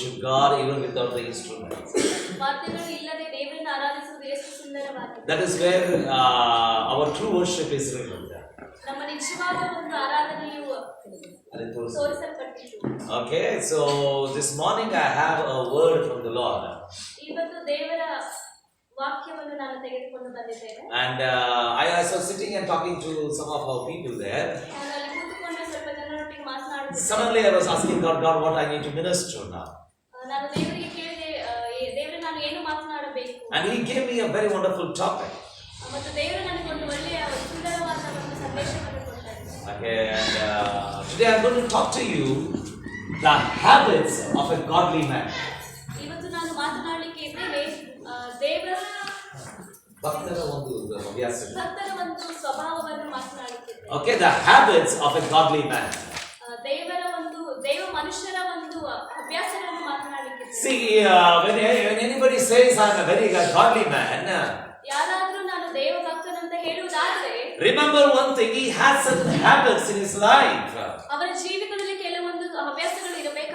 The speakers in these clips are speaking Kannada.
worship God even without the instruments. That is where our true worship is revealed. Okay, so this morning I have a word from the Lord. And I was sitting and talking to some of our people there. Suddenly I was asking God, what I need to minister now. And He gave me a very wonderful topic. Okay, and today I'm going to talk to you the habits of a godly man. Okay, the habits of a godly man. See, when anybody says I'm a very godly man, remember one thing, he has certain habits in his life.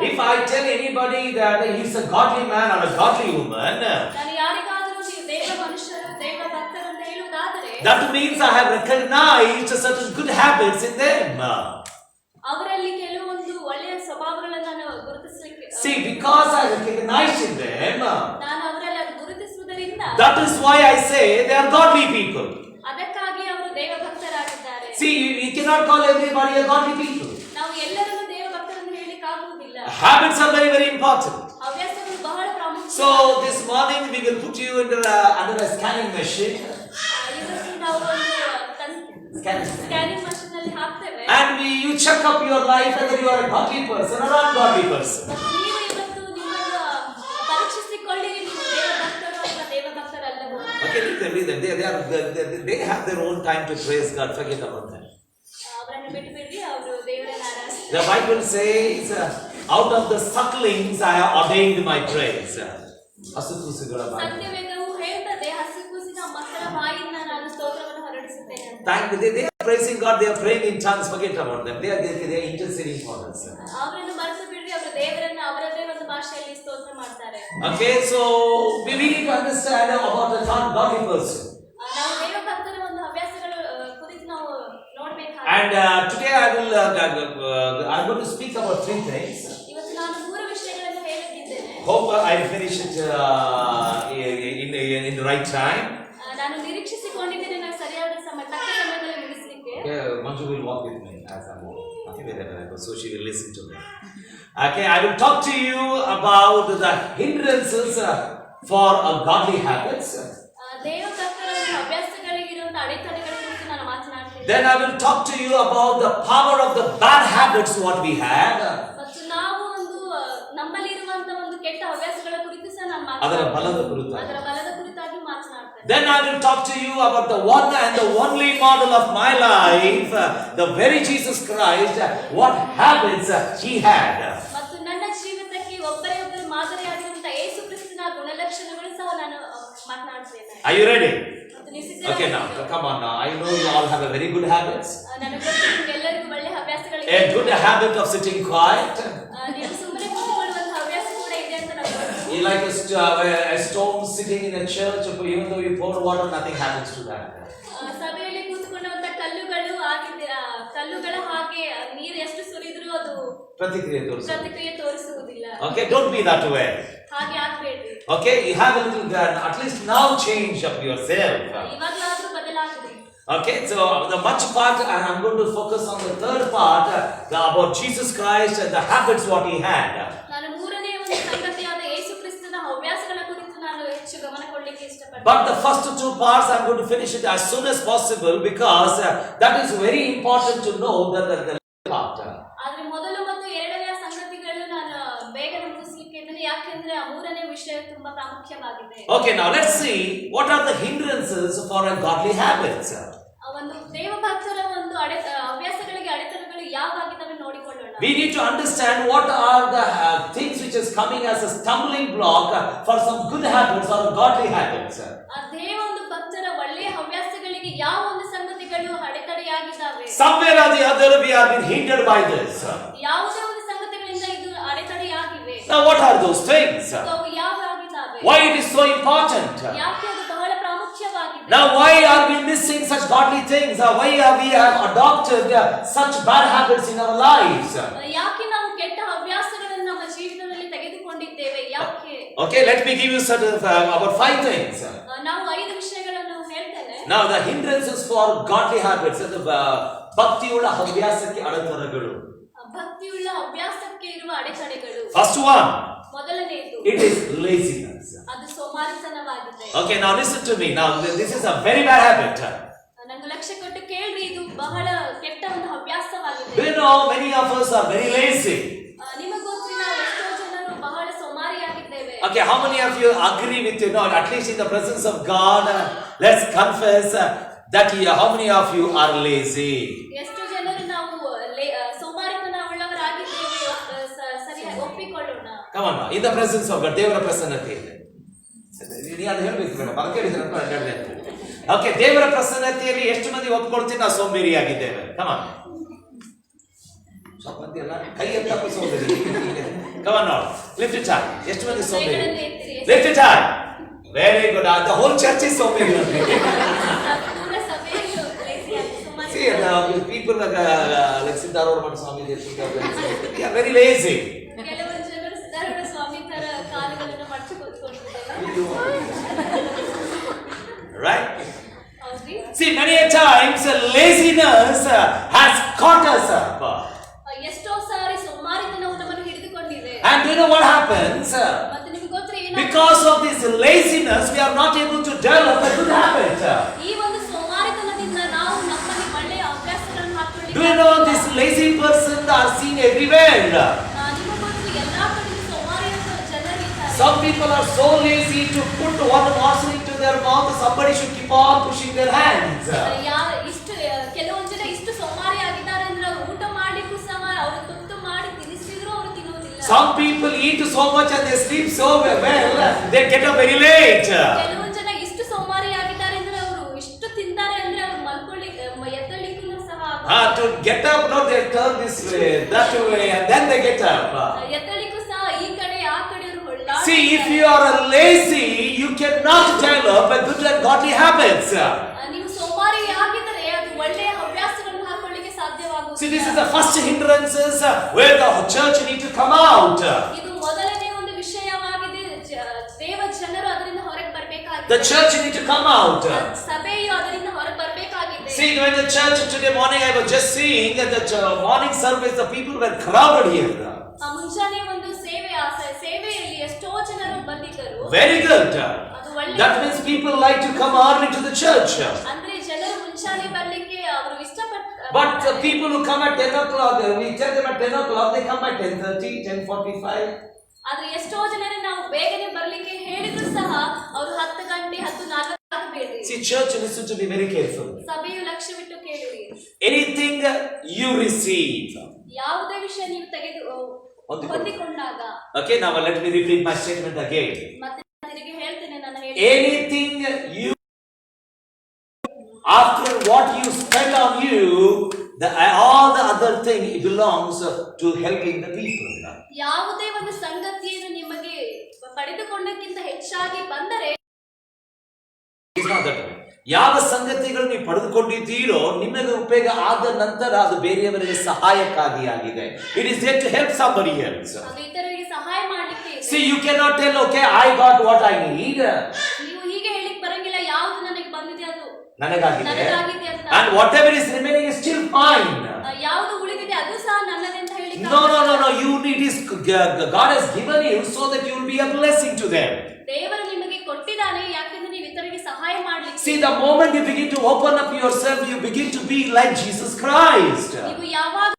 If I tell anybody that he's a godly man or a godly woman, that means I have recognized certain good habits in them. See, because I recognize in them, that is why I say they are godly people. See, you cannot call everybody a godly people. Habits are very, very important. So this morning we will put you under a scanning machine. And you check up your life whether you are a godly person or an ungodly person. Okay, leave them. They have their own time to praise God. Forget about that. The Bible says, out of the sucklings I have ordained my praise. They are praising God, they are praying in tongues, forget about them. They are interceding for us. Okay, so we need to understand about the godly person. And today I'm going to speak about 3 things. Hope I finish it in the right time. Manju will walk with me as I'm walking, so she will listen to me. Okay, I will talk to you about the hindrances for godly habits. Then I will talk to you about the power of the bad habits what we have. Then I will talk to you about the one and the only model of my life, the very Jesus Christ, what habits he had. Are you ready? Okay, now come on now. I know you all have a very good habits. A good habit of sitting quiet. You like a stone sitting in a church, even though you pour water, nothing happens to that. Okay, don't be that way. Okay, you have a little at least now change up yourself. Okay, so the much part, and I'm going to focus on the third part about Jesus Christ and the habits what he had. But the first 2 parts I'm going to finish it as soon as possible because that is very important to know that the part. Okay, now let's see what are the hindrances for a godly habits. We need to understand what are the things which is coming as a stumbling block for some good habits or godly habits. Somewhere or the other we have been hindered by this. Now what are those things? ಅವು ಯಾವಾಗಿದ್ದಾವೆ? Why it is so important? ಯಾಕೆ ಅದು ಬಹಳ ಪ್ರಾಮುಖ್ಯವಾಗಿದೆ? Now why are we missing such godly things? Why are we have adopted such bad habits in our lives? ಯಾಕೆ ನಾವು ಕೆಟ್ಟ ಹವ್ಯಾಸಗಳನ್ನು ನಮ್ಮ ಜೀವನದಲ್ಲಿ ತೆಗೆದುಕೊಂಡಿದ್ದೇವೆ? ಯಾಕೆ? Okay, let me give you certain about 5 things. ನಾವು 5 ವಿಷಯಗಳನ್ನು ಹೇಳ್ತೇನೆ. Now the hindrances for godly habits, ಭಕ್ತಿಯುಳ್ಳ ಹವ್ಯಾಸಕ್ಕೆ ಅಡೆತಡೆಗಳು. ಭಕ್ತಿಯುಳ್ಳ ಹವ್ಯಾಸಕ್ಕೆ ಇರುವ ಅಡೆತಡೆಗಳು. First one, ಮೊದಲನೆಯದು, it is laziness. ಅದು ಸೋಮಾರಿತನವಾಗಿದೆ. Okay, now listen to me. Now this is a very bad habit. ನನಗೆ ಲಕ್ಷ್ಯ ಕೊಟ್ಟು ಕೇಳ್ರಿ, ಇದು ಬಹಳ ಕೆಟ್ಟ ಒಂದು ಹವ್ಯಾಸವಾಗಿದೆ. Do you know many of us are very lazy? ನಿಮಗೆ ಗೊತ್ತು, ನಾವು ಎಷ್ಟೋ ಜನರು ಬಹಳ ಸೋಮಾರಿಯಾಗಿದ್ದೇವೆ. Okay, how many of you agree with you? No, at least in the presence of God, let's confess that how many of you are lazy? ಎಷ್ಟು ಜನರು ನಾವು ಸೋಮಾರಿತನ ಉಳ್ಳವರಾಗಿದ್ದೇವೆ, ಸರಿಯಾಗಿ ಒಪ್ಪಿಕೊಳ್ಳೋಣ. Come on, in the presence of God, ದೇವರ ಪ್ರಸನ್ನತೆಯಲ್ಲಿ. ನೀನು ಅದು ಹೇಳ್ಬೇಕು ಬೇಡ, ಬಾಕಿ ಹೇಳಿದ್ರೆ ಅಂತ ಹೇಳಿದೆ. Okay, ದೇವರ ಪ್ರಸನ್ನತೆಯಲ್ಲಿ ಎಷ್ಟು ಮಂದಿ ಒಪ್ಪಿಕೊಳ್ತೀವಿ ನಾವು ಸೋಂಬೇರಿಯಾಗಿದ್ದೇವೆ? Come on. ಸ್ವಲ್ಪ ಮಂದಿ ಅಲ್ಲ, ಕೈ ಎತ್ತಪ್ಪ ಸೋಂಬೇರಿ. Come on now, lift it high. ಎಷ್ಟು ಮಂದಿ ಸೋಂಬೇರಿ? Lift it high. Very good. The whole church is ಸೋಂಬೇರಿ. See, people like Siddhartha Swami, they are very lazy. ಕೆಲವರು ಜನರು ಸಿದ್ಧಾರೂಢ ಸ್ವಾಮಿ ತರ ಕಾಲುಗಳನ್ನು ಮಡಚಿ ಕೂತ್ಕೊಂಡಿದ್ದಾರೆ. Right? ಹೌದ್ರಿ? See, many a times laziness has caught us up. ಎಷ್ಟೋ ಸಾರಿ ಸೋಮಾರಿತನವು ನಮ್ಮನ್ನು ಹಿಡಿದುಕೊಂಡಿದೆ. And do you know what happens? ಮತ್ತೆ ನಿಮಗೆ ಗೊತ್ತಾ ಏನಾಗುತ್ತೆ? Because of this laziness, we are not able to develop a good habit. ಈ ಒಂದು ಸೋಮಾರಿತನದಿಂದ ನಾವು ನಮ್ಮಲ್ಲಿ ಒಳ್ಳೆಯ ಅಭ್ಯಾಸಗಳನ್ನು ಹಾಕೊಳ್ಳಿ. Do you know this lazy person are seen everywhere? ನಿಮಗೆ ಗೊತ್ತು, ಎಲ್ಲಾ ಕಡೆ ಸೋಮಾರಿಯಾದ ಜನರು ಇದ್ದಾರೆ. Some people are so lazy to put one morsel into their mouth. Somebody should keep on pushing their hands. ಇಷ್ಟು ಕೆಲವೊಂದು ಜನ ಇಷ್ಟು ಸೋಮಾರಿಯಾಗಿದ್ದಾರೆ ಅಂದ್ರೆ ಅವರು ಊಟ ಮಾಡ್ಲಿಕ್ಕೂ ಸಹ ಅವರು ತುತ್ತು ಮಾಡಿ ತಿನ್ನಿಸಿದ್ರು ಅವರು ತಿನ್ನುವುದಿಲ್ಲ. Some people eat so much and they sleep so well, they get up very late. ಕೆಲವೊಂದು ಜನ ಇಷ್ಟು ಸೋಮಾರಿಯಾಗಿದ್ದಾರೆ ಅಂದ್ರೆ ಅವರು ಇಷ್ಟು ತಿಂತಾರೆ ಅಂದ್ರೆ ಅವರು ಮಲ್ಕೊಳ್ಳಿಕ್ಕೆ ಎತ್ತಲಿಕ್ಕೂ ಸಹ To get up, no, they turn this way, that way, and then they get up. ಎತ್ತಲಿಕ್ಕೂ ಸಹ ಈ ಕಡೆ ಆ ಕಡೆ ಅವರು Holla. See, if you are lazy, you cannot develop a good and godly habits. ನೀವು ಸೋಮಾರಿಯಾಗಿದ್ದರೆ ಅದು ಒಳ್ಳೆಯ ಹವ್ಯಾಸಗಳನ್ನು ಹಾಕೊಳ್ಳಿಕ್ಕೆ ಸಾಧ್ಯವಾಗುವುದಿಲ್ಲ. See, this is the first hindrances where the church need to come out. ಇದು ಮೊದಲನೇ ಒಂದು ವಿಷಯವಾಗಿದೆ. ದೇವ ಜನರು ಅದರಿಂದ ಹೊರಗೆ ಬರಬೇಕಾಗಿದೆ. The church need to come out. ಸಭೆಯು ಅದರಿಂದ ಹೊರಗೆ ಬರಬೇಕಾಗಿದೆ. See, when the church today morning, I was just seeing that the morning service, the people were crowded here. ಮುಂಜಾನೆ ಒಂದು ಸೇವೆಯಲ್ಲಿ ಎಷ್ಟೋ ಜನರು ಬಂದಿದ್ದರು. Very good. ಅದು ಒಳ್ಳೆಯ. That means people like to come early to the church. ಅಂದ್ರೆ ಜನರು ಮುಂಜಾನೆ ಬರ್ಲಿಕ್ಕೆ ಅವರು ಇಷ್ಟಪಟ್ಟು. But the people who come at 10 o'clock, we tell them at 10 o'clock, they come at 10:30, 10:45. ಆದ್ರೆ ಎಷ್ಟೋ ಜನರು ನಾವು ಬೇಗನೆ ಬರ್ಲಿಕ್ಕೆ ಹೇಳಿದ್ರು ಸಹ ಅವರು 10 ಗಂಟೆ 10:40 ಆಗಬೇಡಿ. See, church needs to be very careful. ಸಭೆಯು ಲಕ್ಷ್ಯವಿಟ್ಟು ಕೇಳಿರಿ. Anything you receive. ಯಾವುದೇ ವಿಷಯ ನೀವು ಹೊಂದಿಕೊಂಡಾಗ. Okay, now let me repeat my statement again. ಮತ್ತೆ ತಿರುಗಿ ಹೇಳ್ತೇನೆ, ನಾನು ಹೇಳಿ. Anything you, after what you spend on you, all the other thing belongs to helping the people. ಯಾವುದೇ ಒಂದು ಸಂಗತಿಯನ್ನು ನಿಮಗೆ ಪಡೆದುಕೊಂಡಕ್ಕಿಂತ ಹೆಚ್ಚಾಗಿ ಬಂದರೆ, ಯಾವ ಸಂಗತಿಗಳು ನೀವು ಪಡೆದುಕೊಂಡಿದ್ದೀರೋ ನಿಮಗೆ ಉಪಯೋಗ ಆದ ನಂತರ ಅದು ಬೇರೆಯವರಿಗೆ ಸಹಾಯಕ್ಕಾಗಿ ಆಗಿದೆ. It is there to help somebody else. ಅದು ಇತರರಿಗೆ ಸಹಾಯ ಮಾಡಲಿಕ್ಕೆ. See, you cannot tell, okay, I got what I need. ನೀವು ಹೀಗೆ ಹೇಳಿಕ್ ಬರಂಗಿಲ್ಲ, ಯಾವುದು ನನಗೆ ಬಂದಿದೆ ಅದು ನನಗಾಗಿದೆ ಅಂತ. And whatever is remaining is still mine. ಯಾವುದು ಉಳಿದಿದೆ ಅದು ಸಹ ನನ್ನದೇ ಅಂತ ಹೇಳಿ. No. You need is God has given you so that you will be a blessing to them. ದೇವರು ನಿಮಗೆ ಕೊಟ್ಟಿದ್ದಾನೆ ಯಾಕೆಂದ್ರೆ ನೀವು ಇತರರಿಗೆ ಸಹಾಯ ಮಾಡಲಿಕ್ಕೆ. See, the moment you begin to open up yourself, you begin to be like Jesus Christ. ನೀವು ಯಾವಾಗ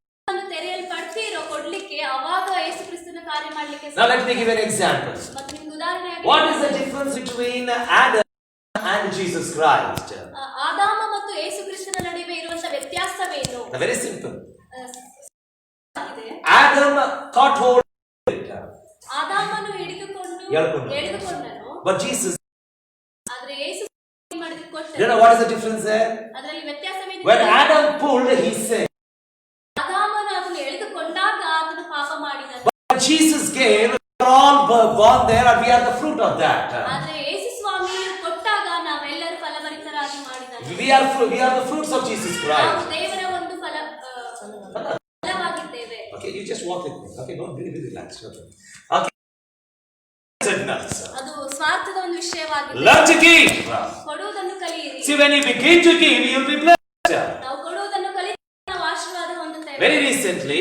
ತೆರೆಯಲ್ಪಡ್ತೀರೋ ಕೊಡ್ಲಿಕ್ಕೆ, ಆವಾಗ ಯೇಸು ಕ್ರಿಸ್ತನ ಕಾರ್ಯ ಮಾಡಲಿಕ್ಕೆ. Now let me give an example. ಮತ್ತೆ ನಿಮಗೆ ಉದಾಹರಣೆಯಾಗಿ, what is the difference between Adam and Jesus Christ? ಆದಾಮ ಮತ್ತು ಯೇಸು ಕ್ರಿಸ್ತನ ನಡುವೆ ಇರುವಂತ ವ್ಯತ್ಯಾಸವೇನು? Very simple. ಇದೆ. Adam caught hold of it. ಆದಾಮನು ಹಿಡಿದುಕೊಂಡನು. But Jesus, ಆದರೆ ಯೇಸು ಮಾಡಿದ ಕೊಟ್ಟರು. you know what is the difference there? ಅದರಲ್ಲಿ ವ್ಯತ್ಯಾಸವೇನು? When Adam pulled, he said. ಆದಾಮನು ಅದನ್ನು ಎಳೆದುಕೊಂಡಾಗ ಆತನು ಪಾಪ ಮಾಡಿದನು. But Jesus gave, born there and we are the fruit of that. ಆದ್ರೆ ಯೇಸು ಸ್ವಾಮಿಯು ಕೊಟ್ಟಾಗ ನಾವೆಲ್ಲರೂ ಫಲಭರಿತರಾಗಿ ಮಾಡಿದ್ದಾರೆ. We are the fruits of Jesus ನಾವು Christ. ದೇವರ ಒಂದು ಫಲವಾಗಿದ್ದೇವೆ. Okay, you just walk with me. Okay, don't be relaxed. Okay. ಅದು ಸ್ವಾರ್ಥದ ಒಂದು ವಿಷಯವಾಗಿದೆ. Learn to give. ಕೊಡುವುದನ್ನು ಕಲಿಯಿರಿ. See, when you begin to give, you will be blessed. ನಾವು ಕೊಡುವುದನ್ನು ಕಲಿತು ನಾವು ಆಶೀರ್ವಾದ ಹೊಂದುತ್ತೇವೆ. Very recently,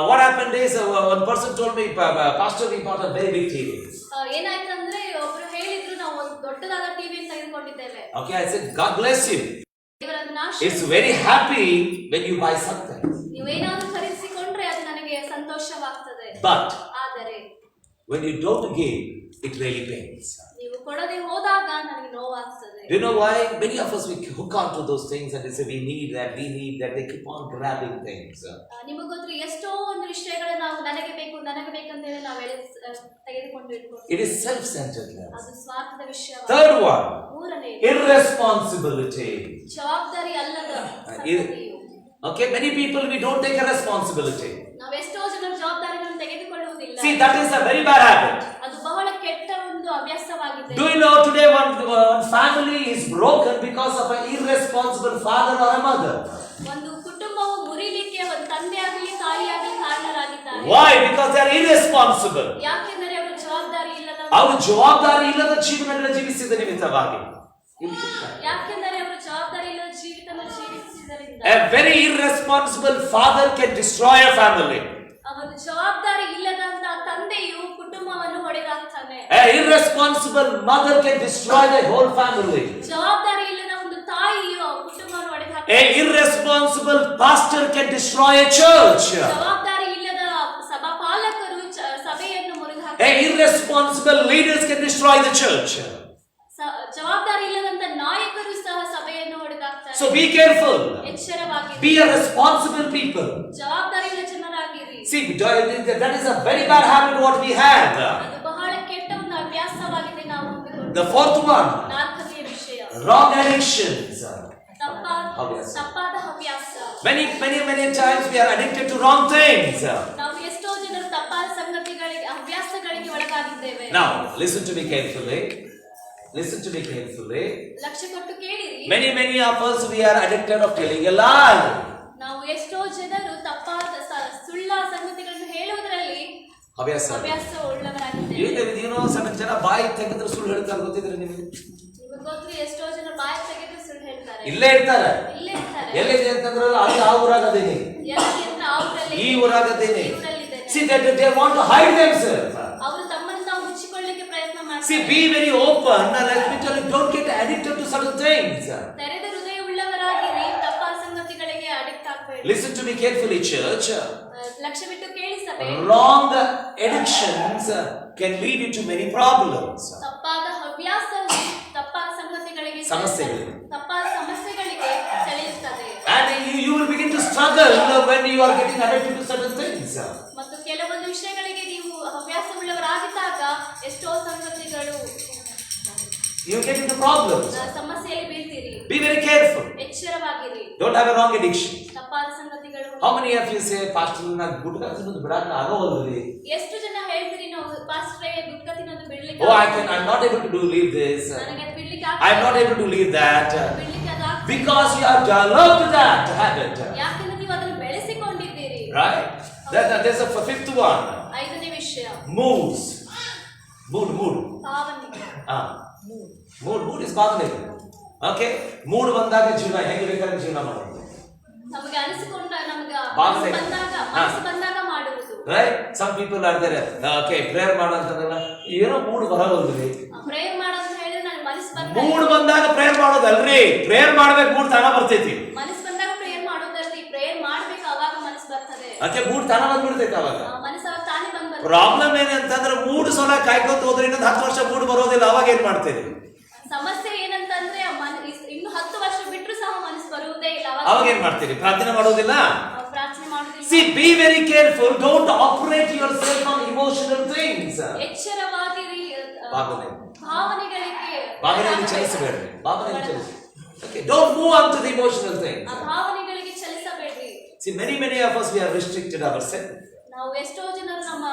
what happened is one person told me, Pastor, we bought a very big TV. ಏನಾಯ್ತಂದ್ರೆ ಒಬ್ರು ಹೇಳಿದ್ರು ನಾವು ಒಂದು ದೊಡ್ಡದಾದ ಟಿವಿಯನ್ನು ತೆಗೆದುಕೊಂಡಿದ್ದೇವೆ. Okay, I said, God bless you. ದೇವರನ್ನು It's very happy when you buy something. ನೀವೇನಾದರೂ ಖರೀದಿಸಿಕೊಂಡ್ರೆ ಅದು ನನಗೆ ಸಂತೋಷವಾಗ್ತದೆ. But ಆದರೆ when you don't give, it really pains. ನೀವು ಕೊಡದೆ ಹೋದಾಗ ನನಗೆ ನೋವಾಗ್ತದೆ. Do you know why? Many of us we hook on to those things and they say we need that. They keep on grabbing things. ನಿಮಗೆ ಗೊತ್ತ್ರಿ ಎಷ್ಟೋ ಒಂದು ವಿಷಯಗಳು ನಾವು ನನಗೆ ಬೇಕು ಅಂತ ಹೇಳಿ ನಾವು ತೆಗೆದುಕೊಂಡು ಇಟ್ಕೊಳ್ತೀವಿ. It is self-centeredness. ಅದು ಸ್ವಾರ್ಥದ ವಿಷಯ. Third one, ಮೂರನೇ irresponsibility. ಜವಾಬ್ದಾರಿ ಅಲ್ಲದ ಸಂಗತಿಯು. Okay, many people we don't take a responsibility. ನಾವು ಎಷ್ಟೋ ಜನರು ಜವಾಬ್ದಾರಿಗಳನ್ನು ತೆಗೆದುಕೊಳ್ಳುವುದಿಲ್ಲ. See, that is a very bad habit. ಅದು ಬಹಳ ಕೆಟ್ಟ ಒಂದು ಅಭ್ಯಾಸವಾಗಿದೆ. Do you know today one family is broken because of an irresponsible father or a mother? ಒಂದು ಕುಟುಂಬವು ಮುರಿಲಿಕ್ಕೆ ಒಂದು ತಂದೆಯಾಗಲಿ ತಾಯಿಯಾಗಲಿ ಕಾರಣರಾಗಿದ್ದಾರೆ. Why? Because they are irresponsible. ಯಾಕೆಂದರೆ ಅವರು ಜವಾಬ್ದಾರಿ ಇಲ್ಲದ ಅವರು ಜವಾಬ್ದಾರಿ ಇಲ್ಲದ ಜೀವನವನ್ನು ಜೀವಿಸಿದ ನಿಮಿತ್ತವಾಗಿ. ಯಾಕೆಂದರೆ ಅವರು ಜವಾಬ್ದಾರಿ ಇಲ್ಲದ ಜೀವಿತವನ್ನು ಜೀವಿಸಿದ್ದರಿಂದ. A very irresponsible father can destroy a family. ಅವನು ಜವಾಬ್ದಾರಿ ಇಲ್ಲದಂತ ತಂದೆಯು ಕುಟುಂಬವನ್ನು ಹೊಡೆದಾಕ್ತಾನೆ. A irresponsible mother can destroy the whole family. ಜವಾಬ್ದಾರಿ ಇಲ್ಲದ ಒಂದು ತಾಯಿಯು ಕುಟುಂಬವನ್ನು ಹೊಡೆದಾಕ್ತಾನೆ. A irresponsible pastor can destroy a church. ಜವಾಬ್ದಾರಿ ಇಲ್ಲದ ಸಭಾಪಾಲಕರು ಸಭೆಯನ್ನು ಮುರಿದುಹಾಕ್ತಾರೆ. A irresponsible leaders can destroy the church. ಜವಾಬ್ದಾರಿ ಇಲ್ಲದಂತ ನಾಯಕರು ಸಹ ಸಭೆಯನ್ನು ಹೊಡೆದಾಕ್ತಾರೆ. So be careful. ಎಚ್ಚರವಾಗಿರಿ. Be a responsible people. ಜವಾಬ್ದಾರಿಯುಳ್ಳ ಜನರಾಗಿರಿ. See, that is a very bad habit what we have. ಅದು ಬಹಳ ಕೆಟ್ಟ ಒಂದು ಅಭ್ಯಾಸವಾಗಿದೆ ನಾವು ಹೊಂದಿಕೊಳ್ಳುವುದು. The fourth one, ನಾಲ್ಕನೇ ವಿಷಯ wrong addictions. ತಪ್ಪಾದ ಹವ್ಯಾಸ. Many times we are addicted to wrong things. ನಾವು ಎಷ್ಟೋ ಜನರು ತಪ್ಪಾದ ಸಂಗತಿಗಳಿಗೆ ಹವ್ಯಾಸಗಳಿಗೆ ಒಳಗಾಗಿದ್ದೇವೆ. Now listen to me carefully. ಲಕ್ಷ್ಯ ಕೊಟ್ಟು ಕೇಳಿರಿ. Many of us we are addicted of telling a lie. ನಾವು ಎಷ್ಟೋ ಜನರು ತಪ್ಪಾದ ಸುಳ್ಳ ಸಂಗತಿಗಳನ್ನು ಹೇಳುವುದರಲ್ಲಿ ಹವ್ಯಾಸ ಉಳ್ಳವರಾಗಿದ್ದೇವೆ. You know some ಜನ ಬಾಯಿ ತೆಗೆದ್ರೆ ಸುಳ್ಳು ಹೇಳ್ತಾರೆ ಗೊತ್ತಿದ್ರೆ ನಿಮಗೆ? ನಿಮಗೆ ಗೊತ್ತು ಎಷ್ಟೋ ಜನ ಬಾಯಿ ತೆಗೆದ್ರೆ ಸುಳ್ಳು ಹೇಳ್ತಾರೆ. ಇಲ್ಲೇ ಇರ್ತಾರೆ. ಎಲ್ಲಿದೆ ಅಂತಂದ್ರೆ ಅಲ್ಲಿ ಆ ಊರಾಗದೇನೆ, ಈ ಊರಾಗದೇನೆ. See that they want to hide themselves. ಅವರು ತಮ್ಮನ್ನು ತಾವು ಮುಚ್ಚಿಕೊಳ್ಳಲಿಕ್ಕೆ ಪ್ರಯತ್ನ ಮಾಡ್ತಾರೆ. See, be very open and let me tell you, don't get addicted to certain things. ತೆರೆದ ಹೃದಯವುಳ್ಳವರಾಗಿರಿ, ತಪ್ಪಾದ ಸಂಗತಿಗಳಿಗೆ ಅಡಿಕ್ಟ್ ಆಗಬೇಡಿ. Listen to me carefully, church. ಲಕ್ಷ್ಯವಿಟ್ಟು ಕೇಳಿ ಸಭೆ. Wrong addictions can lead you to many problems. ತಪ್ಪಾದ ಹವ್ಯಾಸವು ತಪ್ಪಾದ ಸಂಗತಿಗಳಿಗೆ ತಪ್ಪಾದ ಸಮಸ್ಯೆಗಳಿಗೆ ಸೆಳೆಯುತ್ತದೆ. And you will begin to struggle when you are getting addicted to certain things. ಮತ್ತು ಕೆಲವೊಂದು ವಿಷಯಗಳಿಗೆ ನೀವು ಹವ್ಯಾಸವುಳ್ಳವರಾಗಿದ್ದಾಗ ಎಷ್ಟೋ ಸಂಗತಿಗಳು you get into problems. ಸಮಸ್ಯೆಯಲ್ಲಿ ಬೀಳ್ತೀರಿ. Be very careful. ಎಚ್ಚರವಾಗಿರಿ. Don't have a wrong addiction. ತಪ್ಪಾದ ಸಂಗತಿಗಳು. How many of you say, Pastor, na gutka ತಿನ್ನೋದು ಬಿಡಕ್ಕೆ ಆಗೋಲ್ರಿ? ಎಷ್ಟು ಜನ ಹೇಳ್ತೀರಿ ನಾವು ಪಾಸ್ಟ್ರೇ ಗುಟ್ಕಾ ತಿನ್ನೋದು ಬಿಡ್ಲಿಕ್ಕೆ Oh, I'm not able to leave this. ನನಗೆ ಅದು ಬಿಡ್ಲಿಕ್ಕೆ ಆಗ್ತಿಲ್ಲ. I'm not able to leave that. ಬಿಡ್ಲಿಕ್ಕೆ ಅದು ಆಗ್ತಿಲ್ಲ. Because you have developed that habit. ಯಾಕಂದ್ರೆ ನೀವು ಅದನ್ನು ಬೆಳೆಸಿಕೊಂಡಿದ್ದೀರಿ. Right? There's a fifth one. ಐದನೇ ವಿಷಯ. Moods. Mood. ಭಾವನೆ. Mood is ಭಾವನೆ. Okay? Mood ಬಂದಾಗ ಜೀವನ ಹೆಂಗೆ ಬೇಕಾದ್ರೆ ಜೀವನ ಮಾಡೋದು. ನಮಗೆ ಅನಿಸಿಕೊಂಡ ನಮಗೆ ಭಾವನೆ ಮನಸ್ಸು ಬಂದಾಗ ಮಾಡುವುದು. Right? Some people are there. Okay, prayer ಮಾಡು ಅಂತಂದ್ರೆ ಏನೋ ಮೂಡ್ ಬರಲ್ರಿ. ಪ್ರೇಯರ್ ಮಾಡೋದು ಹೇಳಿದ್ರೆ ನನಗೆ ಮನಸ್ಸು ಬರ್ತದೆ. ಮೂಡ್ ಬಂದಾಗ ಪ್ರೇಯರ್ ಮಾಡೋದಲ್ರಿ. ಪ್ರೇಯರ್ ಮಾಡ್ಬೇಕು ಮೂಡ್ ತಾನ ಬರ್ತೈತಿ. ಮನಸ್ಸು ಬಂದಾಗ ಪ್ರೇಯರ್ ಮಾಡೋದಲ್ರಿ. ಪ್ರೇಯರ್ ಮಾಡ್ಬೇಕು ಅವಾಗ ಮನಸ್ಸು ಬರ್ತದೆ. ಅದಕ್ಕೆ ಮೂಡ್ ತಾನ ಬಂದ್ಬಿಡ್ತೈತಿ ಅವಾಗ. ಮನಸ್ಸು ಅವಾಗ ತಾನೇ ಬಂದ್ಬರ್ತದೆ. ಪ್ರಾಬ್ಲಮ್ ಏನಂತಂದ್ರೆ ಮೂಡ್ ಸಲ ಕಾಯ್ಕೊಂತ ಹೋದ್ರೆ ಇನ್ನೊಂದು 10 ವರ್ಷ ಮೂಡ್ ಬರೋದಿಲ್ಲ. ಅವಾಗ ಏನ್ ಮಾಡ್ತೀರಿ? ಸಮಸ್ಯೆ ಏನಂತಂದ್ರೆ ಇನ್ನು 10 ವರ್ಷ ಬಿಟ್ಟರು ಸಹ ಮನಸ್ಸು ಬರುವುದೇ ಇಲ್ಲ. ಅವಾಗ ಏನ್ ಮಾಡ್ತೀರಿ? ಪ್ರಾರ್ಥನೆ ಮಾಡೋದಿಲ್ಲ. ಪ್ರಾರ್ಥನೆ ಮಾಡೋದಿಲ್ಲ. See, be very careful. Don't operate yourself on emotional things. ಎಚ್ಚರವಾಗಿರಿ. ಭಾವನೆಗಳಿಗೆ ಚಲಿಸಬೇಡಿ. Okay, don't move on to the emotional things. ಭಾವನೆಗಳಿಗೆ ಚಲಿಸಬೇಡಿ. See, many of us we are restricted ourselves. ನಾವು ಎಷ್ಟೋ ಜನರು ನಮ್ಮ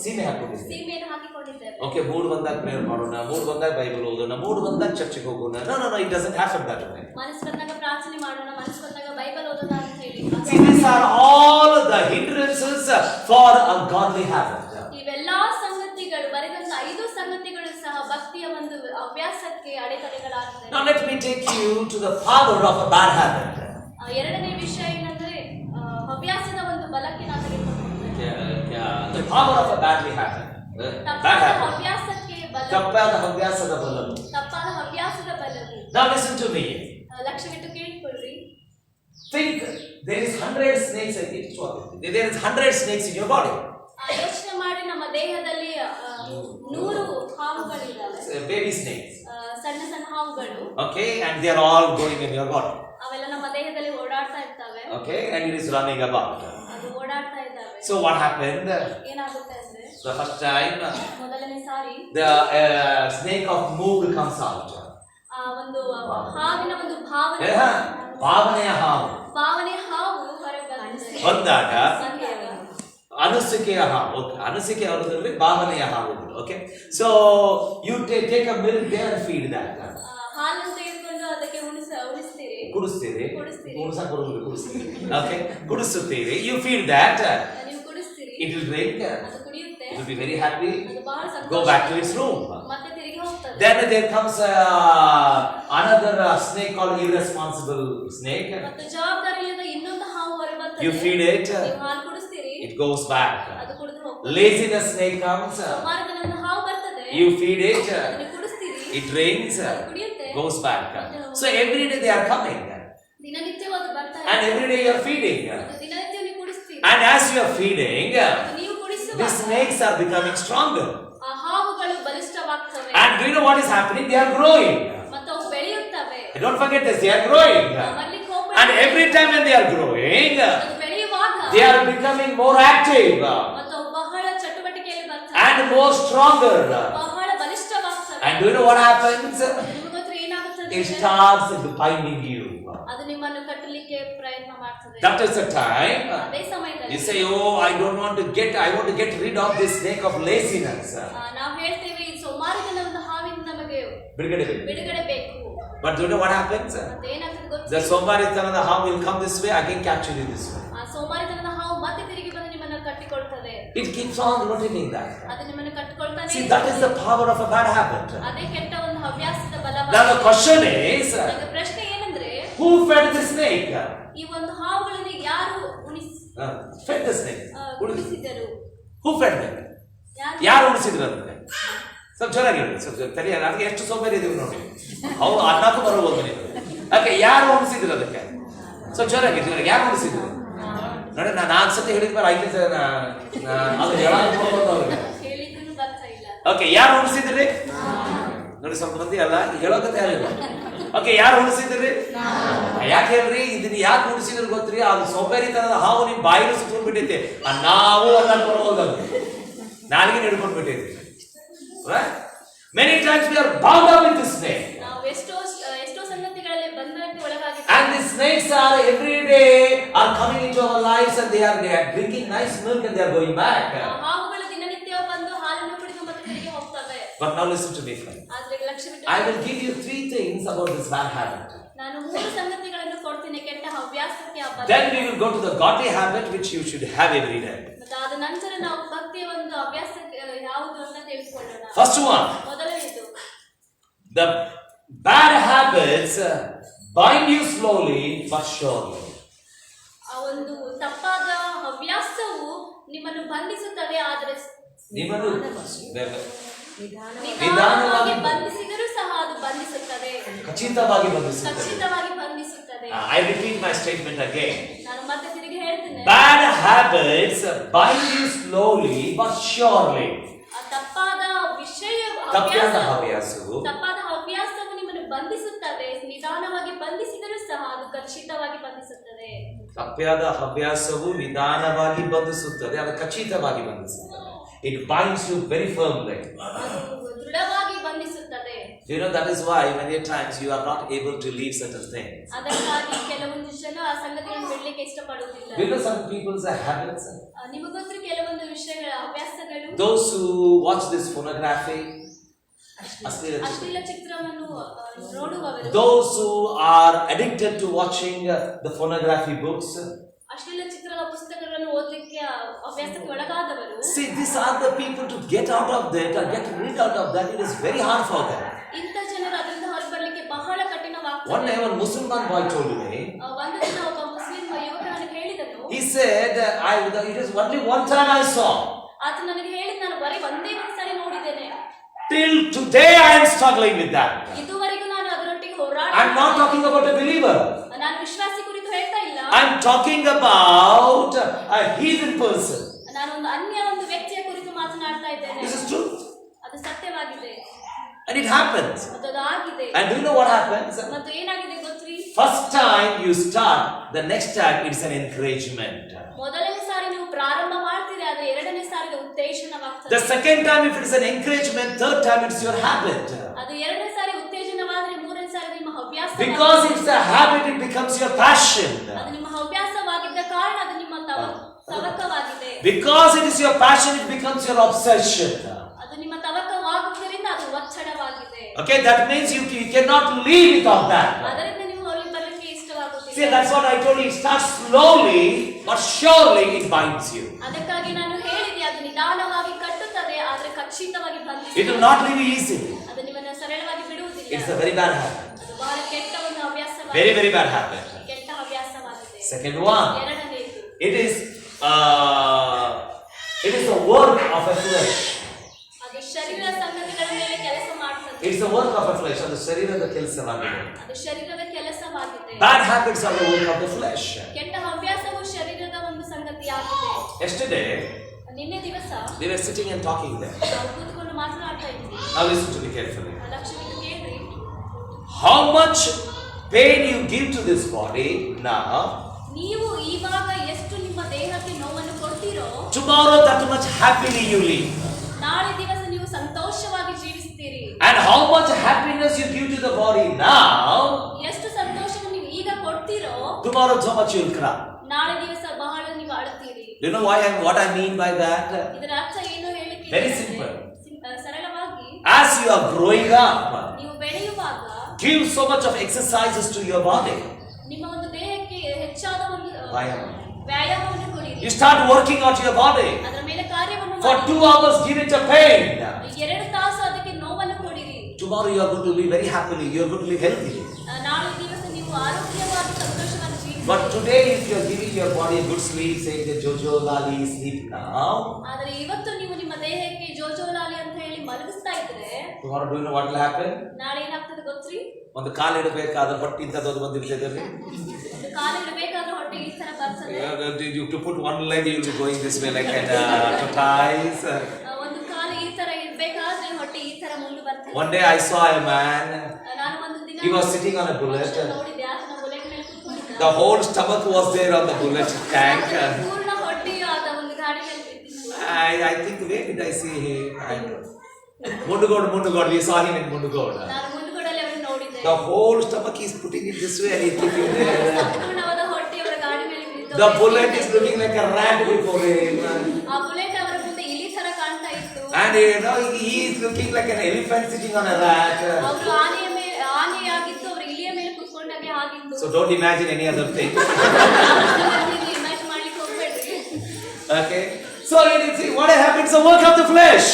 ಸೀಮೆ ಹಾಕೊಂಡಿದ್ದೇವೆ. ಸೀಮೆಯನ್ನು ಹಾಕಿಕೊಂಡಿದ್ದೇವೆ. ಓಕೆ, ಮೂಡ್ ಬಂದಾಗ ಪ್ರೇಯರ್ ಮಾಡೋಣ, ಮೂಡ್ ಬಂದಾಗ ಬೈಬಲ್ ಓದೋಣ, ಮೂಡ್ ಬಂದಾಗ ಚರ್ಚಿಗೆ ಹೋಗೋಣ. No, it doesn't happen that way. ಮನಸ್ಸು ಬಂದಾಗ ಪ್ರಾರ್ಥನೆ ಮಾಡೋಣ, ಮನಸ್ಸು ಬಂದಾಗ ಬೈಬಲ್ ಓದೋಣ ಅಂತ ಹೇಳಿ. These are all the hindrances for a godly habit. ಇವೆಲ್ಲಾ ಸಂಗತಿಗಳು, ಬರೆದಂತ 5 ಸಂಗತಿಗಳು ಸಹ ಭಕ್ತಿಯ ಒಂದು ಅಭ್ಯಾಸಕ್ಕೆ ಅಡೆತಡೆಗಳಾಗಿವೆ. Now let me take you to the power of a bad habit. ಎರಡನೇ ವಿಷಯ ಏನಂದ್ರೆ ಹವ್ಯಾಸದ ಒಂದು ಬಲಕ್ಕೆ ನಾನು ತೆಗೆದುಕೊಂಡು The power of a badly habit. Bad habit. ಹವ್ಯಾಸಕ್ಕೆ ಬಲ, ತಪ್ಪಾದ ಹವ್ಯಾಸದ ಬಲವು. ತಪ್ಪಾದ ಹವ್ಯಾಸದ ಬಲವು. Now listen to me. ಲಕ್ಷ್ಯವಿಟ್ಟು ಕೇಳಿಕೊಳ್ಳ್ರಿ. Think there is 100 snakes. There is 100 snakes in your body. ಯೋಚನೆ ಮಾಡಿ, ನಮ್ಮ ದೇಹದಲ್ಲಿ 100 ಹಾವುಗಳಿದ್ದಾವೆ. Baby snakes. ಸಣ್ಣ ಸಣ್ಣ ಹಾವುಗಳು. Okay, and they are all going in your body. ಅವೆಲ್ಲ ನಮ್ಮ ದೇಹದಲ್ಲಿ ಓಡಾಡ್ತಾ ಇರ್ತವೆ. Okay, and it is running about. ಅದು ಓಡಾಡ್ತಾ ಇದ್ದಾವೆ. So what happened? ಏನಾಗುತ್ತೆ ಅಂದ್ರೆ, The first time ಮೊದಲನೇ ಸಾರಿ the snake of mood comes out. ಒಂದು ಹಾವಿನ ಒಂದು ಭಾವನೆ, ಭಾವನೆಯ ಹಾವು ಹೊರಗೆ ಬಂದಾಗ ಬಂದಾಗ ಅನಿಸಿಕೆಯ ಹಾವು. ಅನಿಸಿಕೆ ಅವರದಲ್ಲಿ ಭಾವನೆಯ ಹಾವುಗಳು. Okay, so you take a milk they and feed that. ಹಾಲನ್ನು ತೆಗೆದುಕೊಂಡು ಅದಕ್ಕೆ ಉಣಿಸ್ತೀರಿ, ಕುಡಿಸ್ತೀರಿ, ಕುಡಿಸ್ತೀರಿ. ಓಕೆ, ಕುಡಿಸುತ್ತೀರಿ. ಯು ಫೀಡ್ ದಟ್, ನೀವು ಕುಡಿಸ್ತೀರಿ, ಇಟ್ ವಿಲ್ ಡ್ರಿಂಕ್, ಅದು ಕುಡಿಯುತ್ತೆ, it will be very happy, ಅದು ಬಹಳ go back to its room. ಮತ್ತೆ ತಿರುಗಿ ಹೋಗ್ತದೆ. Then there comes another snake called irresponsible snake. ಮತ್ತೆ ಜವಾಬ್ದಾರಿ ಇಲ್ಲದ ಇನ್ನೊಂದು ಹಾವು ಹೊರಗೆ ಬರ್ತದೆ. You feed it, ನೀವು ಹಾಲು ಕುಡಿಸ್ತೀರಿ, it goes back. ಅದು ಕುಡಿದು ಹೋಗ್ತದೆ. Laziness snake comes, ಸೋಮಾರಿತನದ ಹಾವು ಬರ್ತದೆ, you feed it, ನೀವು ಕುಡಿಸ್ತೀರಿ, it drinks, ಅದು ಕುಡಿಯುತ್ತೆ, goes back. So every day they are coming, ದಿನನಿತ್ಯವೂ ಅದು ಬರ್ತಾ ಇದೆ. and every day you are feeding, ದಿನನಿತ್ಯ ನೀವು ಕುಡಿಸ್ತೀರಿ, and as you are feeding, ನೀವು ಕುಡಿಸುವ the snakes are becoming stronger. ಆ ಹಾವುಗಳು ಬಲಿಷ್ಠವಾಗ್ತವೆ. And do you know what is happening? They are growing. ಮತ್ತು ಅವು ಬೆಳೆಯುತ್ತವೆ. Don't forget this, they are growing. ಮರಳಿಗೆ ಹೋಗ್ಬೇಡಿ. And every time when they are growing, ಅದು ಬೆಳೆಯುವಾಗ they are becoming more active ಮತ್ತು ಅವು ಬಹಳ ಚಟುವಟಿಕೆಯಲ್ಲಿ ಬರ್ತವೆ, and more stronger. ಬಹಳ ಬಲಿಷ್ಠವಾಗ್ತವೆ. And do you know what happens? ನಿಮಗೆ ಗೊತ್ತಾ ಏನಾಗುತ್ತದೆ? It starts binding you. ಅದು ನಿಮ್ಮನ್ನು ಕಟ್ಟಲಿಕ್ಕೆ ಪ್ರಯತ್ನ ಮಾಡ್ತದೆ. That is the time ಅದೇ ಸಮಯದಲ್ಲಿ you say, oh, I want to get rid of this snake of laziness. ನಾವು ಹೇಳ್ತೇವೆ, ಈ ಸೋಮಾರಿತನದ ಹಾವಿಂದ ನಮಗೆ ಬಿಡುಗಡೆ ಬೇಕು. But do you know what happens? ಮತ್ತೆ ಏನಾಗ್ತದೆ ಗೊತ್ತಾ? The Sombaritanada how will come this way, again capture you this way. ಆ ಸೋಮಾರಿತನದ ಹಾವು ಮತ್ತೆ ತಿರುಗಿ ಬಂದು ನಿಮ್ಮನ್ನು ಕಟ್ಟಿಕೊಳ್ತದೆ. It keeps on rotating that. ಅದು ನಿಮ್ಮನ್ನು ಕಟ್ಟಿಕೊಳ್ತಾನೆ. See, that is the power of a bad habit. ಅದೇ ಕೆಟ್ಟ ಒಂದು ಹವ್ಯಾಸದ ಬಲ. Now the question is, ಈಗ ಪ್ರಶ್ನೆ ಏನಂದ್ರೆ, who fed the snake? ಈ ಒಂದು ಹಾವುಗಳನ್ನು ಯಾರು Fed the snake. ಉಳಿಸಿದರು? Who fed them? ಯಾರು ಉಳಿಸಿದ್ರು ಅದಕ್ಕೆ? ಸ್ವಲ್ಪ ಜೋರಾಗಿ ಹೇಳಿ, ಸ್ವಲ್ಪ ತಲೆಯ ನನಗೆ ಎಷ್ಟು ಸೋಂಬೇರಿ ಇದೀವಿ ನೋಡಿ. ಅವ್ರು ಅನ್ನಕ್ಕೂ ಬರಬಹುದು ನೀವು. ಓಕೆ, ಯಾರು ಉಳಿಸಿದ್ರು ಅದಕ್ಕೆ? ಸ್ವಲ್ಪ ಜೋರಾಗಿ ಯಾರು ಉಳಿಸಿದ್ರು ನೋಡಿ. ನಾನು 4 ಸತಿ ಹೇಳಿದ್ಮೇಲೆ 5ನೇ ಅದು ಅವ್ರಿಗೆ. ಹೇಳಿದ್ರು ಬರ್ತಾ ಇಲ್ಲ. ಓಕೆ, ಯಾರು ಉಳಿಸಿದ್ರಿ ನೋಡಿ? ಸ್ವಲ್ಪ ಮಂದಿ ಅಲ್ಲ ಹೇಳೋಕತ್ತೆ ಯಾರಿಲ್ಲ. ಓಕೆ, ಯಾರು ಉಳಿಸಿದ್ರಿ? ಯಾಕೆ ಹೇಳ್ರಿ? ಇದನ್ನ ಯಾಕೆ ಉಳಿಸಿದ್ರು ಗೊತ್ತ್ರಿ? ಅದು ಸೋಂಬೇರಿತನದ ಹಾವು ನಿಮ್ ಬಾಯಿಲು ಸುತ್ಕೊಂಡ್ಬಿಟ್ಟೈತೆ. ನಾವು ಅನ್ನಕ್ಕೆ ಬರಬಹುದು, ನಾಲ್ಗೆ ಹಿಡ್ಕೊಂಡ್ಬಿಟ್ಟೈತಿ. Many times we are bound up with this snake. ನಾವು ಎಷ್ಟೋ ಸಂಗತಿಗಳಲ್ಲಿ ಬಂಧನಕ್ಕೆ ಒಳಗಾಗಿ. And the snakes are every day are coming into our lives and they are drinking nice milk and they are going back. ಹಾವುಗಳು ದಿನನಿತ್ಯ ಬಂದು ಹಾಲನ್ನು ಕುಡಿದು ಮತ್ತೆ ತಿರುಗಿ ಹೋಗ್ತವೆ. But now listen to me, friend. ಆದ್ರೆ ಲಕ್ಷ್ಯವಿಟ್ಟು I will give you 3 things about this bad habit. ನಾನು 3 ಸಂಗತಿಗಳನ್ನು ಕೊಡ್ತೀನಿ ಕೆಟ್ಟ ಹವ್ಯಾಸಕ್ಕೆ. Then we will go to the godly habit which you should have every day. ಅದಾದ ನಂತರ ನಾವು ಭಕ್ತಿಯ ಒಂದು ಅಭ್ಯಾಸಕ್ಕೆ ಯಾವುದು ಅಂತ ತಿಳಿದುಕೊಳ್ಳೋಣ. First one, ಮೊದಲನೇದು, the bad habits bind you slowly but surely. ಆ ಒಂದು ತಪ್ಪಾದ ಹವ್ಯಾಸವು ನಿಮ್ಮನ್ನು ಬಂಧಿಸುತ್ತದೆ, ಆದರೆ ನಿಧಾನವಾಗಿ ಬಂಧಿಸಿದರೂ ಸಹ ಅದು ಬಂಧಿಸುತ್ತದೆ, ಖಚಿತವಾಗಿ ಬಂಧಿಸುತ್ತದೆ. I repeat my statement again. ನಾನು ಮತ್ತೆ ತಿರುಗಿ ಹೇಳ್ತೇನೆ. Bad habits bind you slowly but surely. ತಪ್ಪಾದ ಹವ್ಯಾಸವು ನಿಮ್ಮನ್ನು ಬಂಧಿಸುತ್ತದೆ, ನಿಧಾನವಾಗಿ ಬಂಧಿಸಿದರೂ ಸಹ ಅದು ಖಚಿತವಾಗಿ ಬಂಧಿಸುತ್ತದೆ. ತಪ್ಪಾದ ಹವ್ಯಾಸವು ನಿಧಾನವಾಗಿ ಬಂಧಿಸುತ್ತದೆ, ಅದು ಖಚಿತವಾಗಿ ಬಂಧಿಸುತ್ತದೆ. It binds you very firmly. ಅದು ದೃಢವಾಗಿ ಬಂಧಿಸುತ್ತದೆ. You know, that is why many times you are not able to leave certain things. ಅದಕ್ಕಾಗಿ ಕೆಲವೊಂದು ಜನ ಆ ಸಂಗತಿಗಳನ್ನು ಬಿಡಲಿಕ್ಕೆ ಇಷ್ಟಪಡುವುದಿಲ್ಲ. You know, some people's habits. ನಿಮಗೆ ಗೊತ್ತಿರೋ ಕೆಲವೊಂದು ವಿಷಯಗಳ ಅಭ್ಯಾಸಗಳು. Those who watch this pornography, ಅಶ್ಲೀಲ ಚಿತ್ರವನ್ನು ನೋಡುವವರು. Those who are addicted to watching the pornography books. ಅಶ್ಲೀಲ ಚಿತ್ರದ ಪುಸ್ತಕಗಳನ್ನು ಓದಲಿಕ್ಕೆ ಅಭ್ಯಾಸಕ್ಕೆ ಒಳಗಾದವರು. See, these are the people to get out of that or get rid out of that. It is very hard for them. ಇಂಥ ಜನರು ಅದರಿಂದ ಹೊರಬರಲಿಕ್ಕೆ ಬಹಳ ಕಠಿಣವಾಗ್ತದೆ. One day, one Muslim boy told me. ಒಂದು ದಿನ ಒಬ್ಬ ಮುಸ್ಲಿಂ ಯುವಕ ನನಗೆ ಹೇಳಿದನು. He said, it is only one time I saw. ಆತ ನನಗೆ ಹೇಳಿದ ನಾನು ಬರೀ ಒಂದೇ ಒಂದು ಸಾರಿ ನೋಡಿದ್ದೇನೆ. Till today I am struggling with that. ಇದುವರೆಗೂ ನಾನು ಅದರೊಟ್ಟಿಗೆ ಹೋರಾಟ. I am not talking about a believer. ನಾನು ವಿಶ್ವಾಸಿ ಕುರಿತು ಹೇಳ್ತಾ ಇಲ್ಲ. I am talking about a heathen person. ನಾನು ಒಂದು ಅನ್ಯ ಒಂದು ವ್ಯಕ್ತಿಯ ಕುರಿತು ಮಾತನಾಡ್ತಾ ಇದ್ದೇನೆ. This is true. ಅದು ಸತ್ಯವಾಗಿದೆ. And it happens. ಅದು ಆಗಿದೆ. And do you know what happens? ಮತ್ತು ಏನಾಗಿದೆ ಗೊತ್ತ್ರಿ? First time you start, the next time it's an encouragement. ಮೊದಲನೇ ಸಾರಿ ನೀವು ಪ್ರಾರಂಭ ಮಾಡ್ತೀರಿ, ಆದರೆ ಎರಡನೇ ಸಾರಿಗೆ ಉತ್ತೇಜನವಾಗ್ತದೆ. The second time if it's an encouragement, third time it's your habit. ಅದು ಎರಡನೇ ಸಾರಿ ಉತ್ತೇಜನವಾದರೆ ಮೂರನೇ ಸಾರಿ ನಿಮ್ಮ ಹವ್ಯಾಸ. Because it's a habit, it becomes your passion. ಅದು ನಿಮ್ಮ ಹವ್ಯಾಸವಾಗಿದ್ದ ಕಾರಣ ಅದು ನಿಮ್ಮ ತವಕವಾಗಿದೆ. Because it is your passion, it becomes your obsession. ಅದು ನಿಮ್ಮ ತವಕವಾಗುವುದರಿಂದ ಅದು ಒತ್ತಡವಾಗಿದೆ. Okay, that means you cannot live without that. ಅದರಿಂದ ನೀವು ಅಲ್ಲಿ ಬರಲಿಕ್ಕೆ ಇಷ್ಟವಾಗುತ್ತಿಲ್ಲ. See, that's what I told you. It starts slowly, but surely it binds you. ಅದಕ್ಕಾಗಿ ನಾನು ಹೇಳಿದೆ, ಅದು ನಿಧಾನವಾಗಿ ಕಟ್ಟುತ್ತದೆ, ಆದರೆ ಖಚಿತವಾಗಿ ಬಂಧಿಸುತ್ತದೆ. It will not leave you easily. ಅದು ನಿಮ್ಮನ್ನು ಸರಳವಾಗಿ ಬಿಡುವುದಿಲ್ಲ. It's a very bad habit. ಅದು ಬಹಳ ಕೆಟ್ಟ ಒಂದು ಹವ್ಯಾಸವಾಗಿದೆ. Very, very bad habit. ಕೆಟ್ಟ ಹವ್ಯಾಸವಾಗಿದೆ. Second one. ಎರಡನೆಯದು. It is the work of a flesh. ಅದು ಶರೀರ ಸಂಗತಿಗಳ ಮೇಲೆ ಕೆಲಸ ಮಾಡುತ್ತದೆ. It's the work of a flesh. ಅದು ಶರೀರದ ಕೆಲಸವಾಗಿದೆ. ಅದು ಶರೀರದ ಕೆಲಸವಾಗಿದೆ. Bad habits are the work of the flesh. ಕೆಟ್ಟ ಹವ್ಯಾಸವು ಶರೀರದ ಒಂದು ಸಂಗತಿಯಾಗಿದೆ. Yesterday, ನಿನ್ನೆ ದಿವಸ we were sitting and talking there. ನಾವು ಕೂತ್ಕೊಂಡು ಮಾತನಾಡ್ತಾ ಇದ್ವಿ. Now listen to me carefully. ಲಕ್ಷ್ಯವಿಟ್ಟು ಕೇಳ್ರಿ. How much pain you give to this body now, ನೀವು ಇವಾಗ ಎಷ್ಟು ನಿಮ್ಮ ದೇಹಕ್ಕೆ ನೋವನ್ನು ಕೊಡ್ತೀರೋ, tomorrow that much happily you live. ನಾಳೆ ದಿವಸ ನೀವು ಸಂತೋಷವಾಗಿ ಜೀವಿಸ್ತೀರಿ. And how much happiness you give to the body now, ಎಷ್ಟು ಸಂತೋಷವನ್ನು ನೀವು ಈಗ ಕೊಡ್ತೀರೋ, tomorrow so much you will cry. ನಾಳೆ ದಿವಸ ಬಹಳ ನೀವು ಅಳುತ್ತೀರಿ. Do you know what I mean by that? ಇದರ ಅರ್ಥ ಏನು ಹೇಳಿಕ್ಕೆ? Very simple. ಸರಳವಾಗಿ, as you are growing up, ನೀವು ಬೆಳೆಯುವಾಗ give so much of exercises to your body. ನಿಮ್ಮ ಒಂದು ದೇಹಕ್ಕೆ ಹೆಚ್ಚಾದ ಒಂದು ವ್ಯಾಯಾಮವನ್ನು ಕೊಡಿರಿ. You start working out your body. ಅದರ ಮೇಲೆ ಕಾರ್ಯವನ್ನು For 2 hours give it a pain. 2 ತಾಸು ಅದಕ್ಕೆ ನೋವನ್ನು ಕೊಡಿರಿ. Tomorrow you are going to live very happily. You are going to live healthy. ನಾಳೆ ದಿವಸ ನೀವು ಆರೋಗ್ಯವಾಗಿ ಸಂತೋಷವಾಗಿ ಜೀವಿಸಿ. But today if you are giving your body a good sleep, saying the Jojo Lali sleep now, ಆದರೆ ಇವತ್ತು ನೀವು ನಿಮ್ಮ ದೇಹಕ್ಕೆ ಜೋಜೋ ಲಾಲಿ ಅಂತ ಹೇಳಿ ಮಲಗಿಸ್ತಾ ಇದ್ರೆ, tomorrow do you know what will happen? ನಾಳೆ ಏನಾಗ್ತದೆ ಗೊತ್ತ್ರಿ? ಒಂದು ಕಾಲು ಇಡಬೇಕಾದ್ರೆ ಹೊಟ್ಟೆ ಇಂತದ್ದು ಬಂದಿರ್ತದೆ. ಒಂದು ಕಾಲು ಇಡಬೇಕಾದ್ರೆ ಹೊಟ್ಟೆ ಈ ತರ ಬರ್ತದೆ. You to put one leg you will be going this way like tortoise. ಒಂದು ಕಾಲು ಈ ತರ ಇಡಬೇಕಾದ್ರೆ ಹೊಟ್ಟೆ ಈ ತರ ಮುಂದೆ ಬರ್ತದೆ. One day I saw a man. ನಾನು ಒಂದು ದಿನ He was sitting on a bullet. ನೋಡಿದೆ, ಆತನ ಬುಲೆಟ್ ಮೇಲೆ ಕೂತ್ಕೊಂಡಿದ್ದ. The whole stomach was there on the bullet tank. ಪೂರ್ಣ ಹೊಟ್ಟೆಯು ಆತ ಒಂದು ಗಾಡಿ ಮೇಲೆ ಬಿದ್ದಿತ್ತು. I think where did I see him? Mundugod. We saw him in Mundugod. ನಾನು ಮುಂದುಗಡೆಯಲ್ಲಿ ಅವರನ್ನು ನೋಡಿದೆ. The whole stomach is putting it this way and he's keeping there. ಪೂರ್ಣವಾದ ಹೊಟ್ಟೆ ಅವರ ಗಾಡಿ ಮೇಲೆ ಬಿದ್ದು. The bullet is looking like a rat before him. ಆ ಬುಲೆಟ್ ಅವರ ಮುಂದೆ ಇಲಿ ತರ ಕಾಣ್ತಾ ಇತ್ತು. And he is looking like an elephant sitting on a rat. ಅವರು ಆನೆಯಾಗಿದ್ದು ಅವರು ಇಲಿಯ ಮೇಲೆ ಕೂತ್ಕೊಂಡಾಗೆ ಆಗಿತ್ತು. So don't imagine any other thing. Imagine ಮಾಡ್ಲಿಕ್ಕೆ ಹೋಗ್ಬೇಡ್ರಿ. Okay. So what happens? The work of the flesh.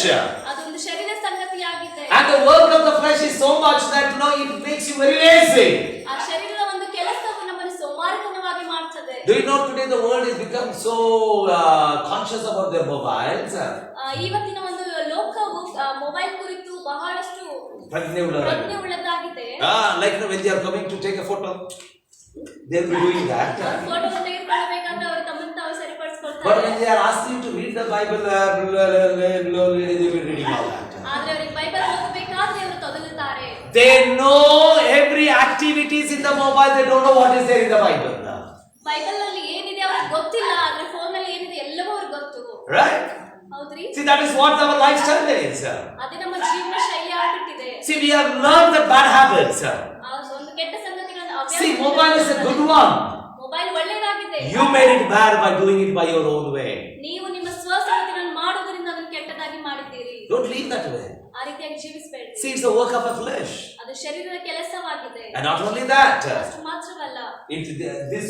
ಅದೊಂದು ಶರೀರ ಸಂಗತಿಯಾಗಿದೆ. And the work of the flesh is so much that it makes you very lazy. ಆ ಶರೀರದ ಒಂದು ಕೆಲಸವು ನಮ್ಮನ್ನು ಸೋಮಾರಿತನವಾಗಿ ಮಾಡ್ತದೆ. Do you know today the world has become so conscious about their mobiles? ಇವತ್ತಿನ ಒಂದು ಲೋಕವು ಮೊಬೈಲ್ ಕುರಿತು ಬಹಳಷ್ಟು ಪ್ರಜ್ಞೆ ಉಳ್ಳದಾಗಿದೆ. Like when they are coming to take a photo, they will be doing that. Photo ತೆಗೆದುಕೊಳ್ಳಬೇಕಾದ್ರೆ ಅವರು ತಮ್ಮನ್ನು ತಾವು ಸರಿಪಡಿಸಿಕೊಳ್ತಾರೆ. But when they are asking you to read the Bible, they will be reading all that. ಆದರೆ ಅವರಿಗೆ ಬೈಬಲ್ ಓದಬೇಕಾದ್ರೆ ಅವರು ತೊದಲುತ್ತಾರೆ. They know every activities in the mobile. They don't know what is there in the Bible. Bible ನಲ್ಲಿ ಏನಿದೆ ಅವರಿಗೆ ಗೊತ್ತಿಲ್ಲ, ಆದ್ರೆ ಫೋನ್ ನಲ್ಲಿ ಏನಿದೆ ಎಲ್ಲವೂ ಅವರಿಗೆ ಗೊತ್ತು. Right? ಹೌದ್ರಿ? See, that is what our lifestyle is. ಅದೇ ನಮ್ಮ ಜೀವನ ಶೈಲಿ ಆಗ್ಬಿಟ್ಟಿದೆ. See, we have learned the bad habits. ಒಂದು ಕೆಟ್ಟ ಸಂಗತಿಗಳನ್ನು See, mobile is a good one. Mobile ಒಳ್ಳೆಯದಾಗಿದೆ. You made it bad by doing it by your own way. ನೀವು ನಿಮ್ಮ ಸ್ವ ಸಂಗತಿಗಳನ್ನು ಮಾಡುವುದರಿಂದ ಅದನ್ನು ಕೆಟ್ಟದಾಗಿ ಮಾಡಿದ್ದೀರಿ. Don't live that way. ಆ ರೀತಿಯಾಗಿ ಜೀವಿಸಬೇಡಿ. See, it's the work of a flesh. ಅದು ಶರೀರದ ಕೆಲಸವಾಗಿದೆ. And not only that, ಅಷ್ಟು ಮಾತ್ರವಲ್ಲ, this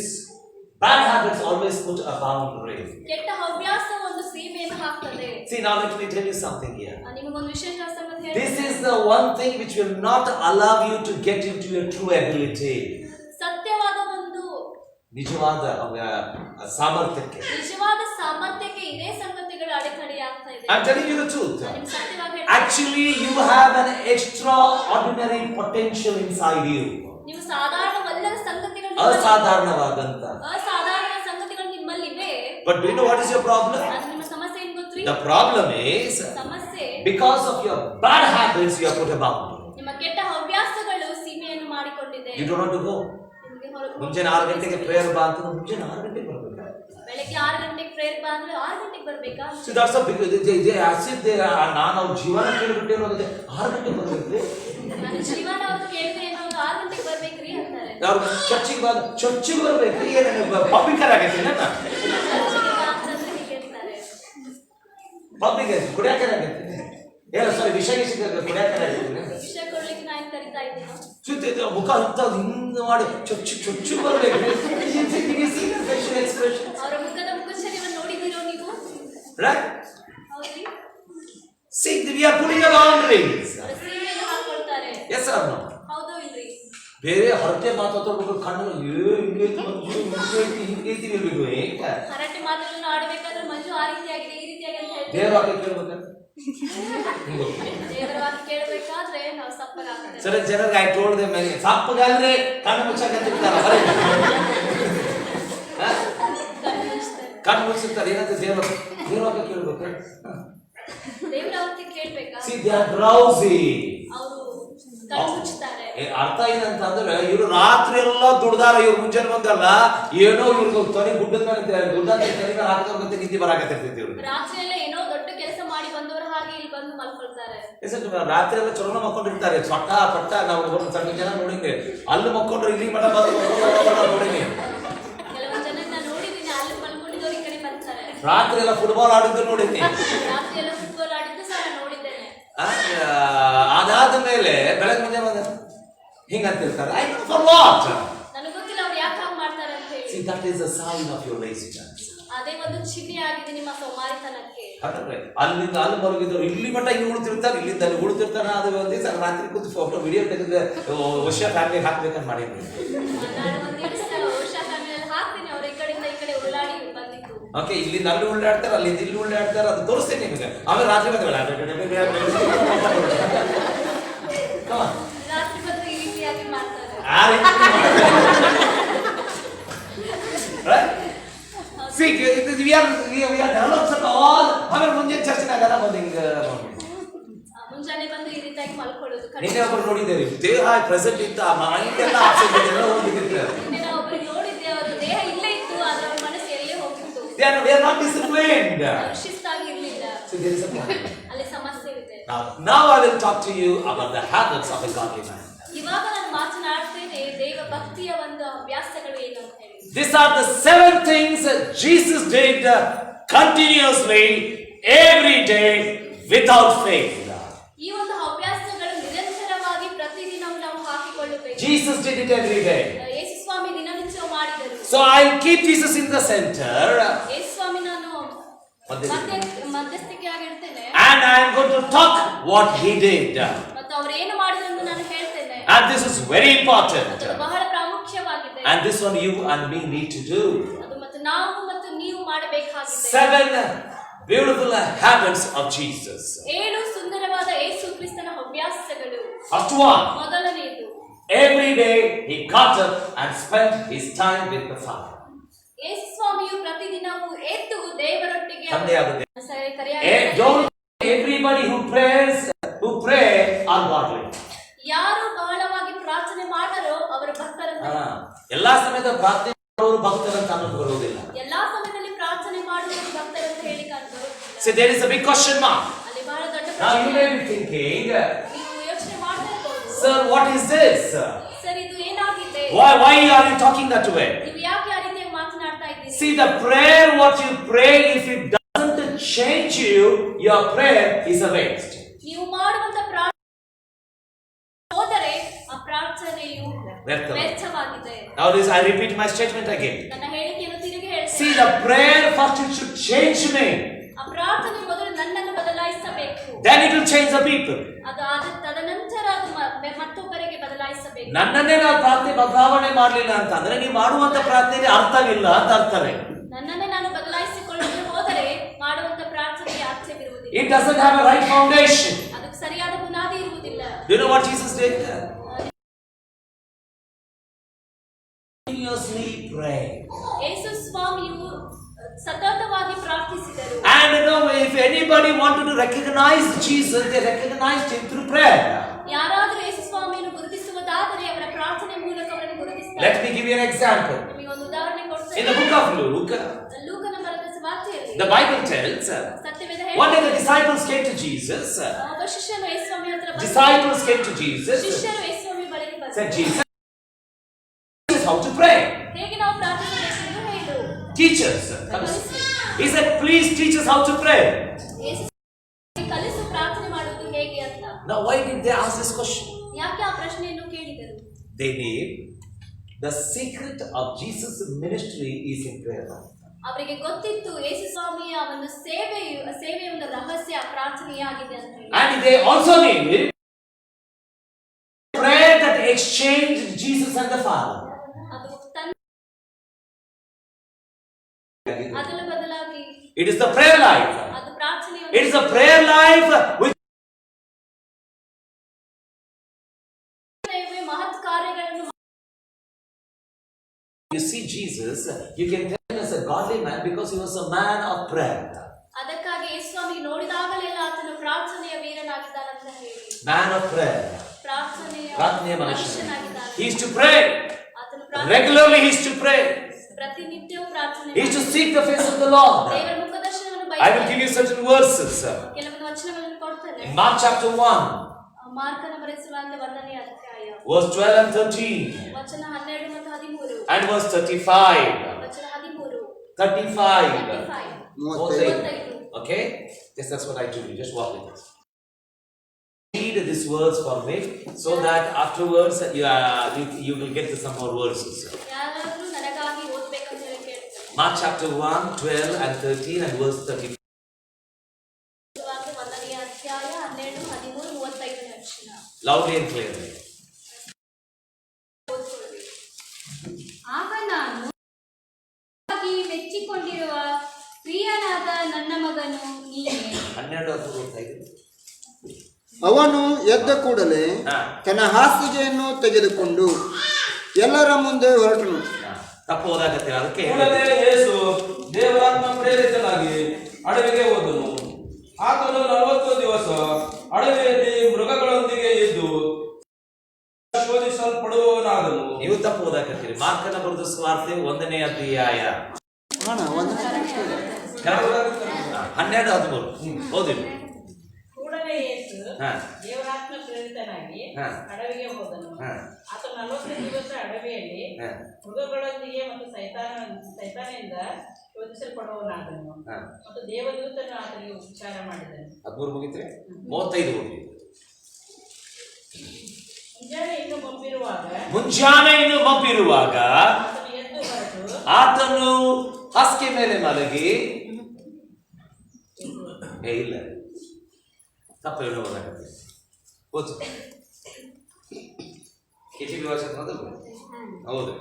bad habits always put a boundary. ಕೆಟ್ಟ ಹವ್ಯಾಸ ಒಂದು ಸೀಮೆಯನ್ನು ಹಾಕ್ತದೆ. See, now let me tell you something here. ನಿಮಗೊಂದು ವಿಶೇಷ ಸಂಗತಿ This ಹೇಳ್ತೇನೆ. is the one thing which will not allow you to get into your true ability. ಸತ್ಯವಾದ ಒಂದು ನಿಜವಾದ ಸಾಮರ್ಥ್ಯಕ್ಕೆ. ನಿಜವಾದ ಸಾಮರ್ಥ್ಯಕ್ಕೆ ಇದೇ ಸಂಗತಿಗಳು ಅಡೆತಡೆಯಾಗ್ತಾ ಇದೆ. I'm telling you the truth. ನಿಮಗೆ ಸತ್ಯವಾಗಿ Actually, you have an extraordinary potential inside you. ನೀವು ಸಾಧಾರಣವಲ್ಲದ ಸಂಗತಿಗಳು ಅಸಾಧಾರಣವಾದಂತ ಅಸಾಧಾರಣ ಸಂಗತಿಗಳು ನಿಮ್ಮಲ್ಲಿವೆ. But do you know what is your problem? ಅದು ನಿಮ್ಮ ಸಮಸ್ಯೆ ಏನು ಗೊತ್ತ್ರಿ? The problem is ಸಮಸ್ಯೆ because of your bad habits you have put a boundary. ನಿಮ್ಮ ಕೆಟ್ಟ ಹವ್ಯಾಸಗಳು ಸೀಮೆಯನ್ನು ಮಾಡಿಕೊಂಡಿದೆ. You don't want to go. ನಿಮಗೆ ಹೊರಗೆ ಮುಂಜಾನೆ 6 ಗಂಟೆಗೆ ಪ್ರೇಯರ್ ಬಾ ಅಂತ ಮುಂಜಾನೆ 6 ಗಂಟೆಗೆ ಬರಬೇಕು. ಬೆಳಗ್ಗೆ 6 ಗಂಟೆಗೆ ಪ್ರೇಯರ್ ಬಾ ಅಂದ್ರೆ 6 ಗಂಟೆಗೆ ಬರಬೇಕಾ? So that's a big ನಾನು ಅವ್ರ ಜೀವನ ಕೇಳಿಬಿಟ್ಟೆ ಅನ್ನೋದೇ 6 ಗಂಟೆಗೆ ಬರಬೇಕು. ನಾನು ಜೀವನ ಅವ್ರು ಕೇಳಿದ್ರೆ ಏನೋ 6 ಗಂಟೆಗೆ ಬರ್ಬೇಕ್ರಿ ಅಂತಾರೆ. ಅವ್ರು ಚರ್ಚಿಗೆ ಬರಬೇಕು. ಏನು ಪಬ್ಲಿಕರ್ ಆಗೈತಿ ನಾನು ಪಬ್ಲಿಕ್ ಕುಡಿಯಾಕರ ಆಗೈತಿ. ಏನೋ ಸಾರಿ ವಿಷಯ ಕುಡಿಯಾಕರ ಆಗೈತಿ. ವಿಷಯ ಕೊಡ್ಲಿಕ್ಕೆ ನಾನು ಕರಿತಾ ಇದ್ದೀನಿ. ಸುತ್ತ ಮುಖ ಅಂತ ಹಿಂಗೆ ಮಾಡಿ ಚೊಚ್ಚು ಬರಬೇಕು. ಅವರ ಮುಖದ ಮುಖಚರ್ಯವನ್ನು ನೋಡಿದಿರೋ ನೀವು? Right? ಹೌದ್ರಿ? See, we are putting a boundaries. ಅವರ ಸೀಮೆಯನ್ನು ಹಾಕೊಳ್ತಾರೆ. Yes or no? ಹೌದೋ ಇಲ್ರಿ? ಬೇರೆ ಹರಟೆ ಮಾತಾಡ್ಬೇಕು ಕಣ್ಣು ಹಿಂಗೈತಿ ಇರ್ಬೇಕು. ಹರಟೆ ಮಾತುಗಳನ್ನು ಆಡಬೇಕಾದ್ರೆ ಮಂಜು ಆ ರೀತಿಯಾಗಿದೆ ಈ ರೀತಿಯಾಗಿ ಅಂತ ಹೇಳ್ತಾರೆ. ದೇವ್ರ ವಾಕ್ಯ ಕೇಳ್ಬೇಕು. ದೇವರ ವಾಕ್ಯ ಕೇಳಬೇಕಾದ್ರೆ ನಾವು ಸಪ್ಪಗಾಗ್ತೇವೆ. ಸರಿ ಜನರಿಗೆ ಆಯ್ತು ನೋಡಿದೆ ಮೇಲೆ ಸಪ್ಪಗಾದ್ರೆ ಕಣ್ಣು ಮುಚ್ಚಾಕತ್ತಿರ್ತಾರೆ. ಕಣ್ಣು ಮುಚ್ಚಿರ್ತಾರೆ. ಏನಂತ ದೇವ್ರ ವಾಕ್ಯ ಕೇಳ್ಬೇಕು. ದೇವರ ವಾಕ್ಯ ಕೇಳಬೇಕಾ? See, they are drowsy. ಅವರು ಕಣ್ಣು ಮುಚ್ಚುತ್ತಾರೆ. ಅರ್ಥ ಏನಂತ ಅಂದ್ರೆ ಇವರು ರಾತ್ರಿ ಎಲ್ಲ ದುಡ್ದಾರ. ಇವ್ರು ಮುಂಜಾನೆ ಬಂದಲ್ಲ ಏನೋ ಇವ್ರಿಗೆ ತೊನೆ ಗುಡ್ಡದ ಮೇಲೆ ಗುಡ್ಡ ಹಾಕೋದಂತೆ ನಿದ್ದೆ ಬರಾಕತ್ತಿರ್ತಿದ್ವಿ. ರಾತ್ರಿ ಎಲ್ಲ ಏನೋ ದೊಡ್ಡ ಕೆಲಸ ಮಾಡಿ ಬಂದವರು ಹಾಗೆ ಇಲ್ಲಿ ಬಂದು ಮಲ್ಕೊಳ್ತಾರೆ. ರಾತ್ರಿ ಎಲ್ಲ ಚಲೋನ ಮಕ್ಕೊಂಡಿರ್ತಾರೆ. ಸೊಟ್ಟ ಪಟ್ಟ ನಾವು ಸಣ್ಣ ಜನ ನೋಡಿದ್ವಿ. ಅಲ್ಲಿ ಮಕ್ಕೊಂಡ್ರೆ ಇಲ್ಲಿ ಮಠ ನೋಡಿದ್ವಿ. ಕೆಲವೊಂದು ಜನ ನಾನು ನೋಡಿದ್ದೀನಿ ಅಲ್ಲಿ ಮಲ್ಕೊಂಡಿದ್ದವ್ರು ಈ ಕಡೆ ಬರ್ತಾರೆ. ರಾತ್ರಿ ಎಲ್ಲ ಫುಟ್ಬಾಲ್ ಆಡಿದ್ದು ನೋಡಿದ್ವಿ. ರಾತ್ರಿ ಎಲ್ಲ ಫುಟ್ಬಾಲ್ ಆಡಿದ್ದು ಸಹ ನೋಡಿದ್ದೇನೆ. ಅದಾದ ಮೇಲೆ ಬೆಳಗ್ಗೆ ಮುಂಜಾನೆ ಬಂದ ಹಿಂಗಂತಿರ್ತಾರೆ. For what? ನನಗೆ ಗೊತ್ತಿಲ್ಲ ಅವ್ರು ಯಾಕೆ ಹಾಗೆ ಮಾಡ್ತಾರೆ ಅಂತ ಹೇಳಿ. See, that is a sign of your laziness. ಅದೇ ಒಂದು ಚಿಹ್ನೆ ಆಗಿದೆ ನಿಮ್ಮ ಸೋಮಾರಿತನಕ್ಕೆ. ಅಲ್ಲಿಂದ ಅಲ್ಲಿ ಮಲಗಿದವರು ಇಲ್ಲಿ ಮಟ್ಟ ಹಿಂಗೆ ಉಳ್ತಿರ್ತಾರೆ. ಇಲ್ಲಿಂದ ಅಲ್ಲಿ ಉಳ್ತಿರ್ತಾರೆ. ಅದು ಒಂದು ದಿವಸ ರಾತ್ರಿ ಕೂತು ಫೋಟೋ ವಿಡಿಯೋ ತೆಗೆದು ವರ್ಷ ಫ್ಯಾಮಿಲಿ ಹಾಕ್ಬೇಕಂತ ಮಾಡಿದ್ವಿ. ನಾನು ಒಂದು ದಿವಸ ವರ್ಷ ಫ್ಯಾಮಿಲಿಯಲ್ಲಿ ಹಾಕ್ತೀನಿ. ಅವ್ರ ಈ ಕಡೆಯಿಂದ ಈ ಕಡೆ ಉರುಳಾಡಿ ಬಂದಿತ್ತು. ಓಕೆ, ಇಲ್ಲಿಂದ ಅಲ್ಲಿ ಉಳ್ಳಾಡ್ತಾರೆ, ಅಲ್ಲಿಂದ ಇಲ್ಲಿ ಉಳ್ಳಾಡ್ತಾರೆ. ಅದು ತೋರಿಸ್ತೇನೆ ನಿಮಗೆ. ಆಮೇಲೆ ರಾತ್ರಿ ಬಂದ ರಾತ್ರಿ ಬಂದು ಈ ರೀತಿಯಾಗಿ ಮಾಡ್ತಾರೆ. See, we are developed at all. ಆಮೇಲೆ ಮುಂಜಾನೆ ಚರ್ಚಿನಾಗ ಬಂದು ಹಿಂಗೆ ಮುಂಜಾನೆ ಬಂದು ಈ ರೀತಿಯಾಗಿ ಮಲ್ಕೊಳ್ಳೋದು. ನಿನ್ನೆ ಒಬ್ಬರು ನೋಡಿದ್ದೇವೆ. ದೇಹ ಪ್ರೆಸೆಂಟ್ ಇತ್ತು, ಆ ಮೈಂಡ್ ಎಲ್ಲ ಆಬ್ಸೆಂಟ್ ಎಲ್ಲ ಹೋಗಿರ್ತಾರೆ. ನಿನ್ನೆ ನಾವು ಒಬ್ಬರಿಗೆ ನೋಡಿದ್ದೆ. ಅವರ ದೇಹ ಇಲ್ಲೇ ಇತ್ತು, ಆದ್ರೆ ಅವರ ಮನಸ್ಸು ಎಲ್ಲೇ ಹೋಗ್ತಿತ್ತು. They are not disciplined. ಶಿಸ್ತಾಗಿ ಇರಲಿಲ್ಲ. So there is a problem. ಅಲ್ಲಿ ಸಮಸ್ಯೆ ಇದೆ. Now I will talk to you about the habits of a godly man. ಇವಾಗ ನಾನು ಮಾತನಾಡ್ತೇನೆ ದೇವ ಭಕ್ತಿಯ ಒಂದು ಅಭ್ಯಾಸಗಳು ಏನು ಅಂತ ಹೇಳಿ. These are the 7 things Jesus did continuously every day without fail. ಈ ಒಂದು ಅಭ್ಯಾಸಗಳು ನಿರಂತರವಾಗಿ ಪ್ರತಿದಿನವೂ ನಾವು ಹಾಕಿಕೊಳ್ಳಬೇಕು. Jesus did it every day. ಯೇಸು ಸ್ವಾಮಿ ದಿನನಿತ್ಯವೂ ಮಾಡಿದರು. So I'll keep Jesus in the center. ಯೇಸು ಸ್ವಾಮಿ ನಾನು ಮಧ್ಯಸ್ಥಿಕೆಯಾಗಿ ಇಡ್ತೇನೆ. And I am going to talk what he did. ಮತ್ತು ಅವರು ಏನು ಮಾಡಿದ್ರು ಎಂದು ನಾನು ಹೇಳ್ತೇನೆ. And this is very important. ಅದು ಬಹಳ ಪ್ರಾಮುಖ್ಯವಾಗಿದೆ. And this one you and me need to do. ಅದು ಮತ್ತು ನಾವು ಮತ್ತು ನೀವು ಮಾಡಬೇಕಾಗಿದೆ. 7 beautiful habits of Jesus. 7 ಸುಂದರವಾದ ಯೇಸು ಕ್ರಿಸ್ತನ ಅಭ್ಯಾಸಗಳು. First one. ಮೊದಲನೆಯದು. Every day he got up and spent his time with the Father. ಯೇಸು ಸ್ವಾಮಿಯು ಪ್ರತಿದಿನವೂ ಎದ್ದು ದೇವರೊಟ್ಟಿಗೆ Don't everybody who pray are godly. ಯಾರು ಬಹಳವಾಗಿ ಪ್ರಾರ್ಥನೆ ಮಾಡರೋ ಅವರು ಭಕ್ತರಂತ. ಎಲ್ಲಾ ಸಮಯದ ಪ್ರಾರ್ಥನೆ ಮಾಡುವವರು ಭಕ್ತರಂತ ಅನ್ನೋದು ಬರುವುದಿಲ್ಲ. ಎಲ್ಲಾ ಸಮಯದಲ್ಲಿ ಪ್ರಾರ್ಥನೆ ಮಾಡುವವರು ಭಕ್ತರಂತ ಹೇಳಿಕೊಂಡು. See, there is a big question mark. ಅಲ್ಲಿ ಬಹಳ ದೊಡ್ಡ Now you ಪ್ರಶ್ನೆ. may be thinking, ನೀವು ಯೋಚನೆ ಮಾಡ್ತಾ ಇರ್ಬೋದು, sir, what is this? Sir ಇದು ಏನಾಗಿದೆ, Why are you talking that way? ನೀವು ಯಾಕೆ ಆ ರೀತಿಯಾಗಿ ಮಾತನಾಡ್ತಾ ಇದ್ದೀರಿ? See, the prayer what you pray, if it doesn't change you, your prayer is a waste. ನೀವು ಮಾಡುವಂತ ಪ್ರಾರ್ಥನೆ ಹೋದರೆ ಆ ಪ್ರಾರ್ಥನೆಯು ವ್ಯರ್ಥವಾಗಿದೆ. Now this, I repeat my statement again. ನನ್ನ ಹೇಳಿಕೆಯನ್ನು ತಿರುಗಿ ಹೇಳ್ತೇನೆ. See, the prayer first it should change me. ಆ ಪ್ರಾರ್ಥನೆ ಮೊದಲು ನನ್ನನ್ನು ಬದಲಾಯಿಸಬೇಕು. Then it will change the people. ಅದು ತದನಂತರ ಅದು ಮತ್ತೊಬ್ಬರಿಗೆ ಬದಲಾಯಿಸಬೇಕು. ನನ್ನನ್ನೇ ನಾವು ಪ್ರಾರ್ಥನೆ ಬದಲಾವಣೆ ಮಾಡಲಿಲ್ಲ ಅಂತಂದ್ರೆ ನೀವು ಮಾಡುವಂತ ಪ್ರಾರ್ಥನೆ ಅರ್ಥವಿಲ್ಲ ಅಂತ ಅರ್ಥವೇ. ನನ್ನನ್ನೇ ನಾನು ಬದಲಾಯಿಸಿಕೊಳ್ಳಲು ಹೋದರೆ ಮಾಡುವಂತ ಪ್ರಾರ್ಥನೆಗೆ ಅರ್ಥವಿರುವುದಿಲ್ಲ. It doesn't have a right foundation. ಅದಕ್ಕೆ ಸರಿಯಾದ ಬುನಾದಿ ಇರುವುದಿಲ್ಲ. Do you know what Jesus did? Continuously pray. ಯೇಸು ಸ್ವಾಮಿಯು ಸತತವಾಗಿ ಪ್ರಾರ್ಥಿಸಿದರು. And you know, if anybody wanted to recognize Jesus, they recognized him through prayer. ಯಾರಾದರೂ ಯೇಸು ಸ್ವಾಮಿಯನ್ನು ಗುರುತಿಸುವುದಾದರೆ ಅವರ ಪ್ರಾರ್ಥನೆ ಮೂಲಕ ಅವರನ್ನು ಗುರುತಿಸುತ್ತಾರೆ. Let me give you an example. ನಿಮಗೆ ಒಂದು ಉದಾಹರಣೆ ಕೊಡ್ತೇನೆ. In the book of Luke, ಲೂಕನ ಬರೆದ ಸುವಾರ್ತೆಯಲ್ಲಿ the Bible tells, Satyaveda one day the ಹೇಳುತ್ತದೆ, disciples came to Jesus. ಒಬ್ಬ ಶಿಷ್ಯನು ಯೇಸು ಸ್ವಾಮಿ ಹತ್ರ ಬಂದು, Disciples came to Jesus, ಶಿಷ್ಯರು ಯೇಸು ಸ್ವಾಮಿ ಬಳಿಗೆ said, ಬಂದರು. Jesus, teach us how to pray. ಹೇಗೆ ನಾವು ಪ್ರಾರ್ಥಿಸಬೇಕೆಂದು ಹೇಳು. Teach us. He said, please teach us how to pray. ಯೇಸು ಸ್ವಾಮಿ ಕಲಿಸು ಪ್ರಾರ್ಥನೆ ಮಾಡುವುದು ಹೇಗೆ ಅಂತ. Now, why did they ask this question? ಯಾಕೆ ಆ ಪ್ರಶ್ನೆಯನ್ನು ಕೇಳಿದರು? They knew the secret of Jesus' ministry is in prayer. ಅವರಿಗೆ ಗೊತ್ತಿತ್ತು ಯೇಸು ಸ್ವಾಮಿಯ ಒಂದು ಸೇವೆಯ ಒಂದು ರಹಸ್ಯ ಪ್ರಾರ್ಥನೆಯಾಗಿದೆ ಅಂತ ಹೇಳಿ. And they also knew prayer that exchanged Jesus and the Father. ಅದು ಅದರ ಬದಲಾಗಿ It is the prayer life. ಅದು ಪ್ರಾರ್ಥನೆಯ It is the prayer life which ಮಹತ್ ಕಾರ್ಯಗಳನ್ನು. you see Jesus, you can tell him as a godly man because he was a man of prayer. ಅದಕ್ಕಾಗಿ ಯೇಸು ಸ್ವಾಮಿ ನೋಡಿದಾಗಲೆಲ್ಲ ಆತನು ಪ್ರಾರ್ಥನೆಯ ವೀರನಾಗಿದ್ದಾನಂತ ಹೇಳಿ. Man of prayer. ಪ್ರಾರ್ಥನೆಯ ಮನುಷ್ಯನಾಗಿದ್ದಾನೆ. He is to pray. ಆತನು Regularly he is to pray. ಪ್ರತಿನಿತ್ಯವೂ ಪ್ರಾರ್ಥನೆ He is to seek the face of the Lord. ದೇವರ ಮುಖದರ್ಶನವನ್ನು I will give you certain verses. ಕೆಲವೊಂದು ವಚನಗಳನ್ನು ಕೊಡ್ತೇನೆ. In Mark chapter 1, ಮಾರ್ಕನ ಬರೆಸುವಂತೆ 1ನೇ ಅಧ್ಯಾಯ verse 12 and 13, ವಚನ 12 ಮತ್ತು 13, and verse 35. ವಚನ 13, 35. 35. Okay? Yes, that's what I do. Just walk with us. Read these words for me so that afterwards you will get some more verses. ಯಾರಾದರೂ ನನಗಾಗಿ ಓದಬೇಕಂತ ಹೇಳಿ ಕೇಳ್ತಾರೆ. Mark chapter 1, 12 and 13 and verse 35. 1ನೇ ಅಧ್ಯಾಯ 12, 13, 35ನೇ ವಚನ. Loudly and clearly. ಆಗ ನಾನು ಮೆಚ್ಚಿಕೊಂಡಿರುವ ಪ್ರಿಯನಾದ ನನ್ನ ಮಗನು ನೀನೇ. 12 ಅದು ಗೊತ್ತಾಯ್ತು. ಅವನು ಎದ್ದ ಕೂಡಲೇ ತನ್ನ ಹಾಸಿಗೆಯನ್ನು ತೆಗೆದುಕೊಂಡು ಎಲ್ಲರ ಮುಂದೆ ಹೊರಟನು. ತಪ್ಪು ಓದಾಗತ್ತೆ ಅದಕ್ಕೆ ಕೂಡಲೇ ಯೇಸು ದೇವರಾತ್ಮ ಪ್ರೇರಿತನಾಗಿ ಅಡವಿಗೆ ಹೋದನು. ಆತನು 40 ದಿವಸ ಅಡವಿಯಲ್ಲಿ ಮೃಗಗಳೊಂದಿಗೆ ಇದ್ದು ಶೋಧಿಸಲ್ಪಡುವವನಾದನು. ನೀವು ತಪ್ಪು ಓದಾಕತ್ತೀರಿ. ಮಾರ್ಕನ ಬರೆದ ಸುವಾರ್ತೆ 1ನೇ ಅಧ್ಯಾಯ 12-13 ಓದಿ. ಕೂಡಲೇ ಯೇಸು ದೇವರಾತ್ಮ ಪ್ರೇರಿತನಾಗಿ ಅಡವಿಗೆ ಹೋದನು. ಆತ 40 ದಿವಸ ಅಡವಿಯಲ್ಲಿ ಮೃಗಗಳೊಂದಿಗೆ ಮತ್ತು ಸೈತಾನದಿಂದ ಶೋಧಿಸಲ್ಪಡುವವನಾದನು. ಮತ್ತು ದೇವದೂತನು ಆತನಿಗೆ ಉಪಚಾರ ಮಾಡಿದನು. 13 ಮುಗಿತ್ರೆ 35 ಓದಿ. ಮುಂಜಾನೆ ಇನ್ನು ಮಬ್ಬಿರುವಾಗ ಆತನು ಎದ್ದು ಹೊರಟು ಆತನು ಹಾಸಿಗೆ ಮೇಲೆ ಮಲಗಿ ಇಲ್ಲ ತಪ್ಪು ಹೇಳೋ ಓದಾಕತ್ತೆ ಓದು. KJV ಭಾಷೆ ಹೌದು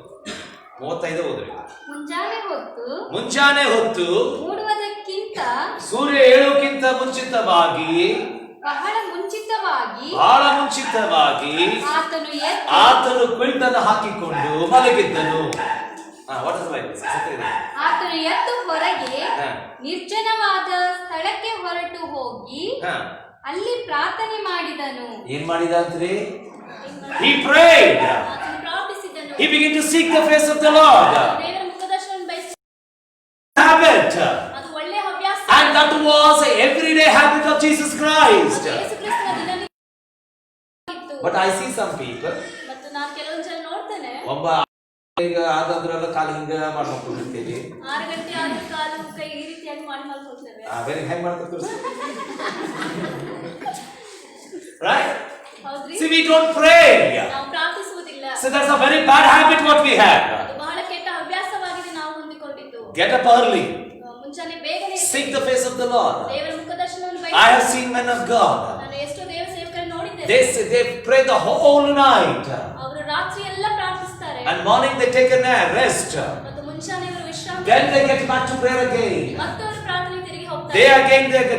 35 ಓದ್ರಿ. ಮುಂಜಾನೆ ಹೊತ್ತು ಮೂಡುವುದಕ್ಕಿಂತ ಸೂರ್ಯ ಏಳುವುದಕ್ಕಿಂತ ಮುಂಚಿತವಾಗಿ ಬಹಳ ಮುಂಚಿತವಾಗಿ ಆತನು ಕ್ವಿಲ್ಟನ್ನು ಹಾಕಿಕೊಂಡು ಮಲಗಿದ್ದನು. ಆತನು ಎದ್ದು ಹೊರಗೆ ನಿರ್ಜನವಾದ ಸ್ಥಳಕ್ಕೆ ಹೊರಟು ಹೋಗಿ ಅಲ್ಲಿ ಪ್ರಾರ್ಥನೆ ಮಾಡಿದನು. ಏನ್ ಮಾಡಿದ ಅಂತ್ರಿ? He prayed. ಆತನು ಪ್ರಾರ್ಥಿಸಿದನು. He began to seek the face of the Lord. ದೇವರ ಮುಖದರ್ಶನವನ್ನು ಬಯಸಿದನು. Habit. ಅದು ಒಳ್ಳೆಯ ಹವ್ಯಾಸ. And that was of Jesus Christ. ಅದು ಯೇಸು ಕ್ರಿಸ್ತನ ದಿನವಿತ್ತು. But I see some people, ಮತ್ತು ನಾನು ಕೆಲವೊಂದು ಜನ ನೋಡ್ತೇನೆ, ಒಬ್ಬ ಈಗ ಆದ್ರೆಲ್ಲ ಕಾಲು ಹಿಂಗ ಮಾಡ್ಕೊಂಡಿರ್ತೀವಿ. 6 ಗಂಟೆ ಆದ್ರೆ ಕಾಲು ಕೈ ಈ ರೀತಿಯಾಗಿ ಮಾಡಿ ಮಲ್ಕೊಳ್ತೇವೆ. ಬೇರೆ ಹೆಂಗ್ ಮಾಡ್ಕೊತೀವಿ? Right? ಹೌದ್ರಿ? See, we don't pray. ನಾವು ಪ್ರಾರ್ಥಿಸುವುದಿಲ್ಲ. So that's a very bad habit what we have. ಅದು ಬಹಳ ಕೆಟ್ಟ ಹವ್ಯಾಸವಾಗಿದೆ ನಾವು ಹೊಂದಿಕೊಂಡಿದ್ದು. Get up early. ಮುಂಚಾನೆ ಬೇಗನೆ Seek the face of the Lord. ದೇವರ ಮುಖದರ್ಶನವನ್ನು I have seen men of God. ನಾನು ಎಷ್ಟೋ ದೇವರ ಸೇವಕರನ್ನು ನೋಡಿದ್ದೇನೆ. They pray the whole night. ಅವರು ರಾತ್ರಿ ಎಲ್ಲ ಪ್ರಾರ್ಥಿಸ್ತಾರೆ. And morning they take a nap, rest. ಮತ್ತು ಮುಂಚಾನೆ ಅವರು ವಿಶ್ರಾಂತಿ. Then they get back to prayer again. ಮತ್ತೆ ಅವರು ಪ್ರಾರ್ಥನೆ ತಿರುಗಿ ಹೋಗ್ತಾರೆ.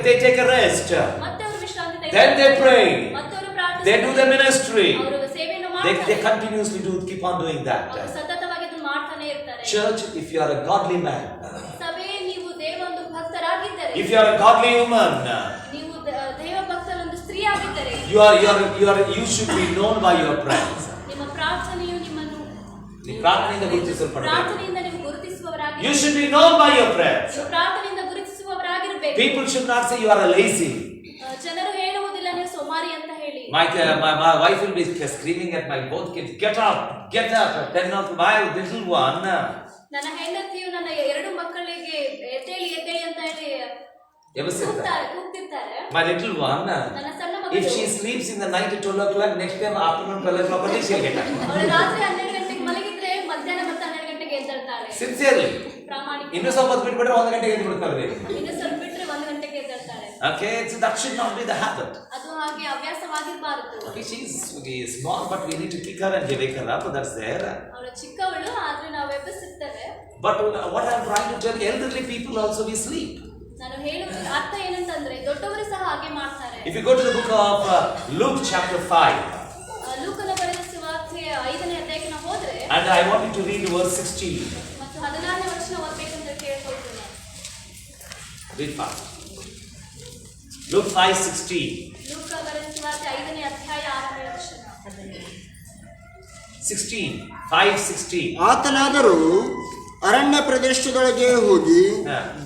They take a rest. ಮತ್ತೆ ಅವರು ವಿಶ್ರಾಂತಿ ತೆಗೆದುಕೊಳ್ಳುತ್ತಾರೆ. Then they pray. ಮತ್ತೆ ಅವರು ಪ್ರಾರ್ಥಿಸ್ತಾರೆ. They do the ministry. ಅವರು ಸೇವೆಯನ್ನು They ಮಾಡ್ತಾರೆ. continuously keep on doing that. ಅವರು ಸತತವಾಗಿ ಅದನ್ನು ಮಾಡ್ತಾನೆ ಇರ್ತಾರೆ. Church, if you are a godly man, ಸಭೆ, ನೀವು ದೇವ ಒಂದು ಭಕ್ತರಾಗಿದ್ದರೆ, if you are a godly woman, ನೀವು ದೇವ ಭಕ್ತರ ಒಂದು ಸ್ತ್ರೀ ಆಗಿದ್ದರೆ, you should be known by your prayers. ನಿಮ್ಮ ಪ್ರಾರ್ಥನೆಯು ನಿಮ್ಮನ್ನು ಪ್ರಾರ್ಥನೆಯಿಂದ ಗುರುತಿಸಲ್ಪಡಬೇಕು. ಪ್ರಾರ್ಥನೆಯಿಂದ ನೀವು ಗುರುತಿಸುವವರಾಗಿ, You should be known by your prayers. ನೀವು ಪ್ರಾರ್ಥನೆಯಿಂದ ಗುರುತಿಸುವವರಾಗಿರಬೇಕು. People should not say you are a lazy. ಜನರು ಹೇಳುವುದಿಲ್ಲ ನೀವು ಸೋಮಾರಿ ಅಂತ ಹೇಳಿ. My wife will be screaming at my both kids, get up. 10 of my little one. ನನ್ನ ಹೆಂಡತಿಯು ನನ್ನ 2 ಮಕ್ಕಳಿಗೆ ಎದ್ದೇಳಿ ಅಂತ ಹೇಳಿ ಎಬ್ಬಿಸಿರ್ತಾರೆ. ಕೂಗ್ತಿರ್ತಾರೆ. My little one, ನನ್ನ ಸಣ್ಣ if she ಮಗಳು sleeps in the night at 12 o'clock, next time afternoon 12 o'clock only she'll get up. ಅವಳು ರಾತ್ರಿ 12 ಗಂಟೆಗೆ ಮಲಗಿದ್ರೆ ಮಧ್ಯಾಹ್ನ ಮತ್ತೆ 12 ಗಂಟೆಗೆ ಎದ್ದೇಳ್ತಾಳೆ. Sincerely. ಪ್ರಾಮಾಣಿಕ. ಇನ್ನು ಸ್ವಲ್ಪ ಹೊತ್ತು ಬಿಟ್ಬಿಟ್ರೆ 1 ಗಂಟೆಗೆ ಎದ್ದು ಬಿಡ್ತಾರೆ. ಇನ್ನು ಸ್ವಲ್ಪ ಬಿಟ್ರೆ 1 ಗಂಟೆಗೆ ಎದ್ದೇಳ್ತಾಳೆ. Okay, so that should not be the habit. ಅದು ಹಾಗೆ ಹವ್ಯಾಸವಾಗಿರಬಾರದು. Okay, she's small, but we need to kick her and wake her up. That's there. ಅವಳು ಚಿಕ್ಕವಳು, ಆದ್ರೆ ನಾವು ಎಬ್ಬಿಸುತ್ತೇವೆ. But what I'm trying to tell, elderly people also we sleep. ನಾನು ಹೇಳುವ ಅರ್ಥ ಏನಂತಂದ್ರೆ ದೊಡ್ಡವರು ಸಹ ಹಾಗೆ ಮಾಡ್ತಾರೆ. If you go to the book of Luke chapter 5, ಲೂಕನ ಬರೆದ ಸುವಾರ್ತೆ 5ನೇ ಅಧ್ಯಾಯಕ್ಕೆ ನಾವು ಹೋದ್ರೆ, and I want you to read verse 16. ಮತ್ತು 16ನೇ ವಚನ ಓದಬೇಕಂತ ಕೇಳ್ಕೊಳ್ತೇನೆ. Read fast. Luke 5:16. ಲೂಕ ಬರೆದ ಸುವಾರ್ತೆ 5ನೇ ಅಧ್ಯಾಯ 6ನೇ ವಚನ. 16. 5:16. ಆತನಾದರೂ ಅರಣ್ಯ ಪ್ರದೇಶದೊಳಗೆ ಹೋಗಿ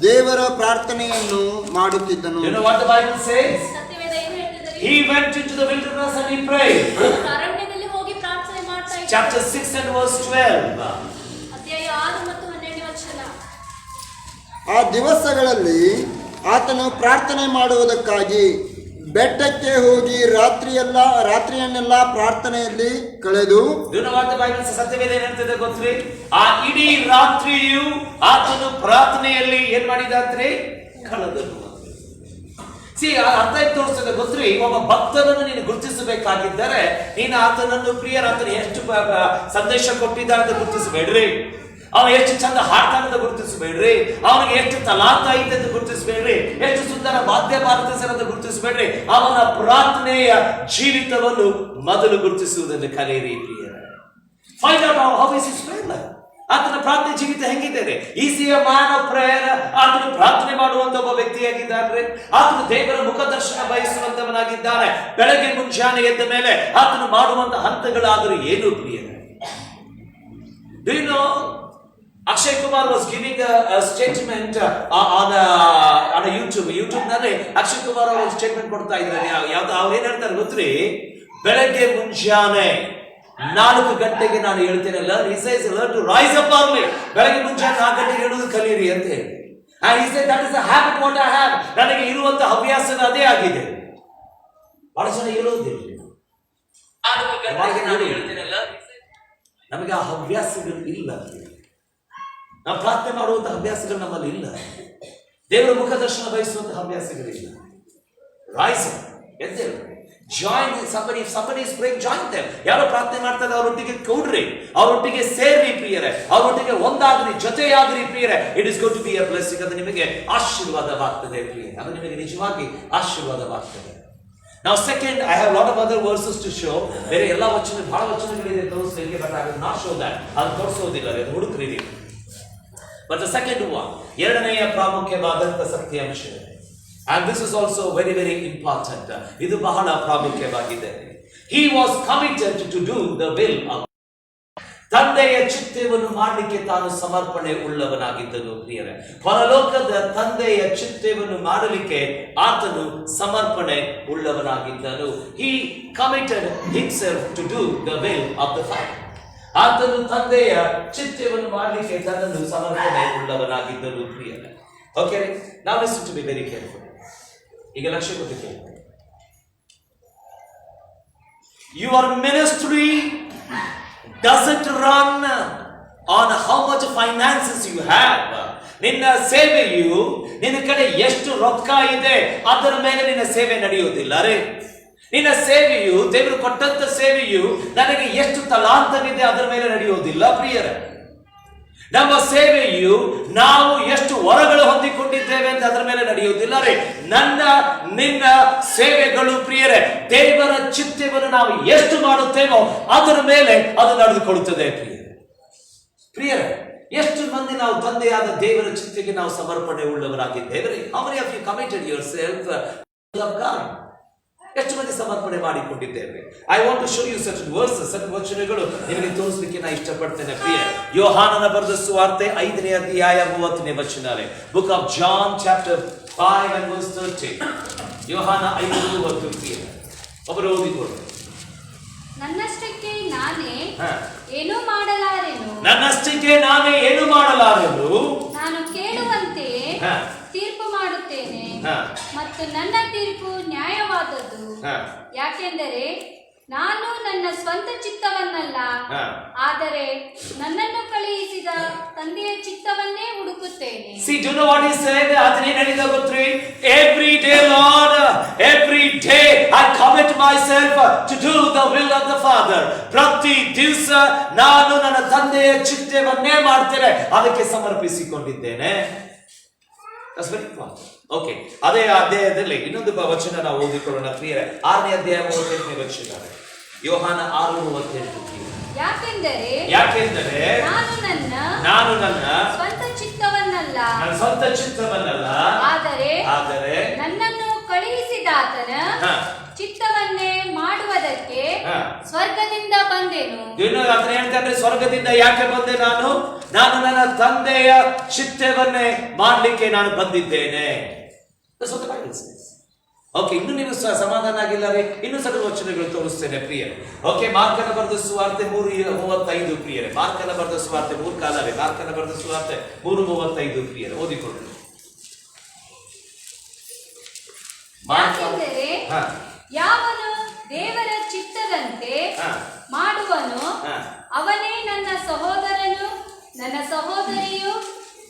ದೇವರ ಪ್ರಾರ್ಥನೆಯನ್ನು ಮಾಡುತ್ತಿದ್ದನು. You know what the Bible says? ಸತ್ಯವೇದ ಏನು ಹೇಳ್ತಿದೆ? He went into the wilderness and he prayed. ಅರಣ್ಯದಲ್ಲಿ ಹೋಗಿ ಪ್ರಾರ್ಥನೆ ಮಾಡ್ತಾ ಇದ್ದ. Chapter 6 and verse 12. ಅಧ್ಯಾಯ 6 ಮತ್ತು 12ನೇ ವಚನ. ಆ ದಿವಸಗಳಲ್ಲಿ ಆತನು ಪ್ರಾರ್ಥನೆ ಮಾಡುವುದಕ್ಕಾಗಿ ಬೆಟ್ಟಕ್ಕೆ ಹೋಗಿ ರಾತ್ರಿಯನ್ನೆಲ್ಲ ಪ್ರಾರ್ಥನೆಯಲ್ಲಿ ಕಳೆದು. You know what the Bible says? ಸತ್ಯವೇದ ಏನು ಹೇಳ್ತಿದೆ ಗೊತ್ತ್ರಿ? ಆ ಇಡೀ ರಾತ್ರಿಯು ಆತನು ಪ್ರಾರ್ಥನೆಯಲ್ಲಿ ಏನ್ ಮಾಡಿದಾತ್ರಿ? ಕಳೆದನು. ಅರ್ಥ ತೋರಿಸ್ತದೆ ಗೊತ್ತ್ರಿ? ಒಬ್ಬ ಭಕ್ತನನ್ನು ನೀನು ಗುರುತಿಸಬೇಕಾಗಿದ್ದರೆ ನೀನು ಆತನನ್ನು ಆತನು ಎಷ್ಟು ಸಂದೇಶ ಕೊಟ್ಟಿದ್ದಾನೆ ಅಂತ ಗುರುತಿಸಬೇಡ್ರಿ. ಅವನು ಎಷ್ಟು ಚಂದ ಹಾಡ್ತಾನೆ ಅಂತ ಗುರುತಿಸಬೇಡ್ರಿ. ಅವನಿಗೆ ಎಷ್ಟು ತಲಾಂತ ಐತೆ ಅಂತ ಗುರುತಿಸಬೇಡ್ರಿ. ಎಷ್ಟು ಸುಂದರ ವಾದ್ಯ ಬಾರಿಸ್ತಾನೆ ಅಂತ ಗುರುತಿಸಬೇಡ್ರಿ. ಅವನ ಪ್ರಾರ್ಥನೆಯ ಜೀವಿತವನ್ನು ಮೊದಲು ಗುರುತಿಸುವುದನ್ನು ಕಲಿಯಿರಿ ಪ್ರಿಯರೇ. Find out how is his prayer life. ಆತನ ಪ್ರಾರ್ಥನೆ ಜೀವಿತ ಹೆಂಗಿದ್ದೇನೆ? Is he a man of prayer? ಆತನು ಪ್ರಾರ್ಥನೆ ಮಾಡುವಂತ ಒಬ್ಬ ವ್ಯಕ್ತಿಯಾಗಿದ್ದಾನೆ. ಆತನು ದೇವರ ಮುಖದರ್ಶನ ಬಯಸುವಂತವನಾಗಿದ್ದಾನೆ. ಬೆಳಗ್ಗೆ ಮುಂಜಾನೆ ಎದ್ದ ಮೇಲೆ ಆತನು ಮಾಡುವಂತ ಹಂತಗಳಾದರೂ ಏನು ಪ್ರಿಯರೇ? Do you know Akshay Kumar was giving a statement on a YouTube ನಲ್ಲಿ ಅಕ್ಷಯ್ ಕುಮಾರ್ ಅವರು ಸ್ಟೇಟ್ಮೆಂಟ್ ಕೊಡ್ತಾ ಇದ್ದಾರೆ. ಯಾವ್ದು ಅವ್ರು ಏನ್ ಹೇಳ್ತಾರೆ ಗೊತ್ತ್ರಿ? ಬೆಳಗ್ಗೆ ಮುಂಜಾನೆ 4 ಗಂಟೆಗೆ ನಾನು ಹೇಳ್ತೇನೆ, learn to rise up early. ಬೆಳಗ್ಗೆ ಮುಂಜಾನೆ 4 ಗಂಟೆಗೆ ಹೇಳುವುದು ಕಲಿಯಿರಿ ಅಂತ ಹೇಳಿ. And he said that is a habit what I have. ನನಗೆ ಇರುವಂತ ಹವ್ಯಾಸ ಅದೇ ಆಗಿದೆ. ಬಹಳ ಜನ ಹೇಳೋದಿಲ್ಲ, ನಮಗೆ ಆ ಹವ್ಯಾಸಗಳು ಇಲ್ಲ. ನಾವು ಪ್ರಾರ್ಥನೆ ಮಾಡುವಂತ ಹವ್ಯಾಸಗಳು ನಮ್ಮಲ್ಲಿ ಇಲ್ಲ. ದೇವರ ಮುಖದರ್ಶನ ಬಯಸುವಂತ ಹವ್ಯಾಸಗಳಿಲ್ಲ. ರೈಸ್ ಎದ್ದೇಳು, join somebody. If somebody is praying, join them. ಯಾರು ಪ್ರಾರ್ಥನೆ ಮಾಡ್ತಾರೆ ಅವರೊಟ್ಟಿಗೆ ಕೂಡ್ರಿ, ಅವರೊಟ್ಟಿಗೆ ಸೇರ್ರಿ ಪ್ರಿಯರೇ, ಅವರೊಟ್ಟಿಗೆ ಒಂದಾಗ್ರಿ, ಜೊತೆಯಾಗ್ರಿ ಪ್ರಿಯರೇ. It is going to be a blessing. ಅದು ನಿಮಗೆ ಆಶೀರ್ವಾದವಾಗ್ತದೆ ಪ್ರಿಯರೇ, ಅದು ನಿಮಗೆ ನಿಜವಾಗಿ ಆಶೀರ್ವಾದವಾಗ್ತದೆ. Now second, I have a lot of other verses to show. ಬೇರೆ ಎಲ್ಲ ಬಹಳ ವಚನಗಳಿದೆ ತೋರಿಸಲಿಕ್ಕೆ, but I will not show that. ಅದು ತೋರಿಸೋದಿಲ್ಲ, ಅದು ಹುಡುಕ್ರಿ ನೀವು. But the second one, ಎರಡನೆಯ ಪ್ರಾಮುಖ್ಯವಾದಂತ ಸತ್ಯಾಂಶ, and this is also very very important. ಇದು ಬಹಳ ಪ್ರಾಮುಖ್ಯವಾಗಿದೆ. He was committed to do the will of God. ತಂದೆಯ ಚಿತ್ತವನ್ನು ಮಾಡಲಿಕ್ಕೆ ತಾನು ಸಮರ್ಪಣೆ ಉಳ್ಳವನಾಗಿದ್ದನು ಪ್ರಿಯರೇ. ಪರಲೋಕದ ತಂದೆಯ ಚಿತ್ತವನ್ನು ಮಾಡಲಿಕ್ಕೆ ಆತನು ಸಮರ್ಪಣೆ ಉಳ್ಳವನಾಗಿದ್ದನು. He committed himself to do the will of the Father. ಆತನು ತಂದೆಯ ಚಿತ್ತವನ್ನು ಮಾಡಲಿಕ್ಕೆ ತನ್ನನ್ನು ಸಮರ್ಪಣೆ ಉಳ್ಳವನಾಗಿದ್ದನು ಪ್ರಿಯರೇ. Okay, now listen to me very carefully. ಈಗ ಲಕ್ಷ್ಯ ಕೊಟ್ಟು ಕೇಳಿ. Your ministry doesn't run on how much finances you have. ನಿನ್ನ ಸೇವೆಯು ನಿನ್ನ ಕಡೆ ಎಷ್ಟು ರೊಕ್ಕ ಇದೆ ಅದರ ಮೇಲೆ ನಿನ್ನ ಸೇವೆ ನಡೆಯುವುದಿಲ್ಲ ರೇ. ನಿನ್ನ ಸೇವೆಯು, ದೇವರು ಕೊಟ್ಟಂತ ಸೇವೆಯು ನನಗೆ ಎಷ್ಟು ತಲಾಂತವಿದೆ ಅದರ ಮೇಲೆ ನಡೆಯುವುದಿಲ್ಲ ಪ್ರಿಯರೇ. ನಮ್ಮ ಸೇವೆಯು ನಾವು ಎಷ್ಟು ವರಗಳು ಹೊಂದಿಕೊಂಡಿದ್ದೇವೆ ಅಂತ ಅದರ ಮೇಲೆ ನಡೆಯುವುದಿಲ್ಲ ರೇ. ನಿನ್ನ ಸೇವೆಗಳು ಪ್ರಿಯರೇ, ದೇವರ ಚಿತ್ತವನ್ನು ನಾವು ಎಷ್ಟು ಮಾಡುತ್ತೇವೋ ಅದರ ಮೇಲೆ ಅದು ನಡೆದುಕೊಳ್ಳುತ್ತದೆ ಪ್ರಿಯರೇ. ಎಷ್ಟು ಮಂದಿ ನಾವು ತಂದೆಯಾದ ದೇವರ ಚಿತ್ತಕ್ಕೆ ನಾವು ಸಮರ್ಪಣೆ ಉಳ್ಳವರಾಗಿದ್ದೇವೆ? How many of you committed yourself to love God? ಎಷ್ಟು ಮಂದಿ ಸಮರ್ಪಣೆ ಮಾಡಿಕೊಂಡಿದ್ದೇವೆ? I want to show you certain verses, certain ವಚನಗಳು ನಿಮಗೆ ತೋರಿಸಲಿಕ್ಕೆ ನಾನು ಇಷ್ಟಪಡ್ತೇನೆ ಪ್ರಿಯ. ಯೋಹಾನನ ಬರೆದ ಸುವಾರ್ತೆ 5ನೇ ಅಧ್ಯಾಯ 30ನೇ ವಚನ. Book of John chapter 5 and verse 30. ಯೋಹಾನ 5:30 ಪ್ರಿಯ. ಒಬ್ಬರು ಓದಿಕೊಳ್ಳಿ. ನನ್ನಷ್ಟಕ್ಕೆ ನಾನೇ ಏನು ಮಾಡಲಾರೆನು, ನನ್ನಷ್ಟಕ್ಕೆ ನಾನೇ ಏನು ಮಾಡಲಾರೆನು, ನಾನು ಕೇಳುವಂತೆ ತೀರ್ಪು ಮಾಡುತ್ತೇನೆ ಮತ್ತು ನನ್ನ ತೀರ್ಪು ನ್ಯಾಯವಾದದ್ದು. ಯಾಕೆಂದರೆ ನಾನು ನನ್ನ ಸ್ವಂತ ಚಿತ್ತವನ್ನಲ್ಲ, ಆದರೆ ನನ್ನನ್ನು ಕಳುಹಿಸಿದ ತಂದೆಯ ಚಿತ್ತವನ್ನೇ ಹುಡುಕುತ್ತೇನೆ. See, do you know what he said? ಅದನ್ನೇ ಹೇಳಿದ ಗೊತ್ತ್ರಿ? Every day, Lord, every day I commit myself to do the will of the Father. ಪ್ರತಿ ದಿವಸ ನಾನು ನನ್ನ ತಂದೆಯ ಚಿತ್ತವನ್ನೇ ಮಾಡ್ತೇನೆ, ಅದಕ್ಕೆ ಸಮರ್ಪಿಸಿಕೊಂಡಿದ್ದೇನೆ. That's very important. Okay, ಅದೇ ಅಧ್ಯಾಯದಲ್ಲಿ ಇನ್ನೊಂದು ವಚನ ನಾವು ಓದಿಕೊಳ್ಳೋಣ ಪ್ರಿಯರೇ. 6ನೇ ಅಧ್ಯಾಯ 38ನೇ ವಚನ. ಯೋಹಾನ 6:38. ಯಾಕೆಂದರೆ ನಾನು ನನ್ನ ಸ್ವಂತ ಚಿತ್ತವನ್ನಲ್ಲ, ಆದರೆ ನನ್ನನ್ನು ಕಳುಹಿಸಿದಾತನ ಚಿತ್ತವನ್ನೇ ಮಾಡುವುದಕ್ಕೆ ಸ್ವರ್ಗದಿಂದ ಬಂದೆನು. ಅದನ್ನ ಹೇಳ್ತಾರೆ, ಸ್ವರ್ಗದಿಂದ ಯಾಕೆ ಬಂದೆ ನಾನು ನನ್ನ ತಂದೆಯ ಚಿತ್ತವನ್ನೇ ಮಾಡಲಿಕ್ಕೆ ನಾನು ಬಂದಿದ್ದೇನೆ. ಓಕೆ, ಇನ್ನು ನೀವು ಸಮಾಧಾನ ಆಗಿಲ್ಲ ರೀ, ಇನ್ನು ಸಣ್ಣ ವಚನಗಳು ತೋರಿಸ್ತೇನೆ ಪ್ರಿಯರೇ. ಓಕೆ, ಮಾರ್ಕನ ಬರೆದ ಸುವಾರ್ತೆ 3:35 ಪ್ರಿಯರೇ. ಮಾರ್ಕನ ಬರೆದ ಸುವಾರ್ತೆ 3 ಕಾಲವೇ. ಮಾರ್ಕನ ಬರೆದ ಸುವಾರ್ತೆ 3:35 ಪ್ರಿಯರೇ, ಓದಿಕೊಳ್ಳಿ. ಯಾಕೆಂದರೆ ಯಾವನು ದೇವರ ಚಿತ್ತದಂತೆ ಮಾಡುವನು ಅವನೇ ನನ್ನ ಸಹೋದರನು, ನನ್ನ ಸಹೋದರಿಯು,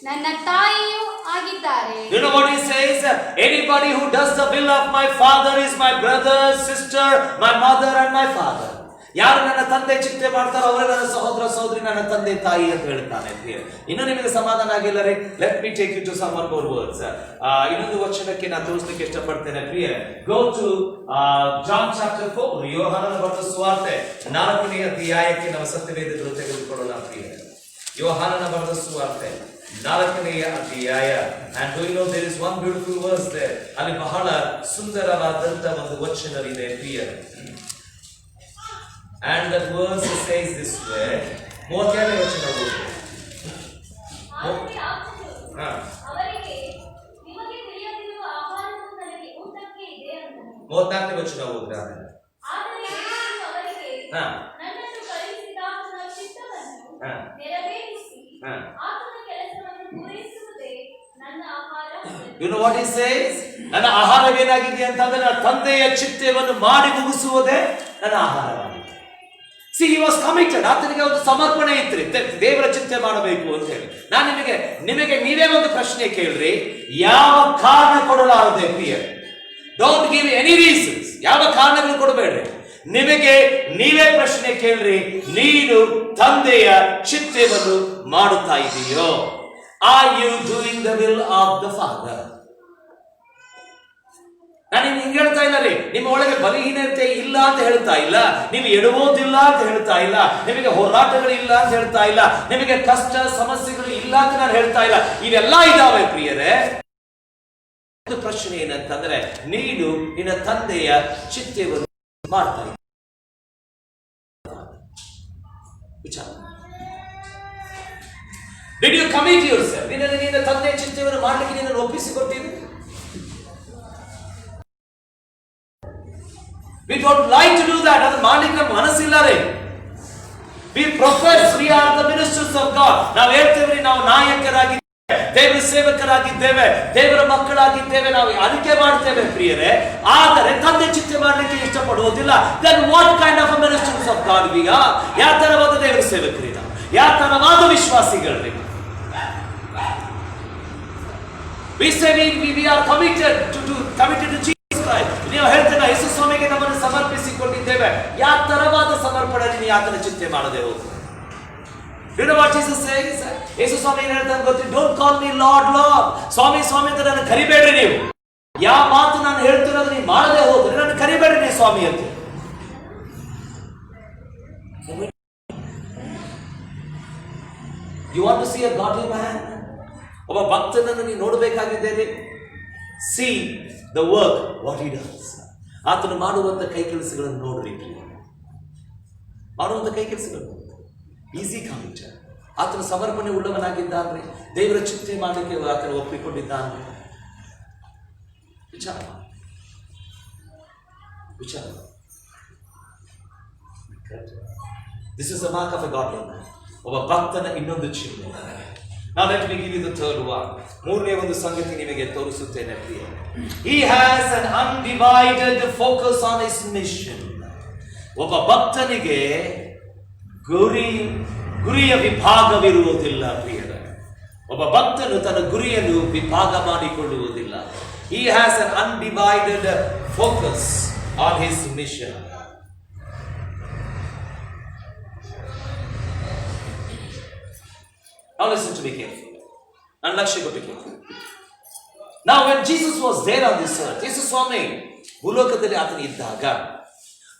ನನ್ನ ತಾಯಿಯು ಆಗಿದ್ದಾರೆ. You know what he says? Anybody who does the will of my father is my brother, sister, my mother and my father. ಯಾರು ನನ್ನ ತಂದೆ ಚಿಂತೆ ಮಾಡ್ತಾರೋ ಅವರೇ ನನ್ನ ಸಹೋದರ ಸಹೋದರಿ, ನನ್ನ ತಂದೆ ತಾಯಿ ಅಂತ ಹೇಳ್ತಾನೆ. ಇನ್ನು ನಿಮಗೆ ಸಮಾಧಾನ ಆಗಿಲ್ಲ ರೀ, let me take you to some more words. ಇನ್ನೊಂದು ವಚನಕ್ಕೆ ನಾನು ತೋರಿಸಲಿಕ್ಕೆ ಇಷ್ಟಪಡ್ತೇನೆ ಪ್ರಿಯರೇ. Go to John chapter 4. ಯೋಹಾನನ ಬರೆದ ಸುವಾರ್ತೆ 4ನೇ ಅಧ್ಯಾಯಕ್ಕೆ ನಾವು ಸತ್ಯವೇದಗಳು ತೆಗೆದುಕೊಳ್ಳೋಣ ಪ್ರಿಯರೇ. ಯೋಹಾನನ ಬರೆದ ಸುವಾರ್ತೆ 4ನೇ ಅಧ್ಯಾಯ. and do you know there is one beautiful verse there? ಅಲ್ಲಿ ಬಹಳ ಸುಂದರವಾದಂತ ಒಂದು ವಚನವಿದೆ ಪ್ರಿಯರೇ. and that verse says this way. 30ನೇ ವಚನ ಓದಿ. ಅವರಿಗೆ ನಿಮಗೆ ತಿಳಿಯದಿರುವ ಆಹಾರವು ನನಗೆ ಊಟಕ್ಕೆ ಇದೆ ಅಂದನು. 34ನೇ ವಚನ ಓದಿ. ಆದರೆ ಯೇಸು ಅವರಿಗೆ ನನ್ನನ್ನು ಕಳುಹಿಸಿದಾತನ ಚಿತ್ತವನ್ನು ನೆರವೇರಿಸಿ ಆತನ ಕೆಲಸವನ್ನು ಪೂರೈಸುವುದೇ ನನ್ನ ಆಹಾರ. You know what he says? ನನ್ನ ಆಹಾರವೇನಾಗಿದೆ ಅಂತಂದ್ರೆ ನನ್ನ ತಂದೆಯ ಚಿತ್ತವನ್ನು ಮಾಡಿ ಮುಗಿಸುವುದೇ ನನ್ನ ಆಹಾರವಾಗಿದೆ. See, he was committed. ಆತನಿಗೆ ಒಂದು ಸಮರ್ಪಣೆ ಇತ್ತು, ದೇವರ ಚಿಂತೆ ಮಾಡಬೇಕು ಅಂತ ಹೇಳಿ. ನಾನು ನಿಮಗೆ ನೀವೇ ಒಂದು ಪ್ರಶ್ನೆ ಕೇಳ್ರಿ, ಯಾವ ಕಾರಣ ಕೊಡಲಾರದೆ ಪ್ರಿಯ? Don't give any reasons. ಯಾವ ಕಾರಣಗಳು ಕೊಡಬೇಡ್ರಿ. ನಿಮಗೆ ನೀವೇ ಪ್ರಶ್ನೆ ಕೇಳ್ರಿ, ನೀನು ತಂದೆಯ ಚಿತ್ತವನ್ನು ಮಾಡುತ್ತಾ ಇದೆಯೋ? Are you doing the will of the father? ನಾನು ನಿಮ್ಗೆ ಹಿಂಗೆ ಹೇಳ್ತಾ ಇಲ್ಲ ರೀ, ನಿಮ್ಮ ಒಳಗೆ ಬಲಹೀನತೆ ಇಲ್ಲ ಅಂತ ಹೇಳ್ತಾ ಇಲ್ಲ, ನೀವು ಎಡುವುದಿಲ್ಲ ಅಂತ ಹೇಳ್ತಾ ಇಲ್ಲ, ನಿಮಗೆ ಹೋರಾಟಗಳು ಇಲ್ಲ ಅಂತ ಹೇಳ್ತಾ ಇಲ್ಲ, ನಿಮಗೆ ಕಷ್ಟ ಸಮಸ್ಯೆಗಳು ಇಲ್ಲ ಅಂತ ನಾನು ಹೇಳ್ತಾ ಇಲ್ಲ. ಇವೆಲ್ಲ ಇದಾವೆ ಪ್ರಿಯರೇ. ಒಂದು ಪ್ರಶ್ನೆ ಏನಂತಂದ್ರೆ, ನೀನು ನಿನ್ನ ತಂದೆಯ ಚಿತ್ತವನ್ನು ಮಾಡ್ತಾ ಇದ್ದ ವಿಚಾರ. Did you commit yourself? ನಿನ್ನ ತಂದೆ ಚಿಂತೆಯನ್ನು ಮಾಡಲಿಕ್ಕೆ ನಿನ್ನನ್ನು ಒಪ್ಪಿಸಿಕೊಟ್ಟಿದ್ದೆ? We don't like to do that. ಅದು ಮಾಡಲಿಕ್ಕೆ ನಮ್ಮ ಮನಸ್ಸಿಲ್ಲರೆ. We profess we are the ministers of God. ನಾವು ಹೇಳ್ತೇವೆ ನಾವು ನಾಯಕರಾಗಿದ್ದೇವೆ, ದೇವರ ಸೇವಕರಾಗಿದ್ದೇವೆ, ದೇವರ ಮಕ್ಕಳಾಗಿದ್ದೇವೆ, ನಾವು ಅದಕ್ಕೆ ಮಾಡ್ತೇವೆ ಪ್ರಿಯರೇ. ಆದರೆ ತಂದೆ ಚಿಂತೆ ಮಾಡಲಿಕ್ಕೆ ಇಷ್ಟಪಡುವುದಿಲ್ಲ. Then what kind of a ministers of God we are? ಯಾವ ತರವಾದ ದೇವರ ಸೇವಕರಿಲ್ಲ, ಯಾವ ತರವಾದ ವಿಶ್ವಾಸಿಗಳಿಲ್ಲ. We say we are committed to Jesus Christ. ನೀವು ಹೇಳ್ತೀರಾ ಯೇಸು ಸ್ವಾಮಿಗೆ ನಮ್ಮನ್ನು ಸಮರ್ಪಿಸಿಕೊಂಡಿದ್ದೇವೆ. ಯಾವ ತರವಾದ ಸಮರ್ಪಣೆ ನೀವು ಆತನ ಚಿಂತೆ ಮಾಡದೆ ಹೋಗು. You know what Jesus says? ಯೇಸು ಸ್ವಾಮಿ ಏನು ಹೇಳ್ತಾನೆ ಗೊತ್ತಿ? Don't call me Lord, Lord. ಸ್ವಾಮಿ ಸ್ವಾಮಿ ಅಂತ ನನ್ನ ಕರಿಬೇಡ್ರಿ ನೀವು. ಯಾವ ಮಾತು ನಾನು ಹೇಳ್ತಿರೋದು ನೀವು ಮಾಡದೆ ಹೋದ್ರೆ ನನ್ನ ಕರಿಬೇಡ್ರಿ ನೀವು ಸ್ವಾಮಿ ಅಂತ. You want to see a godly man? ಒಬ್ಬ ಭಕ್ತನನ್ನು ನೀವು ನೋಡಬೇಕಾಗಿದ್ದೇನೆ. See the work what he does. ಆತನು ಮಾಡುವಂತ ಕೈ ಕೆಲಸಗಳನ್ನು ನೋಡ್ರಿ. ಮಾಡುವಂತ ಕೈ ಕೆಲಸಗಳು ಈಸಿ ಕಾಮಿಟ್. ಆತನ ಸಮರ್ಪಣೆ ಉಳ್ಳವನಾಗಿದ್ದಾನೆ, ದೇವರ ಚಿಂತೆ ಮಾಡಲಿಕ್ಕೆ ಆತನು ಒಪ್ಪಿಕೊಂಡಿದ್ದಾನೆ. ವಿಚಾರ this is the mark of A godly man. ಒಬ್ಬ ಭಕ್ತನ ಇನ್ನೊಂದು ಚಿಹ್ನೆ. Now let me give you the third one. ಮೂರನೇ ಒಂದು ಸಂಗತಿ ನಿಮಗೆ ತೋರಿಸುತ್ತೇನೆ ಪ್ರಿಯ. He has an undivided focus on his mission. ಒಬ್ಬ ಭಕ್ತನಿಗೆ ಗುರಿಯ ವಿಭಾಗವಿರುವುದಿಲ್ಲ ಪ್ರಿಯರೇ. ಒಬ್ಬ ಭಕ್ತನು ತನ್ನ ಗುರಿಯನ್ನು ವಿಭಾಗ ಮಾಡಿಕೊಳ್ಳುವುದಿಲ್ಲ. He has an undivided focus on his mission. Now listen to me carefully. And lakshya kotti carefully. Now when Jesus was there on this earth, Jesus Swami ಭೂಲೋಕದಲ್ಲಿ ಆತನು ಇದ್ದಾಗ,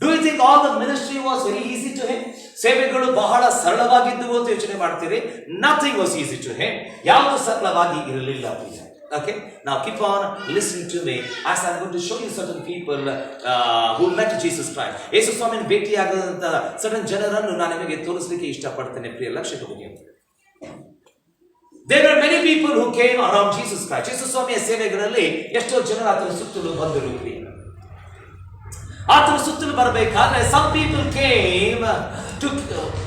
do you think all the ministry was very easy to him? ಸೇವೆಗಳು ಬಹಳ ಸರಳವಾಗಿದ್ದವು ಅಂತ ಯೋಚನೆ ಮಾಡ್ತೀರಿ? Nothing was easy to him. ಯಾವುದು ಸರಳವಾಗಿ ಇರಲಿಲ್ಲ. Okay, now keep on listening to me as I'm going to show you certain people who met Jesus Christ. ಯೇಸು ಸ್ವಾಮಿಯನ್ನು ಭೇಟಿಯಾಗದಂತ certain ಜನರನ್ನು ನಾನು ನಿಮಗೆ ತೋರಿಸಲಿಕ್ಕೆ ಇಷ್ಟಪಡ್ತೇನೆ ಪ್ರಿಯ. ಲಕ್ಷ್ಯ ಕೊಡಿ. There were many people who came around Jesus Christ. ಯೇಸು ಸ್ವಾಮಿಯ ಸೇವೆಗಳಲ್ಲಿ ಎಷ್ಟೋ ಜನರು ಆತನ ಸುತ್ತಲೂ ಬಂದರು. ಆತನ ಸುತ್ತಲೂ ಬರಬೇಕಾದ್ರೆ some people came to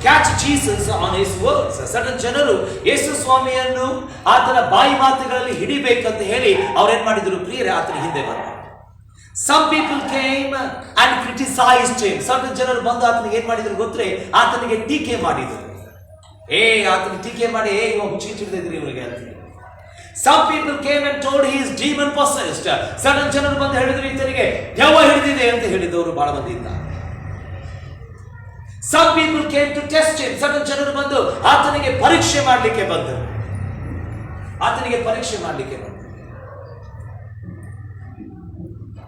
catch Jesus on his words. certain ಜನರು ಯೇಸು ಸ್ವಾಮಿಯನ್ನು ಆತನ ಬಾಯಿ ಮಾತುಗಳಲ್ಲಿ ಹಿಡಿಬೇಕಂತ ಹೇಳಿ ಅವರೇನ್ ಮಾಡಿದ್ರು ಪ್ರಿಯರೇ, ಆತನ ಹಿಂದೆ ಬಂದರು. Some people came and criticized him. certain ಜನರು ಬಂದು ಆತನಿಗೆ ಏನ್ ಮಾಡಿದ್ರು ಗೊತ್ತೇ? ಆತನಿಗೆ ಟೀಕೆ ಮಾಡಿದರು. ಆತನಿಗೆ ಟೀಕೆ ಮಾಡಿ ಇವ ಹುಚ್ಚಿ ಹಿಡಿದಿದ್ರಿ ಇವನಿಗೆ ಅಂತ. Some people came and told he is demon possessed. certain ಜನರು ಬಂದು ಹೇಳಿದ್ರು ಈತನಿಗೆ ದೆವ್ವ ಹಿಡಿದಿದೆ ಅಂತ ಹೇಳಿದವರು ಬಹಳ ಮಂದಿ ಇದ್ದಾರೆ. Some people came to test him. certain ಜನರು ಬಂದು ಆತನಿಗೆ ಪರೀಕ್ಷೆ ಮಾಡಲಿಕ್ಕೆ ಬಂದರು.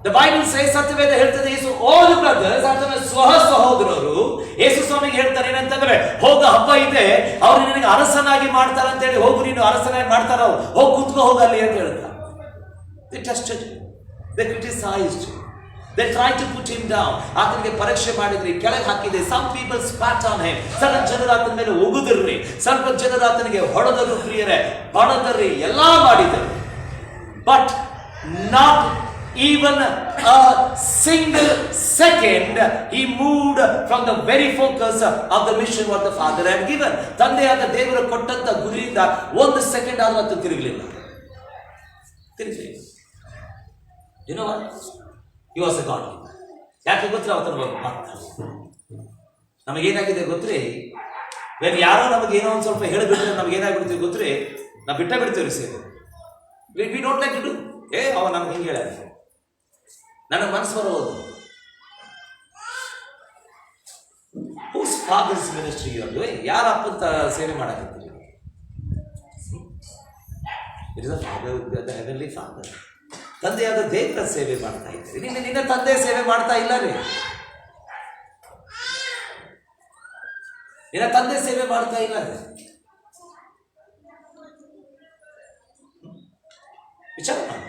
The Bible says, ಸತ್ಯವೇದ ಹೇಳ್ತದೆ, ಯೇಸು all brothers, ಆತನ ಸಹೋದರರು ಯೇಸು ಸ್ವಾಮಿಗೆ ಹೇಳ್ತಾರೆ ಏನಂತಂದ್ರೆ, ಹೋಗ ಹಬ್ಬ ಇದೆ, ಅವ್ರು ನಿನಗೆ ಅರಸನಾಗಿ ಮಾಡ್ತಾರೆ ಅಂತ ಹೇಳಿ, ಹೋಗು ನೀನು ಅರಸನಾಗಿ ಮಾಡ್ತಾರ, ಹೋಗಿ ಕೂತ್ಕೋ ಹೋಗಲ್ಲಿ ಅಂತ ಹೇಳ್ತಾರೆ. They tested him. They criticized him. They tried to put him down. ಆತನಿಗೆ ಪರೀಕ್ಷೆ ಮಾಡಿದ್ರಿ, ಕೆಳಗೆ ಹಾಕಿದೆ. Some people spat on him. ಸ್ವಲ್ಪ ಜನರು ಆತನ ಮೇಲೆ ಉಗುದಿರ್ರಿ, ಸ್ವಲ್ಪ ಜನರು ಆತನಿಗೆ ಹೊಡೆದರು ಪ್ರಿಯರೇ, ಬಡದರ್ರಿ, ಎಲ್ಲಾ ಮಾಡಿದರು. But not even a single second he moved from the very focus of the mission what the Father had given. ತಂದೆಯಾದ ದೇವರು ಕೊಟ್ಟಂತ ಗುರಿಯಿಂದ ಒಂದು ಸೆಕೆಂಡ್ ಆದ್ರೂ ಅದು ತಿರುಗಲಿಲ್ಲ. You know what? He was a God. ಯಾಕೆ ಗೊತ್ತಿಲ್ಲ ಅವತನ ಭಕ್ತ. ನಮಗೇನಾಗಿದೆ ಗೊತ್ತೇ? ಯಾರೋ ನಮಗೇನೋ ಒಂದು ಸ್ವಲ್ಪ ಹೇಳಿಬಿಟ್ರೆ ನಮಗೇನಾಗ್ಬಿಡ್ತೀವಿ ಗೊತ್ತೇ? ನಾವು ಬಿಡ್ತೇವೆ ಸೇವೆ. We don't like to do. ಅವ ನಮ್ಗೆ ಹಿಂಗೆ ಹೇಳ, ನನಗೆ ಮನಸ್ಸು ಬರೋದು. Whose father's ministry you are doing? ಯಾರ ಅಪ್ಪನ ಸೇವೆ ಮಾಡಕತ್ತೀರಿ? It is the heavenly Father. ತಂದೆಯಾದ ದೇವರ ಸೇವೆ ಮಾಡ್ತಾ ಇದ್ದೀರಿ. ನಿನ್ನ ತಂದೆ ಸೇವೆ ಮಾಡ್ತಾ ಇಲ್ಲ ರೀ. ನಿನ್ನ ತಂದೆ ಸೇವೆ ಮಾಡ್ತಾ ಇಲ್ಲ ರೀ. ವಿಚಾರ ಮಾಡಿ.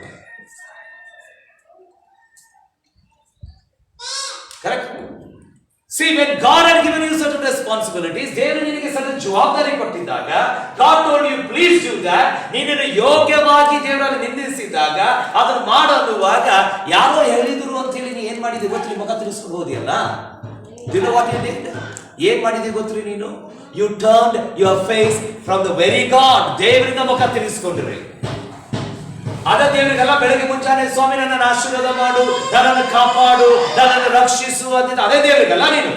Correct. See, when God had given you certain responsibilities, ದೇವರು ನಿನಗೆ certain ಜವಾಬ್ದಾರಿ ಕೊಟ್ಟಿದ್ದಾಗ, God told you please do that, ನೀನನ್ನು ಯೋಗ್ಯವಾಗಿ ದೇವರಲ್ಲಿ ನಿಂದಿಸಿದಾಗ, ಅದನ್ನು ಮಾಡುವಾಗ ಯಾರೋ ಹೇಳಿದ್ರು ಅಂತ ಹೇಳಿ ನೀ ಏನ್ ಮಾಡಿದೆ ಗೊತ್ತಿ ಮುಖ ತಿರ್ಸ್ಕೋಬಹುದಿಯಲ್ಲ. Do you know what you did? ಏನ್ ಮಾಡಿದೆ ಗೊತ್ತ್ರಿ ನೀನು? You turned your face from the very God. ದೇವರಿಂದ ಮುಖ ತಿರ್ಸ್ಕೊಂಡ್ರಿ. ಅದ ದೇವರಿಗೆಲ್ಲ ಬೆಳಗ್ಗೆ ಮುಂಚಾನೆ ಸ್ವಾಮಿ ನನ್ನನ್ನು ಆಶೀರ್ವಾದ ಮಾಡು, ನನ್ನನ್ನು ಕಾಪಾಡು, ನನ್ನನ್ನು ರಕ್ಷಿಸು ಅಂತ ಅದೇ ದೇವರಿಗಲ್ಲ ನೀನು.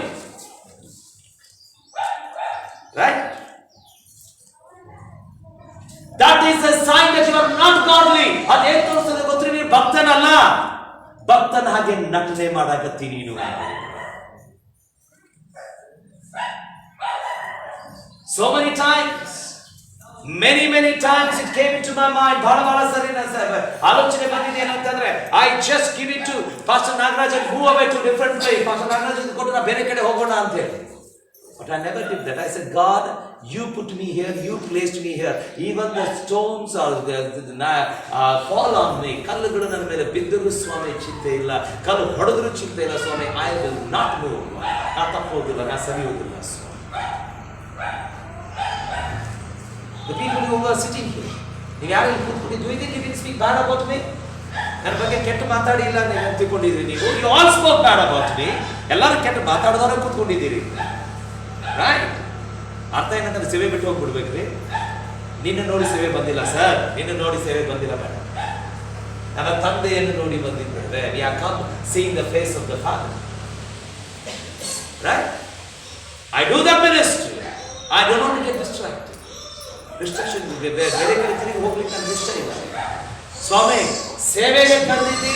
Right? That is a sign that you are not godly. ಅದೇನು ತೋರಿಸ್ತದೆ ಗೊತ್ತ್ರಿ, ನೀನು ಭಕ್ತನಲ್ಲ. ಭಕ್ತನ ಹಾಗೆ ನಟನೆ ಮಾಡಕತ್ತಿ ನೀನು. So many times it came into my mind. ಬಹಳ ಸರಿ ಆಲೋಚನೆ ಬಂದಿದೆ ಏನಂತಂದ್ರೆ, I just give it to Pastor Nagaraj and move away to different place. Pastor Nagaraj ಕೊಟ್ಟು ನಾ ಬೇರೆ ಕಡೆ ಹೋಗೋಣ ಅಂತ ಹೇಳಿ. But I never did that. I said, God, you put me here, you placed me here. Even the stones fall on me. ಕಲ್ಲುಗಳು ನನ್ನ ಮೇಲೆ ಬಿದ್ದರೂ ಸ್ವಾಮಿ ಚಿಂತೆ ಇಲ್ಲ, ಕಲ್ಲು ಹೊಡೆದರೂ ಚಿಂತೆ ಇಲ್ಲ ಸ್ವಾಮಿ. I will not move. ನಾ ತಪ್ಪೋದಿಲ್ಲ, ನಾ ಸರಿಯೋದಿಲ್ಲ ಸ್ವಾಮಿ. The people who were sitting here, ನೀವು ಯಾರು ಕೂತ್ಕೊಂಡಿದ್ದು, do you think you can speak bad about me? ನನ್ನ ಬಗ್ಗೆ ಕೆಟ್ಟ ಮಾತಾಡಿ ಇಲ್ಲ ನೀವು ಅಂತಿಕೊಂಡಿದ್ರಿ. ನೀವು you all spoke bad about me. ಎಲ್ಲರೂ ಕೆಟ್ಟ ಮಾತಾಡೋದವ್ರೆ ಕೂತ್ಕೊಂಡಿದ್ದೀರಿ. ರೈಟ್? ಅರ್ಥ ಏನಂದ್ರೆ ಸೇವೆ ಬಿಟ್ಟು ಹೋಗ್ಬಿಡ್ಬೇಕ್ರಿ. ನಿನ್ನ ನೋಡಿ ಸೇವೆ ಬಂದಿಲ್ಲ ಸರ್, ನಿನ್ನ ನೋಡಿ ಸೇವೆ ಬಂದಿಲ್ಲ ಮೇಡಮ್, ನನ್ನ ತಂದೆಯನ್ನು ನೋಡಿ ಬಂದಿದ್ದೇವೆ. We have come seeing the face of the Father. Right? I do the ministry. I do not get distracted. Distraction ಬೇರೆ ಕಡೆ ಹೋಗ್ಲಿಕ್ಕೆ ನನಗೆ ಇಷ್ಟ ಇಲ್ಲ. ಸ್ವಾಮಿ ಸೇವೆಗೆ ಕರೆದಿದ್ದಿ,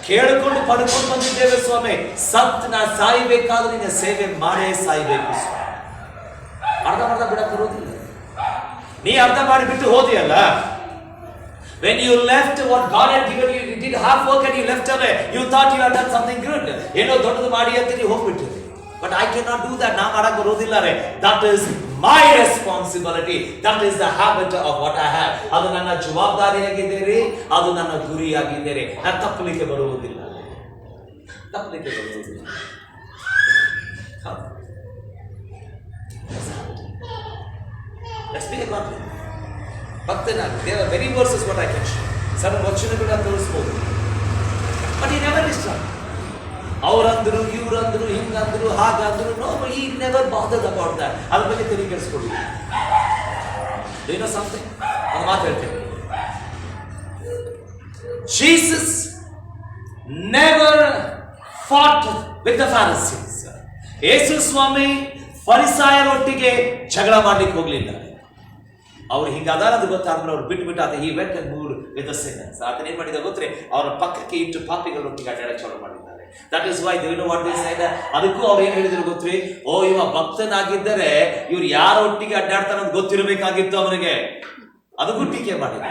ಕೇಳಿಕೊಂಡು ಪಡ್ಕೊಂಡು ಬಂದಿದ್ದೇವೆ ಸ್ವಾಮಿ. ನಾ ಸಾಯ್ಬೇಕಾದ್ರೆ ನಿನ್ನ ಸೇವೆ ಮಾಡೇ ಸಾಯ್ಬೇಕು ಸ್ವಾಮಿ. ಅರ್ಧ ಬಿಡಕ್ಕೆ ಬರೋದಿಲ್ಲ. ನೀ ಅರ್ಧ ಮಾಡಿಬಿಟ್ಟು ಹೋದಿಯಲ್ಲ. When you left what God had given you, you did half work and you left away. You thought you had done something good. ಏನೋ ದೊಡ್ಡದು ಮಾಡಿ ಅಂತ ನೀವು ಹೋಗ್ಬಿಟ್ಟಿರಿ. But I cannot do that. ನಾ ಮಾಡಕ್ಕೆ ಬರೋದಿಲ್ಲ ರೇ. That is my responsibility. That is the habit of what I have. ಅದು ನನ್ನ ಜವಾಬ್ದಾರಿಯಾಗಿದ್ದೀರಿ, ಅದು ನನ್ನ ಗುರಿಯಾಗಿದ್ದೀರಿ. ನಾನು ತಪ್ಪಲಿಕ್ಕೆ ಬರುವುದಿಲ್ಲ. Let's be a godly. ಭಕ್ತನಾಗಿ there are many verses what I can show. ಸಣ್ಣ ವಚನಗಳನ್ನ ತೋರಿಸಬಹುದು. But he never distracted. ಅವರಂದ್ರು, ಇವರಂದ್ರು, ಹಿಂಗಂದ್ರು, ಹಾಗಂದ್ರು. No, he never bothered about that. ಅದ್ರ ಬಗ್ಗೆ ತಲೆ ಕೆಡಿಸ್ಕೊಳ್ಳಿ. Do you know something? ಒಂದು ಮಾತು ಹೇಳ್ತೇನೆ. Jesus never fought with the Pharisees. ಯೇಸು ಸ್ವಾಮಿ ಫರಿಸಾಯರೊಟ್ಟಿಗೆ ಜಗಳ ಮಾಡ್ಲಿಕ್ಕೆ ಹೋಗ್ಲಿಲ್ಲ. ಅವ್ರು ಹಿಂಗಾದಾರ ಅದು ಗೊತ್ತಾದ್ಮೇಲೆ ಅವ್ರು ಬಿಟ್ಬಿಟ್ಟು ಆತ he went and moved with the sinners. ಆತನ ಏನ್ ಮಾಡಿದ ಗೊತ್ತೇ, ಅವರ ಪಕ್ಕಕ್ಕೆ ಇಟ್ಟು ಪಾಪಿಗಳೊಟ್ಟಿಗೆ ಅಡ್ಡಾಡಕ್ಕೆ ಚಾಲು ಮಾಡಿದ್ದಾರೆ. That is why they know what they said. ಅದಕ್ಕೂ ಅವ್ರು ಏನ್ ಹೇಳಿದ್ರು ಗೊತ್ತ್ರಿ, ಓ ಇವ ಭಕ್ತನಾಗಿದ್ದರೆ ಇವ್ರು ಯಾರೊಟ್ಟಿಗೆ ಅಡ್ಡಾಡ್ತಾರ ಅಂತ ಗೊತ್ತಿರಬೇಕಾಗಿತ್ತು ಅವನಿಗೆ. ಅದಕ್ಕೂ ಟೀಕೆ ಮಾಡಿದ.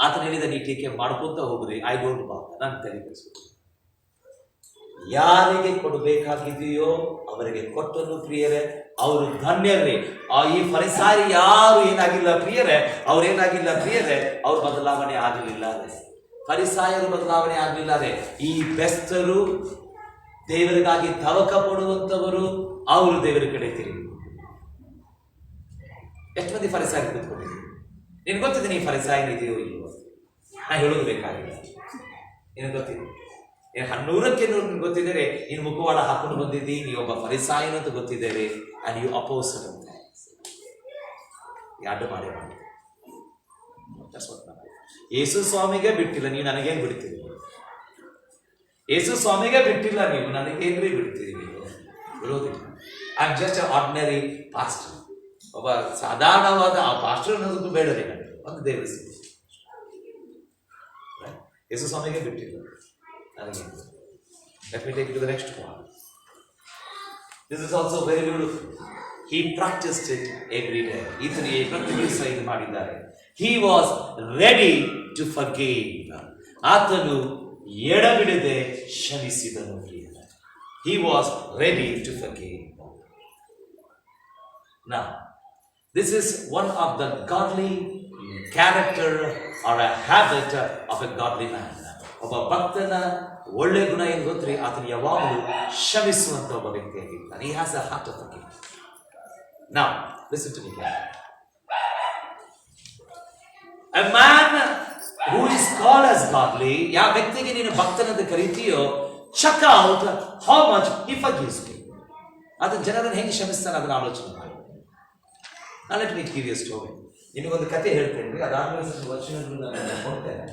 ಆತನ ಹೇಳಿದ, ನೀ ಟೀಕೆ ಮಾಡ್ಕೊಂತ ಹೋಗ್ರಿ, ಐ ಡೋಂಟ್ ಬಾತ್, ನಾನು ತೆಗೆದುಕೊಳ್ಳಿ. ಯಾರಿಗೆ ಕೊಡಬೇಕಾಗಿದೆಯೋ ಅವರಿಗೆ ಕೊಟ್ಟನು ಪ್ರಿಯರೇ, ಅವರು ಧನ್ಯರೇ. ಈ ಫರಿಸಾಯರು ಯಾರು ಏನಾಗಿಲ್ಲ ಪ್ರಿಯರೇ, ಅವ್ರೇನಾಗಿಲ್ಲ ಪ್ರಿಯರೇ, ಅವ್ರ ಬದಲಾವಣೆ ಆಗಲಿಲ್ಲ. ಫರಿಸಾಯರು ಬದಲಾವಣೆ ಆಗಲಿಲ್ಲ. ಈ ಬೆಸ್ತರು, ದೇವರಿಗಾಗಿ ತವಕ ಪಡುವಂತವರು, ಅವರು ದೇವರ ಕಡೆ ತಿರುಗಿ. ಎಷ್ಟು ಮಂದಿ ಫರಿಸಾಯರು ಕೂತ್ಕೊಂಡಿದ್ದೀವಿ? ನಿನ್ ಗೊತ್ತಿದೆ ನೀ ಫರಿಸಾಯನ ಇದೆಯೋ ಇಲ್ವೋ? ನಾ ಹೇಳೋದು ಬೇಕಾಗಿಲ್ಲ. ನಿನಗೆ ಗೊತ್ತಿದೆ, 100ಕ್ಕೆ 100 ಗೊತ್ತಿದ್ದೇವೆ. ನೀನು ಮುಖವಾಡ ಹಾಕೊಂಡು ಬಂದಿದ್ದಿ, ನೀ ಒಬ್ಬ ಫರಿಸಾಯನು ಅಂತ ಗೊತ್ತಿದ್ದೇವೆ. and you oppose certain things. ಯಾರು ಮಾಡಿ ಯೇಸು ಸ್ವಾಮಿಗೆ ಬಿಟ್ಟಿಲ್ಲ, ನೀವು ನನಗೇನು ಬಿಡ್ತೀರಿ? ಯೇಸು ಸ್ವಾಮಿಗೆ ಬಿಟ್ಟಿಲ್ಲ, ನೀವು ನನಗೇನ್ರಿ ಬಿಡ್ತೀರಿ? ನೀವು ಬಿಡೋದಿಲ್ಲ. I am just ordinary pastor. ಒಬ್ಬ ಸಾಧಾರಣವಾದ ಆ ಪಾಸ್ಟರ್ ಅನ್ನೋದಕ್ಕೂ ಬೇಡರಿ ನನಗೆ ಒಂದು ದೇವರ ಸೇವೆ. ಯೇಸು ಸ್ವಾಮಿಗೆ ಬಿಟ್ಟಿಲ್ಲ ನನಗೆ. Let me take you to the next one. This is also very beautiful. He practiced it every day. ಇದನ್ನು ಪ್ರತಿ ದಿವಸ ಇದು ಮಾಡಿದ್ದಾರೆ. He was ready to forgive. ಆತನು ಎಡಬಿಡದೆ ಕ್ಷಮಿಸಿದನು. He was ready to forgive. Now, this is one of the godly character or a habit of a godly man. ಒಬ್ಬ ಭಕ್ತನ ಒಳ್ಳೆ ಗುಣ ಏನು ಗೊತ್ತ್ರಿ, ಆತನು ಯಾವಾಗಲೂ ಕ್ಷಮಿಸುವಂತ ಒಬ್ಬ ವ್ಯಕ್ತಿಯಾಗಿರ್ತಾನೆ. He has a heart of a king. Now, listen to me carefully. A man who is called as godly, ಯಾವ ವ್ಯಕ್ತಿಗೆ ನೀನು ಭಕ್ತನಂತ ಕರೀತೀಯೋ, check out how much he forgives you. ಅದನ್ನ ಜನರನ್ನು ಹೆಂಗೆ ಕ್ಷಮಿಸ್ತಾನೆ ಅದನ್ನ ಆಲೋಚನೆ ಮಾಡಿ. Now let me give you a story. ನಿಮಗೊಂದು ಕಥೆ ಹೇಳ್ತೇನೆ, ಅದಾದ್ಮೇಲೆ ಸ್ವಲ್ಪ ವಚನಗಳನ್ನು ನಾನು ಕೊಡ್ತೇನೆ.